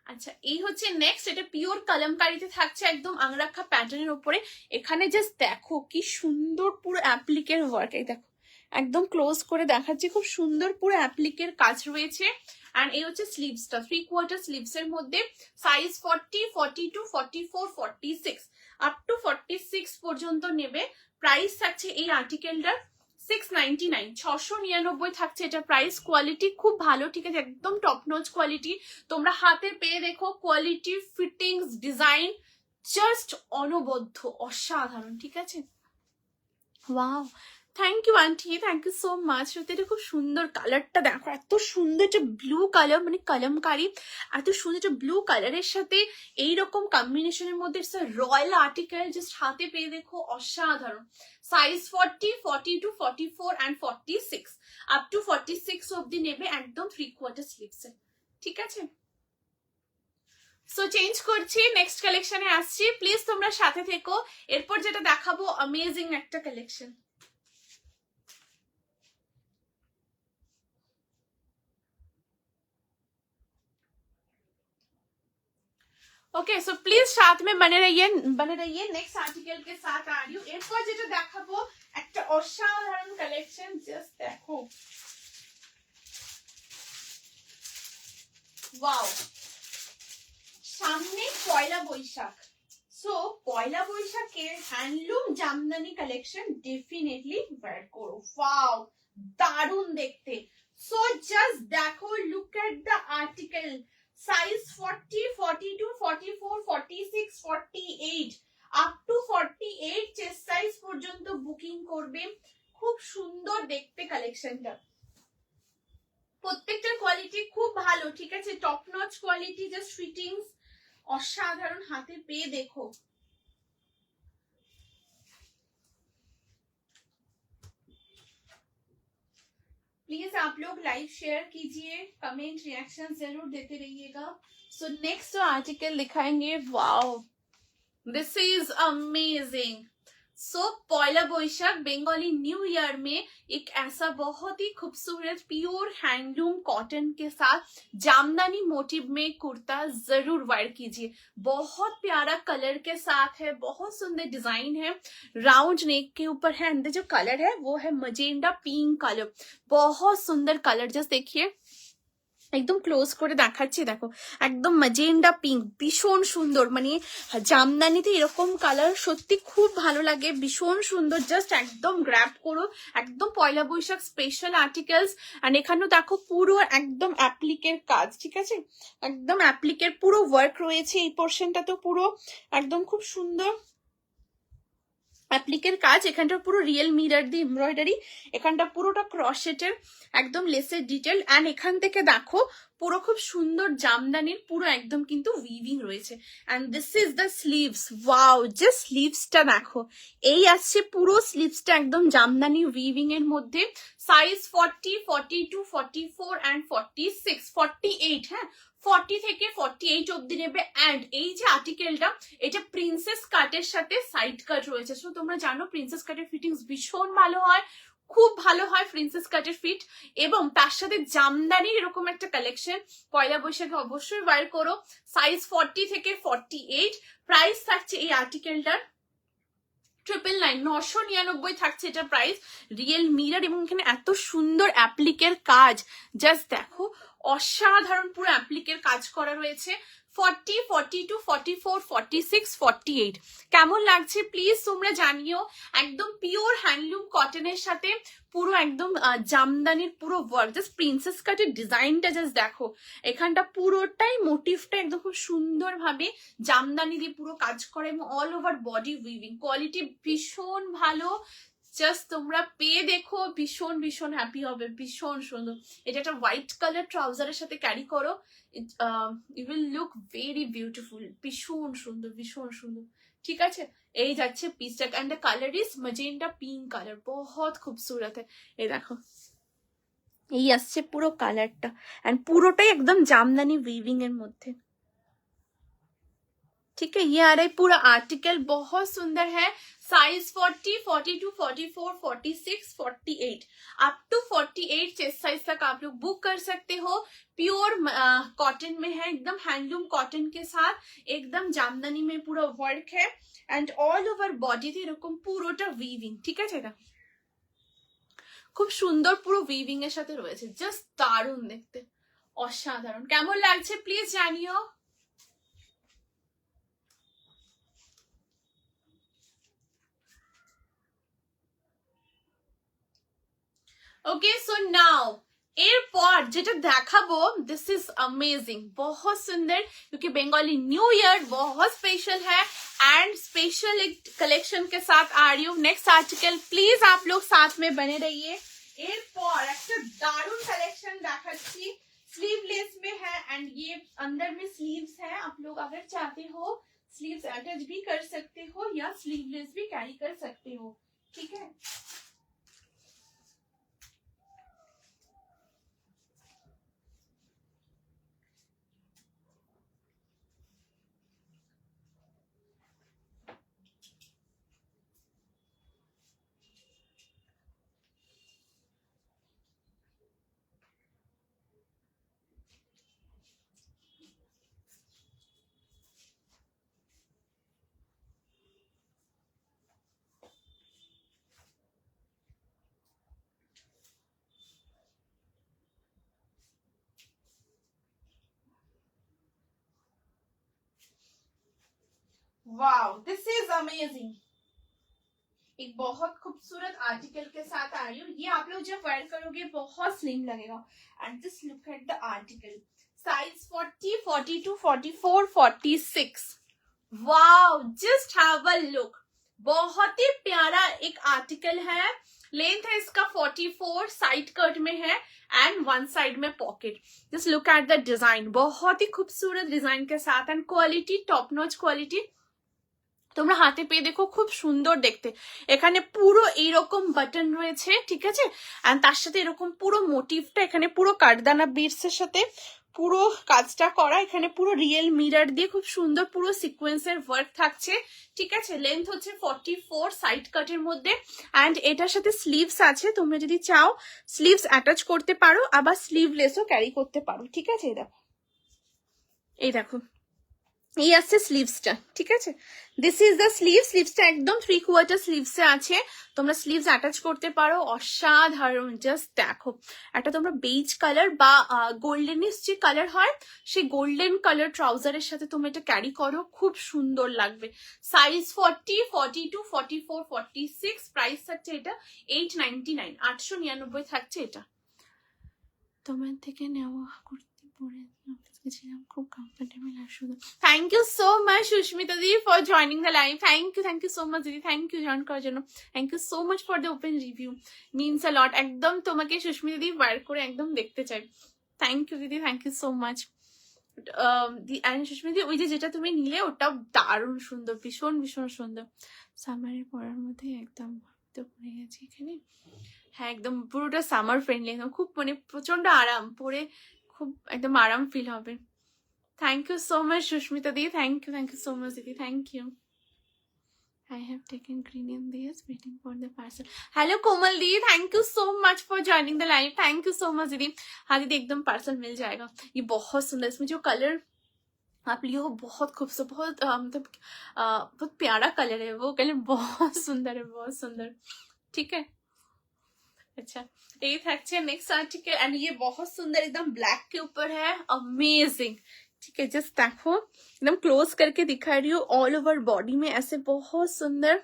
আচ্ছা, এই হচ্ছে নেক্সট, এটা পিওর কলমকারিতে থাকছে, একদম আংরাখা প্যাটার্নের উপরে, এখানে জাস্ট দেখো কি সুন্দর পুরো অ্যাপ্লিকের ওয়ার্ক, এই দেখো একদম ক্লোজ করে দেখাচ্ছি, খুব সুন্দর পুরো অ্যাপ্লিকের কাজ রয়েছে, অ্যান্ড এই হচ্ছে স্লিভসটা, 3/4 স্লিভস এর মধ্যে, সাইজ 40, 42, 44, 46, আপ টু 46 পর্যন্ত নেবে। প্রাইস থাকছে এই আর্টিকেলটার 699, 699 থাকছে এটা প্রাইস। কোয়ালিটি খুব ভালো, ঠিক আছে, একদম টপ নচ কোয়ালিটি, তোমরা হাতে পেয়ে দেখো, কোয়ালিটি, ফিটিংস, ডিজাইন জাস্ট অনবদ্য, অসাধারণ। ঠিক আছে, wow, thank you aunty, thank you so much. সত্যি এটা খুব সুন্দর, কালারটা দেখো এত সুন্দর, একটা ব্লু কালার মানে কলমকারি, এত সুন্দর একটা ব্লু কালারের সাথে এইরকম কম্বিনেশনের মধ্যে রয়্যাল আর্টিকেল জাস্ট হাতে পেয়ে দেখো অসাধারণ। সাইজ 40, 42, 44 and 46, আপ টু 46 অব্দি নেবে, একদম 3/4 স্লিভস। ঠিক আছে, সো চেঞ্জ করছি, নেক্সট কালেকশনে আসছি, প্লিজ তোমরা সাথে থেকো। এরপর যেটা দেখাবো অ্যামেজিং একটা কালেকশন। ओके सो प्लीज साथ में बने रहिए। नेक्स्ट आर्टिकल के साथ आ रही हूँ। एरपर যেটা দেখাবো একটা অসাধারণ কালেকশন, জাস্ট দেখো, ওয়াও। সামনে পয়লা বৈশাখ, সো পয়লা বৈশাখের handloom jamdani collection definitely wear করো। ওয়াও, দারুণ দেখতে। সো জাস্ট দেখো, look at the article, size 40, 42, 44, 46, 48, up to 48 chest size পর্যন্ত বুকিং করবে। খুব সুন্দর দেখতে কালেকশনটা, প্রত্যেকটার কোয়ালিটি খুব ভালো। ঠিক আছে, top notch quality, just fittings অসাধারণ, হাতে পেয়ে দেখো। प्लीज आप लोग लाइव शेयर कीजिए, कमेंट रिएक्शन जरूर देते रहिएगा। सो नेक्स्ट आर्टिकल दिखाएंगे, वाओ दिस इज अमेजिंग। सो पयला बैशाख बंगाली न्यू ईयर में एक ऐसा बहुत ही खूबसूरत प्योर हैंडलूम कॉटन के साथ जामदानी मोटिव में कुर्ता जरूर वेयर कीजिए। बहुत प्यारा कलर के साथ है, बहुत सुंदर डिजाइन है, राउंड नेक के ऊपर है, अंदर जो कलर है वो है मजेंडा पिंक कलर, बहुत सुंदर कलर। जस्ट देखिए, একদম ক্লোজ করে দেখাচ্ছি, দেখো একদম ম্যাজেন্ডা পিঙ্ক, ভীষণ সুন্দর। মানে জামদানিতে এরকম কালার সত্যি খুব ভালো লাগে, ভীষণ সুন্দর। জাস্ট একদম গ্র্যাব করো, একদম পয়লা বৈশাখ স্পেশাল আর্টিকেলস। আর এখানেও দেখো পুরো একদম অ্যাপ্লিকের কাজ, ঠিক আছে, একদম অ্যাপ্লিকের পুরো ওয়ার্ক রয়েছে। এই পোর্শনটা তো পুরো একদম খুব সুন্দর অ্যাপ্লিকের কাজ। এখানটা পুরো রিয়েল মিরর দিয়ে এমব্রয়ডারি, এখানটা পুরোটা ক্রশেটের একদম লেসের ডিটেল। অ্যান্ড এখান থেকে দেখো পুরো খুব সুন্দর জামদানির পুরো একদম কিন্তু উইভিং রয়েছে। And this is the sleeves, wow, just স্লিভসটা দেখো, এই আসছে পুরো স্লিভসটা একদম জামদানি উইভিং এর মধ্যে। সাইজ 40, 42, 44 and 46, 48, হ্যাঁ 40 থেকে 48 অব্দি নেবে। অ্যান্ড এই যে আর্টিকেলটা, এটা প্রিন্সেস কাটের সাথে সাইড কাট রয়েছে। সো তোমরা জানো প্রিন্সেস কাটের ফিটিংস ভীষণ ভালো হয়, খুব ভালো হয় প্রিন্সেস কাটের ফিট, এবং তার সাথে জামদানির এরকম একটা কালেকশন পয়লা বৈশাখে অবশ্যই ওয়্যার করো। সাইজ 40 থেকে 48, প্রাইস থাকছে এই আর্টিকেলটার 999, 999 থাকছে এটা প্রাইস। রিয়েল মিরর এবং এখানে এত সুন্দর অ্যাপ্লিকের কাজ, জাস্ট দেখো অসাধারণ, পুরো অ্যাপ্লিকের কাজ করা রয়েছে। 40, 42, 44, 46, 48 কেমন লাগছে প্লিজ তোমরা জানিও। একদম পিওর হ্যান্ডলুম কটনের সাথে পুরো একদম জামদানির পুরো ওয়ার্ক, জাস্ট প্রিন্সেস কাটের ডিজাইনটা জাস্ট দেখো, এখানটা পুরোটাই মোটিভটা একদম খুব সুন্দর ভাবে জামদানি দিয়ে পুরো কাজ করে, এবং all over body weaving, quality ভীষণ ভালো। জাস্ট তোমরা পেয়ে দেখো, ভীষণ ভীষণ হ্যাপি হবে, ভীষণ সুন্দর। এটা একটা হোয়াইট কালার ট্রাউজারের সাথে ক্যারি করো, you will look very beautiful, ভীষণ সুন্দর, ভীষণ সুন্দর। ঠিক আছে, এই যাচ্ছে পিসটা, and the colour is magenta pink colour, বহুত খুবসুরত है। এই দেখো, এই আসছে পুরো কালারটা, এন্ড পুরোটাই একদম জামদানি উইভিং এর মধ্যে। ठीक है, ये आ रहा है पूरा आर्टिकल, बहुत सुंदर है। Size 40, 42, 44, 46, 48, up to 48 chest size तक आप लोग बुक कर सकते हो। प्योर कॉटन में है, एकदम हैंडलूम कॉटन के साथ, एकदम जामदानी में पूरा वर्क है, एंड ऑल ओवर बॉडी তে এরকম পুরোটা উইভিং। ঠিক আছে, এটা খুব সুন্দর পুরো উইভিং এর সাথে রয়েছে, জাস্ট দারুণ দেখতে, অসাধারণ। কেমন লাগছে প্লিজ জানিও। ओके सो नाउ এরপর যেটা দেখাবো, दिस इज अमेजिंग, बहुत सुंदर, क्योंकि बंगाली न्यू ईयर बहुत स्पेशल है एंड स्पेशल एक कलेक्शन के साथ आ रही हूँ। नेक्स्ट आर्टिकल प्लीज आप लोग साथ में बने रहिए। एरपॉर একটা দারুণ কালেকশন দেখাচ্ছি, स्लीवलेस में है एंड ये अंदर में स्लीव्स है। आप लोग अगर चाहते हो स्लीव्स अटैच भी कर सकते हो या स्लीवलेस भी कैरी कर सकते हो, ठीक है। वाओ, दिस इज अमेजिंग, एक बहुत खूबसूरत आर्टिकल के साथ आ रही हूँ। ये आप लोग जब वेयर करोगे बहुत स्लिम लगेगा। And just look at the article, size 40, 42, 44, 46। Wow, just have a look, बहुत ही प्यारा एक आर्टिकल है। लेंथ है इसका 44, साइड कट में है एंड वन साइड में pocket. Just look at the design, बहुत ही खूबसूरत डिजाइन के साथ and quality top notch quality. তোমরা হাতে পেয়ে দেখো, খুব সুন্দর দেখতে। এখানে পুরো এইরকম বাটন রয়েছে, ঠিক আছে, এন্ড তার সাথে এরকম পুরো মোটিভটা এখানে পুরো কাঠদানা বিটস এর সাথে পুরো কাজটা করা। এখানে পুরো রিয়েল মিরর দিয়ে খুব সুন্দর পুরো সিকোয়েন্সের ওয়ার্ক থাকছে, ঠিক আছে। লেন্থ হচ্ছে 44, সাইড কাটের মধ্যে এন্ড এটার সাথে স্লিভস আছে। তোমরা যদি চাও স্লিভস অ্যাটাচ করতে পারো, আবার স্লিভলেসও ক্যারি করতে পারো, ঠিক আছে। এই দেখো এই আছে স্লিভসটা, ঠিক আছে। দিস ইজ দ্য স্লিভ, স্লিভসটা একদম 3/4 স্লিভসে আছে। তোমরা স্লিভস অ্যাটাচ করতে পারো, অসাধারণ। জাস্ট দেখো, একটা তোমরা বেজ কালার বা গোল্ডেনিশ যে কালার হয় সেই গোল্ডেন কালার ট্রাউজারের সাথে তোমরা এটা ক্যারি করো, খুব সুন্দর লাগবে। সাইজ 40, 42, 44, 46। প্রাইস থাকছে এটা 899, 899 থাকছে এটা। তোমার থেকে নেওয়া কুর্তি পরে খুব কমফোর্টেবল আর সুন্দর। Thank you so much Susmita di for joining the live. Thank you so much দিদি, থ্যাংক ইউ জয়েন করার জন্য। Thank you so much for the open review, means a lot. একদম তোমাকে সুস্মিতা দি বার করে একদম দেখতে চাই। থ্যাংক ইউ দিদি, thank you so much. Susmita di, ওই যে যেটা তুমি নিলে ওটাও দারুণ সুন্দর, ভীষণ ভীষণ সুন্দর। সামারের পরার মধ্যে একদম তো পরে গেছে এখানে। হ্যাঁ, একদম পুরোটা সামার ফ্রেন্ডলি, একদম খুব মানে প্রচন্ড আরাম, পরে খুব একদম আরাম ফিল হবে। Thank you so much Susmita di, thank you so much দিদি, thank you. I have taken green in this, waiting for the parcel. Hello Komal di, thank you so much for joining the live. Thank you so much दीदी। हाँ दीदी, एकदम parcel मिल जाएगा। ये बहुत सुंदर, इसमें जो कलर आप लियो बहुत खूबसूरत, बहुत मतलब बहुत प्यारा कलर है, वो कलर बहुत सुंदर है, बहुत सुंदर, ठीक है। अच्छा, ये থাকছে नेक्स्ट आर्टिकल एंड ये बहुत सुंदर एकदम ब्लैक के ऊपर है, अमेजिंग, ठीक है। जस्ट देखो, एकदम क्लोज करके दिखा रही हूँ, ऑल ओवर बॉडी में ऐसे बहुत सुंदर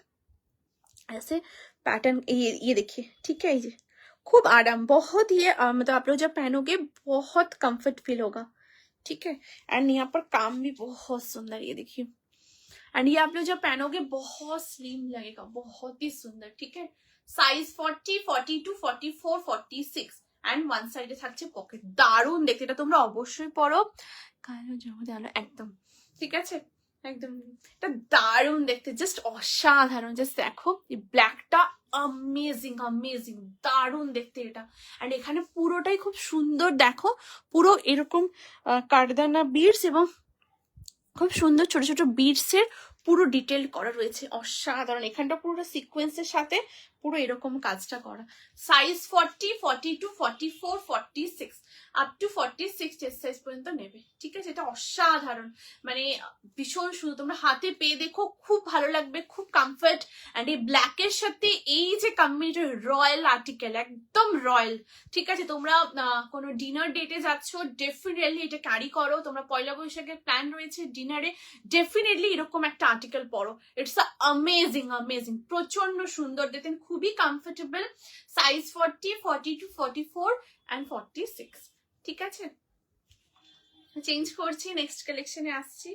ऐसे पैटर्न, ये देखिए, ठीक है। ये खूब आराम, बहुत ही मतलब आप लोग जब पहनोगे बहुत कंफर्ट फील होगा, ठीक है। एंड यहाँ पर काम भी बहुत सुंदर, ये देखिए। एंड ये आप लोग जब पहनोगे बहुत स्लिम लगेगा, बहुत ही सुंदर, ठीक है। সাইজ 40, 42, 44, 46 এন্ড ওয়ান সাইডে থাকছে পকেট। দারুণ দেখতে, এটা তোমরা অবশ্যই পরো, কালো জমা দেওয়া একদম, ঠিক আছে, একদম এটা দারুণ দেখতে, জাস্ট অসাধারণ। জাস্ট দেখো, এই ব্ল্যাকটা অ্যামেজিং, অ্যামেজিং, দারুণ দেখতে এটা। এন্ড এখানে পুরোটাই খুব সুন্দর, দেখো পুরো এরকম কাঠদানা বিডস এবং খুব সুন্দর ছোট ছোট বিডসের পুরো ডিটেল করা রয়েছে, অসাধারণ। এখানটা পুরো সিকোয়েন্সের সাথে পুরো এরকম কাজটা করা। Size 40, 42, 44, 46 up to 46 chest size পর্যন্ত নেবে, ঠিক আছে। এটা অসাধারণ, মানে ভীষণ সুন্দর। তোমরা হাতে পেয়ে দেখো, খুব ভালো লাগবে, খুব কমফর্ট। এন্ড এই ব্ল্যাকের সাথে এই যে কম্বিনেশন, রয়্যাল আর্টিকেল, একদম রয়্যাল, ঠিক আছে। তোমরা কোনো ডিনার ডেটে যাচ্ছ, ডেফিনেটলি এটা ক্যারি করো। তোমরা পয়লা বৈশাখের প্ল্যান রয়েছে ডিনারে, ডেফিনেটলি এরকম একটা আর্টিকেল পরো। ইটস অ্যামেজিং, অ্যামেজিং, প্রচন্ড সুন্দর দেখতেন, খুব খুবই কমফোর্টেবল, সাইজ 40, 42, 44 and 46। ঠিক আছে, চেঞ্জ করছি, নেক্সট কালেকশনে আসছি।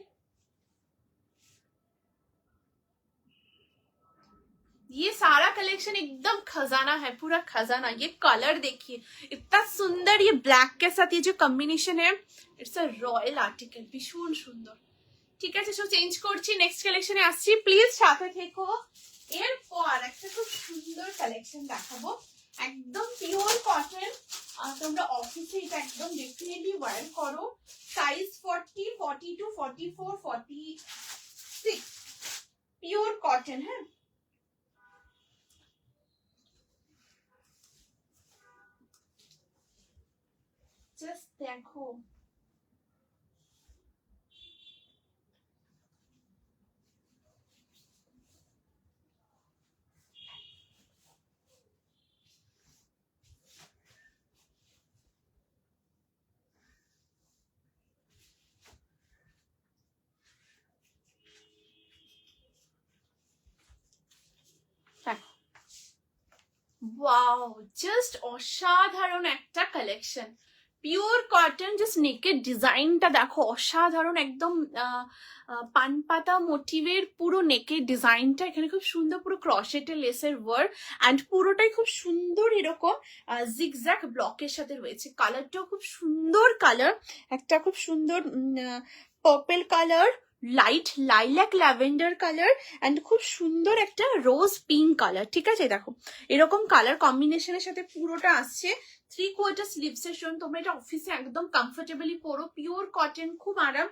ये सारा कलेक्शन एकदम खजाना है, पूरा खजाना। ये कलर देखिए इतना सुंदर, ये ब्लैक के साथ ये जो कॉम्बिनेशन है, इट्स अ रॉयल आर्टिकल, भीषण सुंदर। ঠিক আছে, সো চেঞ্জ করছি, নেক্সট কালেকশনে আসছি, প্লিজ সাথে থেকো। এরপর একটা খুব সুন্দর কালেকশন দেখাবো, একদম পিওর কটন। তোমরা অফিসে এটা একদম ডেফিনেটলি ওয়্যার করো। Size 40, 42, 44, 46, pure cotton. হ্যাঁ, জাস্ট দেখো, ওয়াও, জাস্ট অসাধারণ একটা কালেকশন, পিওর কটন। জাস্ট নেকের ডিজাইনটা দেখো, অসাধারণ, একদম পানপাতা মোটিভের পুরো নেকের ডিজাইনটা, এখানে খুব সুন্দর পুরো ক্রশেটের লেসের ওয়ার্ক, অ্যান্ড পুরোটাই খুব সুন্দর এরকম জিগজ্যাগ ব্লকের সাথে রয়েছে। কালারটাও খুব সুন্দর কালার, একটা খুব সুন্দর purple colour, light lilac lavender colour, and খুব সুন্দর একটা রোজ পিঙ্ক কালার। ঠিক আছে, দেখো এরকম কালার কম্বিনেশনের সাথে পুরোটা আসছে। 3/4 স্লিভসের জন্য তোমরা এটা অফিসে একদম কমফোর্টেবলি পরো, পিওর কটন, খুব আরাম,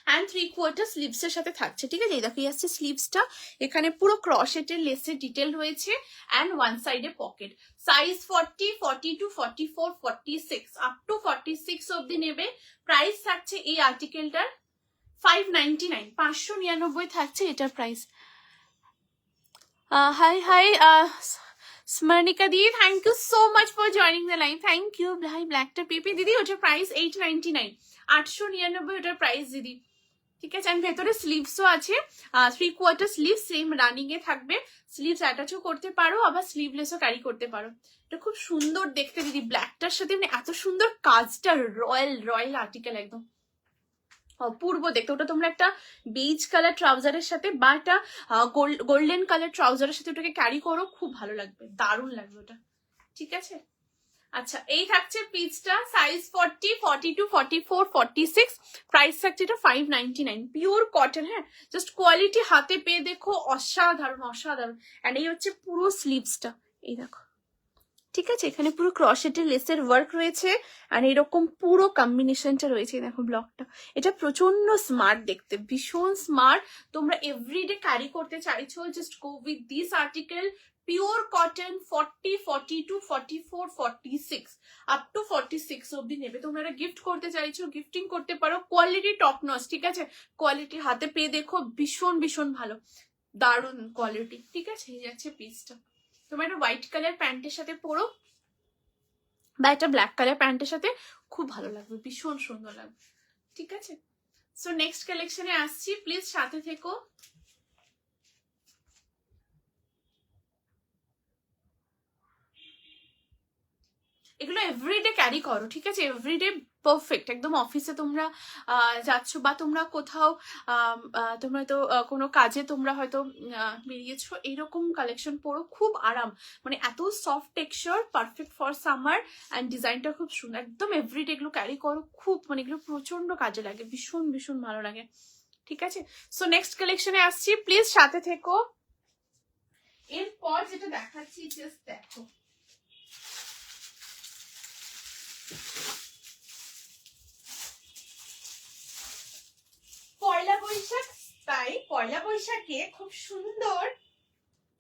অ্যান্ড 3/4 স্লিভসের সাথে থাকছে। ঠিক আছে, এই দেখো আসছে স্লিভসটা, এখানে পুরো ক্রশেটের লেসের ডিটেল রয়েছে, অ্যান্ড ওয়ান সাইডে পকেট। সাইজ 40, 42, 44, 46 আপ টু 46 অব্দি নেবে। প্রাইস থাকছে এই আর্টিকেলটার 599, 599 থাকছে এটার price. Hi hi Smaranika di, thank you so much for joining the live, thank you. ভাই ব্ল্যাকটা পেপে দিদি, ওটার প্রাইস 899, 899 ওটার প্রাইস দিদি। ঠিক আছে, আর ভেতরে স্লিভসও আছে, 3/4 স্লিভ, সেম রানিং এ থাকবে। স্লিভস অ্যাটাচও করতে পারো, আবার স্লিভলেসও ক্যারি করতে পারো। এটা খুব সুন্দর দেখতে দিদি, ব্ল্যাকটার সাথে মানে এত সুন্দর কাজটা, রয়্যাল রয়্যাল আর্টিকেল একদম অপূর্ব দেখতে। ওটা তোমরা একটা বেজ কালার ট্রাউজারের সাথে বা একটা গোল্ডেন কালার ট্রাউজারের সাথে ওটাকে ক্যারি করো, খুব ভালো লাগবে, দারুণ লাগবে ওটা। ঠিক আছে, আচ্ছা এই থাকছে পিসটা, সাইজ 40, 42, 44, 46, প্রাইস থাকছে এটা 599, পিওর কটন। হ্যাঁ, জাস্ট কোয়ালিটি হাতে পেয়ে দেখো, অসাধারণ অসাধারণ। অ্যান্ড এই হচ্ছে পুরো স্লিভসটা, এই দেখো। ঠিক আছে, এখানে পুরো ক্রশেটের লেসের ওয়ার্ক রয়েছে, আর এরকম পুরো কম্বিনেশনটা রয়েছে, দেখো ব্লকটা। এটা প্রচন্ড স্মার্ট দেখতে, ভীষণ স্মার্ট। তোমরা এভরিডে ক্যারি করতে চাইছো, just go with this article, pure cotton. 40, 42, 44, 46 up to 46 অব্দি নেবে। তোমরা এটা গিফট করতে চাইছো, গিফটিং করতে পারো, কোয়ালিটি টপ নচ। ঠিক আছে, কোয়ালিটি হাতে পেয়ে দেখো, ভীষণ ভীষণ ভালো, দারুণ কোয়ালিটি। ঠিক আছে, এই যাচ্ছে পিসটা। তোমার একটা হোয়াইট কালার প্যান্টের সাথে পরো বা একটা ব্ল্যাক কালার প্যান্টের সাথে, খুব ভালো লাগবে, ভীষণ সুন্দর লাগবে। ঠিক আছে, সো নেক্সট কালেকশনে আসছি, প্লিজ সাথে থেকো। এগুলো এভরিডে ক্যারি করো। ঠিক আছে, এভরিডে পারফেক্ট, একদম অফিসে তোমরা যাচ্ছ বা তোমরা কোথাও তোমরা হয়তো কোনো কাজে তোমরা হয়তো বেরিয়েছো, এইরকম কালেকশন পরো, খুব আরাম, মানে এত soft texture, perfect for summer, and ডিজাইনটা খুব সুন্দর, একদম এভরিডে এগুলো ক্যারি করো, খুব মানে এগুলো প্রচন্ড কাজে লাগে, ভীষণ ভীষণ ভালো লাগে। ঠিক আছে, সো নেক্সট কালেকশনে আসছি, প্লিজ সাথে থেকো। এরপর যেটা দেখাচ্ছি, জাস্ট দেখো, পয়লা বৈশাখ, তাই পয়লা বৈশাখে খুব সুন্দর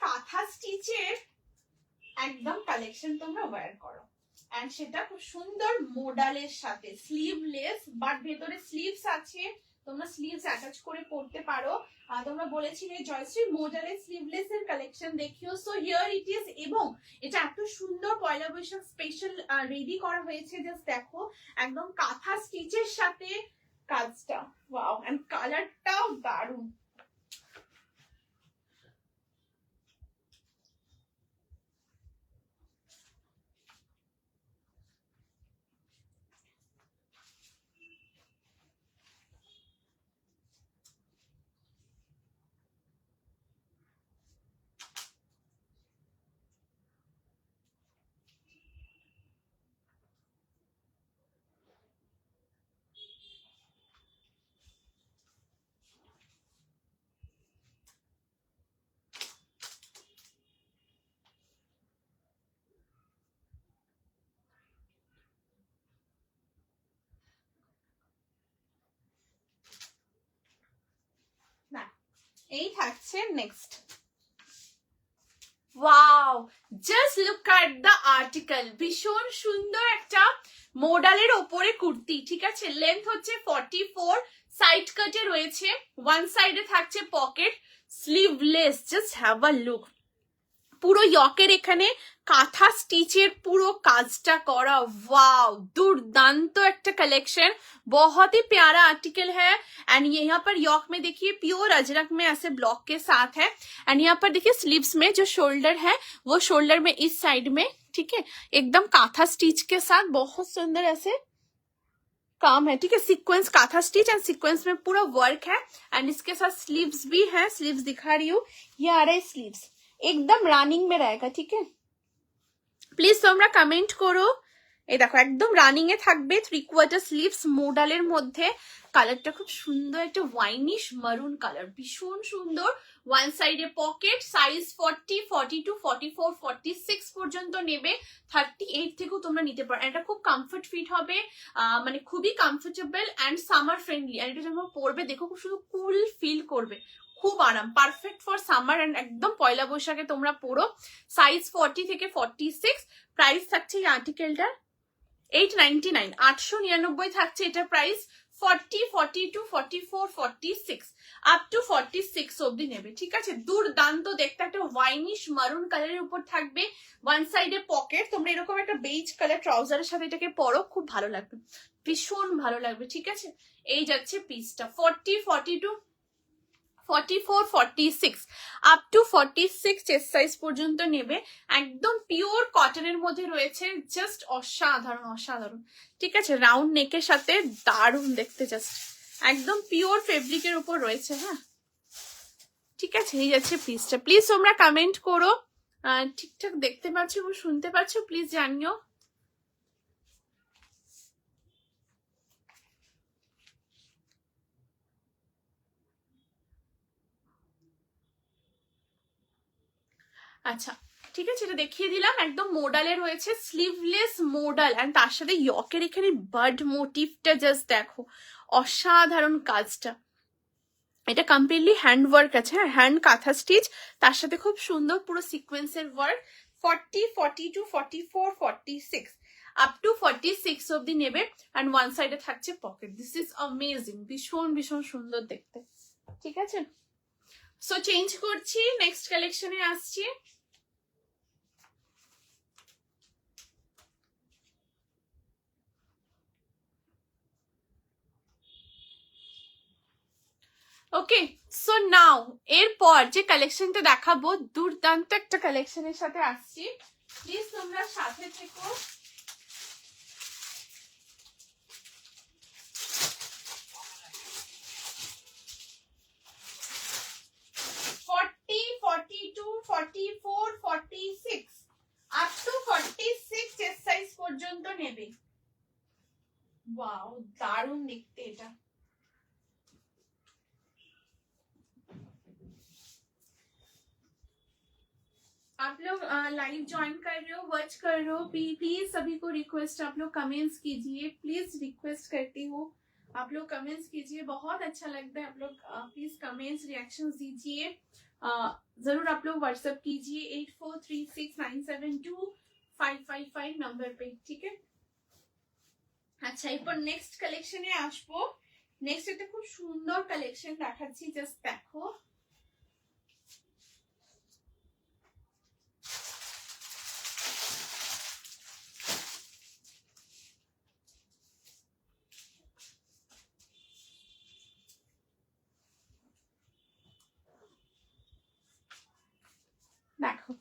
কাঁথা স্টিচের একদম কালেকশন তোমরা ওয়্যার করো, এন্ড সেটা খুব সুন্দর মোডালের সাথে, স্লিভলেস, বাট ভেতরে স্লিভস আছে, তোমরা স্লিভস অ্যাটাচ করে পরতে পারো। তোমরা বলেছিলে জয়শ্রী মোডালের স্লিভলেস এর কালেকশন দেখিও, সো হিয়ার ইট ইজ। এবং এটা এত সুন্দর পয়লা বৈশাখ স্পেশাল রেডি করা হয়েছে, জাস্ট দেখো, একদম কাঁথা স্টিচের সাথে কাজটা, ওয়াও, এন্ড কালারটাও দারুণ। এই থাকছে next. Wow, just look at the article, ভীষণ সুন্দর একটা মোডালের ওপরে কুর্তি, ঠিক আছে। লেন্থ হচ্ছে 44, সাইড কাটে রয়েছে, ওয়ান সাইডে থাকছে pocket, sleeveless, just have a look. পুরো ইয়কের এখানে কাঁথা স্টিচের পুরো কাজটা করা, वाओ दुर्दांत একটা कलेक्शन, बहुत ही प्यारा आर्टिकल है। एंड यहाँ पर यॉक में देखिए प्योर अजरक में ऐसे ब्लॉक के साथ है। एंड यहाँ पर देखिए स्लीव्स में जो शोल्डर है वो शोल्डर में इस साइड में, ठीक है, एकदम कांथा स्टिच के साथ बहुत सुंदर ऐसे काम है, ठीक है। Sequence kantha stitch and sequence में पूरा वर्क है। एंड इसके साथ स्लीव्स भी है, स्लीव्स दिखा रही हूँ, ये आ रहा है स्लीव्स, एकदम রানিং में रहेगा, ठीक है। প্লিজ তোমরা কমেন্ট করো। এই দেখো একদম রানিং এ থাকবে, 3/4 স্লিভস মোডালের মধ্যে, কালারটা খুব সুন্দর, একটা ওয়াইনিশ মারুন কালার, ভীষণ সুন্দর। ওয়ান সাইডে পকেট, সাইজ 40, 42, 44, 46 পর্যন্ত নেবে, 38 থেকেও তোমরা নিতে পারো। এটা খুব কমফর্ট ফিট হবে, মানে খুবই কমফোর্টেবল এন্ড সামার ফ্রেন্ডলি। আর এটা যখন পরবে দেখো খুব সুন্দর কুল ফিল করবে, খুব আরাম, পারফেক্ট ফর সামার এন্ড একদম পয়লা বৈশাখে তোমরা পরো। সাইজ 40 থেকে 46, প্রাইস থাকছে এই আর্টিকেলটার 899, 899 থাকছে এটা প্রাইস। 40, 42, 44, 46 আপ টু 46 অবধি নেবে, ঠিক আছে। দুর্দান্ত দেখতে, একটা ওয়াইনিশ মারুন কালারের উপর থাকবে, ওয়ান সাইডে পকেট। তোমরা এরকম একটা বেজ কালার ট্রাউজারের সাথে এটাকে পরো, খুব ভালো লাগবে, ভীষণ ভালো লাগবে, ঠিক আছে। এই যাচ্ছে পিসটা 40, 42, 44, 46 আপ টু 46 চেস্ট সাইজ পর্যন্ত নেবে, একদম পিওর কটনের মধ্যে রয়েছে, জাস্ট অসাধারণ অসাধারণ, ঠিক আছে। রাউন্ড নেকের সাথে দারুণ দেখতে, জাস্ট একদম পিওর ফেব্রিকের উপর রয়েছে, হ্যাঁ, ঠিক আছে। এই যাচ্ছে পিসটা, প্লিজ তোমরা কমেন্ট করো, ঠিকঠাক দেখতে পাচ্ছ এবং শুনতে পাচ্ছ, প্লিজ জানিও। আচ্ছা, ঠিক আছে, এটা দেখিয়ে দিলাম, একদম মোডালে রয়েছে, স্লিভলেস মোডাল, এন্ড তার সাথে ইয়কের এখানে বার্ড মোটিভটা জাস্ট দেখো, অসাধারণ কাজটা। এটা কমপ্লিটলি হ্যান্ড ওয়ার্ক আছে, হ্যান্ড কাঁথা স্টিচ, তার সাথে খুব সুন্দর পুরো সিকোয়েন্সের ওয়ার্ক। 40, 42, 44, 46 আপ টু 46 অব্দি নেবে, এন্ড ওয়ান সাইডে থাকছে পকেট। দিস ইজ অ্যামেজিং, ভীষণ ভীষণ সুন্দর দেখতে, ঠিক আছে। সো চেঞ্জ করছি, নেক্সট কালেকশনে আসছি। ওকে, সো নাও এরপর যে কালেকশনটা দেখাবো, দুর্দান্ত একটা কালেকশনের সাথে আসছি, প্লিজ তোমরা সাথে থেকো। আপ টু 46 চেস্ট সাইজ পর্যন্ত নেবে। ওয়াও, দারুণ দেখতে এটা। आप लोग लाइव ज्वाइन कर रहे हो, वॉच कर रहे हो, प्लीज सभी को रिक्वेस्ट, आप लोग कमेंट्स कीजिए, प्लीज रिक्वेस्ट करती हूँ, आप लोग कमेंट्स कीजिए, बहुत अच्छा लगता है। आप लोग प्लीज कमेंट्स रिएक्शंस दीजिए, जरूर आप लोग व्हाट्सएप कीजिए 8436972555 नंबर पे, ठीक है। আচ্ছা, এরপর নেক্সট কালেকশনে আসবো। নেক্সট একটা খুব সুন্দর কালেকশন দেখাচ্ছি, জাস্ট দেখো। দেখো,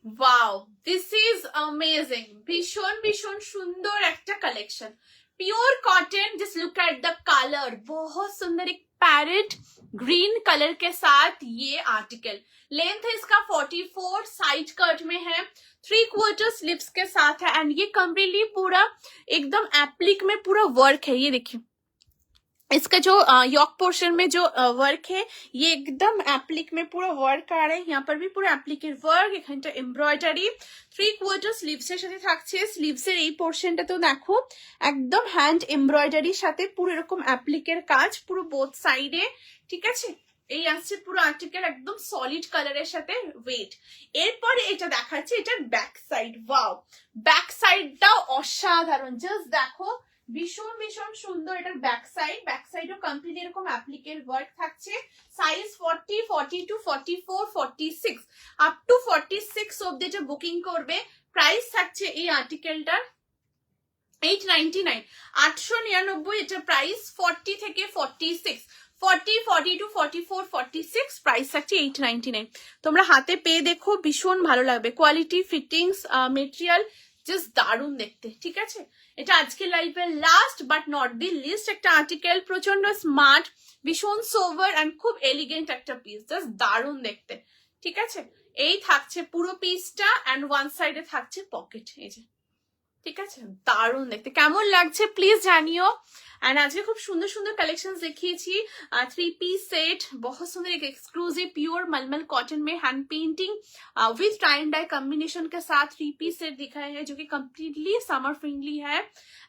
ওয়াও, দিস ইজ অ্যামেজিং, ভীষণ ভীষণ সুন্দর একটা collection, pure cotton. Just look at the colour, बहुत सुंदर, एक पैरेट ग्रीन कलर के साथ ये आर्टिकल। लेंथ है इसका 44, साइड कट में है, 3/4 स्लीव्स के साथ है, एंड ये कम्प्लीटली पूरा एकदम एप्लिक में पूरा वर्क है। ये देखिए, इसका जो यॉक पोर्शन में जो वर्क है, ये एकदम एप्लिक में पूरा वर्क आ रहा है। यहाँ पर भी पूरा एप्लिकेर वर्क, এখানটা এমব্রয়ডারি, 3/4 স্লিভসের সাথে থাকছে। স্লিভসের এই পোর্শনটা তো দেখো একদম হ্যান্ড এমব্রয়ডারির সাথে পুরো এরকম অ্যাপ্লিকের কাজ, পুরো বোথ সাইডে, ঠিক আছে। এই আসছে পুরো আর্টিকেল একদম সলিড কালারের সাথে ওয়েট। এরপরে এটা দেখাচ্ছে এটার ব্যাক সাইড। ওয়াও, ব্যাক সাইডটাও অসাধারণ, জাস্ট দেখো ভীষণ ভীষণ সুন্দর এটার ব্যাক সাইড। ব্যাক সাইডও কমপ্লিট এরকম অ্যাপ্লিকের ওয়ার্ক থাকছে। সাইজ 40, 42, 44, 46 আপ টু 46 অব্দি এটা বুকিং করবে। প্রাইস থাকছে এই আর্টিকেলটার 899, 899 এটা প্রাইস। 40 থেকে 46, 40, 42, 44, 46 প্রাইস থাকছে 899। তোমরা হাতে পেয়ে দেখো, ভীষণ ভালো লাগবে। কোয়ালিটি, ফিটিংস, মেটেরিয়াল জাস্ট দারুণ দেখতে। ঠিক আছে, এটা আজকে লাইভের last but not the least একটা আর্টিকেল, প্রচন্ড স্মার্ট, ভীষণ সোভার অ্যান্ড খুব এলিগেন্ট একটা পিস, জাস্ট দারুণ দেখতে। ঠিক আছে, এই থাকছে পুরো পিসটা অ্যান্ড ওয়ান সাইডে থাকছে পকেট, এই যে। ঠিক আছে, দারুণ দেখতে। কেমন লাগছে প্লিজ জানিও। एंड आज खूब सुंदर सुंदर कलेक्शंस देखिएছি। 3 पीस सेट बहुत सुंदर, एक एक्सक्लूसिव प्योर मलमल कॉटन में hand painting with tie and dye combination के साथ 3 पीस सेट दिखाया है जो कि कम्प्लीटली समर फ्रेंडली है।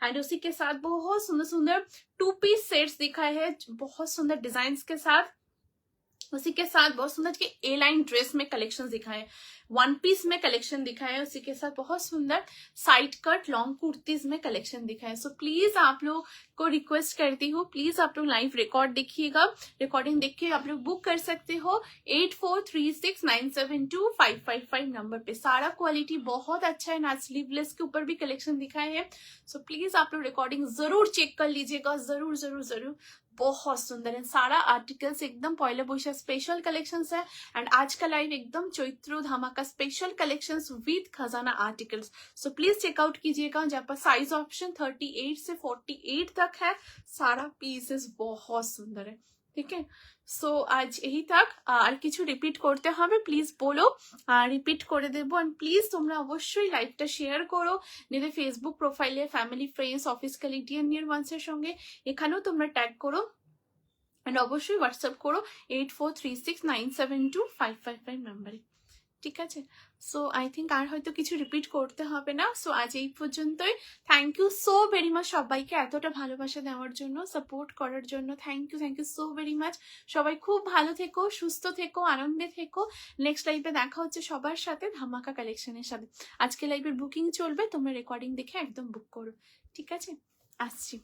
एंड उसी के साथ बहुत सुंदर सुंदर 2 पीस सेट्स दिखाए हैं बहुत सुंदर डिजाइन के साथ। उसी के साथ बहुत सुंदर के ए लाइन ड्रेस में कलेक्शन दिखाए, 1 पीस में कलेक्शन दिखाए। उसी के साथ बहुत सुंदर साइड कट लॉन्ग कुर्तीज में कलेक्शन दिखाए। सो प्लीज आप लोग को रिक्वेस्ट करती हूँ, प्लीज आप लोग लाइव रिकॉर्ड देखिएगा। रिकॉर्डिंग देख के आप लोग बुक कर सकते हो 8436972555 नंबर पे। सारा क्वालिटी बहुत अच्छा है, नाच स्लीवलेस के ऊपर भी कलेक्शन दिखाए हैं। सो प्लीज आप लोग रिकॉर्डिंग जरूर चेक कर लीजिएगा, जरूर जरूर जरूर। बहुत सुंदर है सारा आर्टिकल्स, एकदम पहले बोइशा स्पेशल कलेक्शंस है। एंड आज का लाइव एकदम चैत्र धमाका स्पेशल कलेक्शंस विद खजाना आर्टिकल्स। सो प्लीज चेकआउट कीजिएगा, जहाँ पर साइज ऑप्शन 38 से 48 तक है। सारा पीसेस बहुत सुंदर है। ठीक है, सो आज यही तक। আর কিছু রিপিট করতে হবে প্লিজ বলো, রিপিট করে দেবো। এন্ড প্লিজ তোমরা অবশ্যই লাইভটা শেয়ার করো নিজেদের ফেসবুক প্রোফাইলে, family, friends, office colleague, near ওয়ান্সের সঙ্গে। এখানেও তোমরা ট্যাগ করো এন্ড অবশ্যই হোয়াটসঅ্যাপ করো 8436972555 নাম্বারে। ঠিক আছে, সো আই থিঙ্ক আর হয়তো কিছু রিপিট করতে হবে না। সো আজ এই পর্যন্তই। Thank you so very much সবাইকে এতটা ভালোবাসা দেওয়ার জন্য, সাপোর্ট করার জন্য। Thank you so very much. সবাই খুব ভালো থেকো, সুস্থ থেকো, আনন্দে থেকো। নেক্সট লাইভে দেখা হচ্ছে সবার সাথে ধামাকা কালেকশনের সাথে। আজকে লাইভের বুকিং চলবে, তোমরা রেকর্ডিং দেখে একদম বুক করো। ঠিক আছে, আসছি।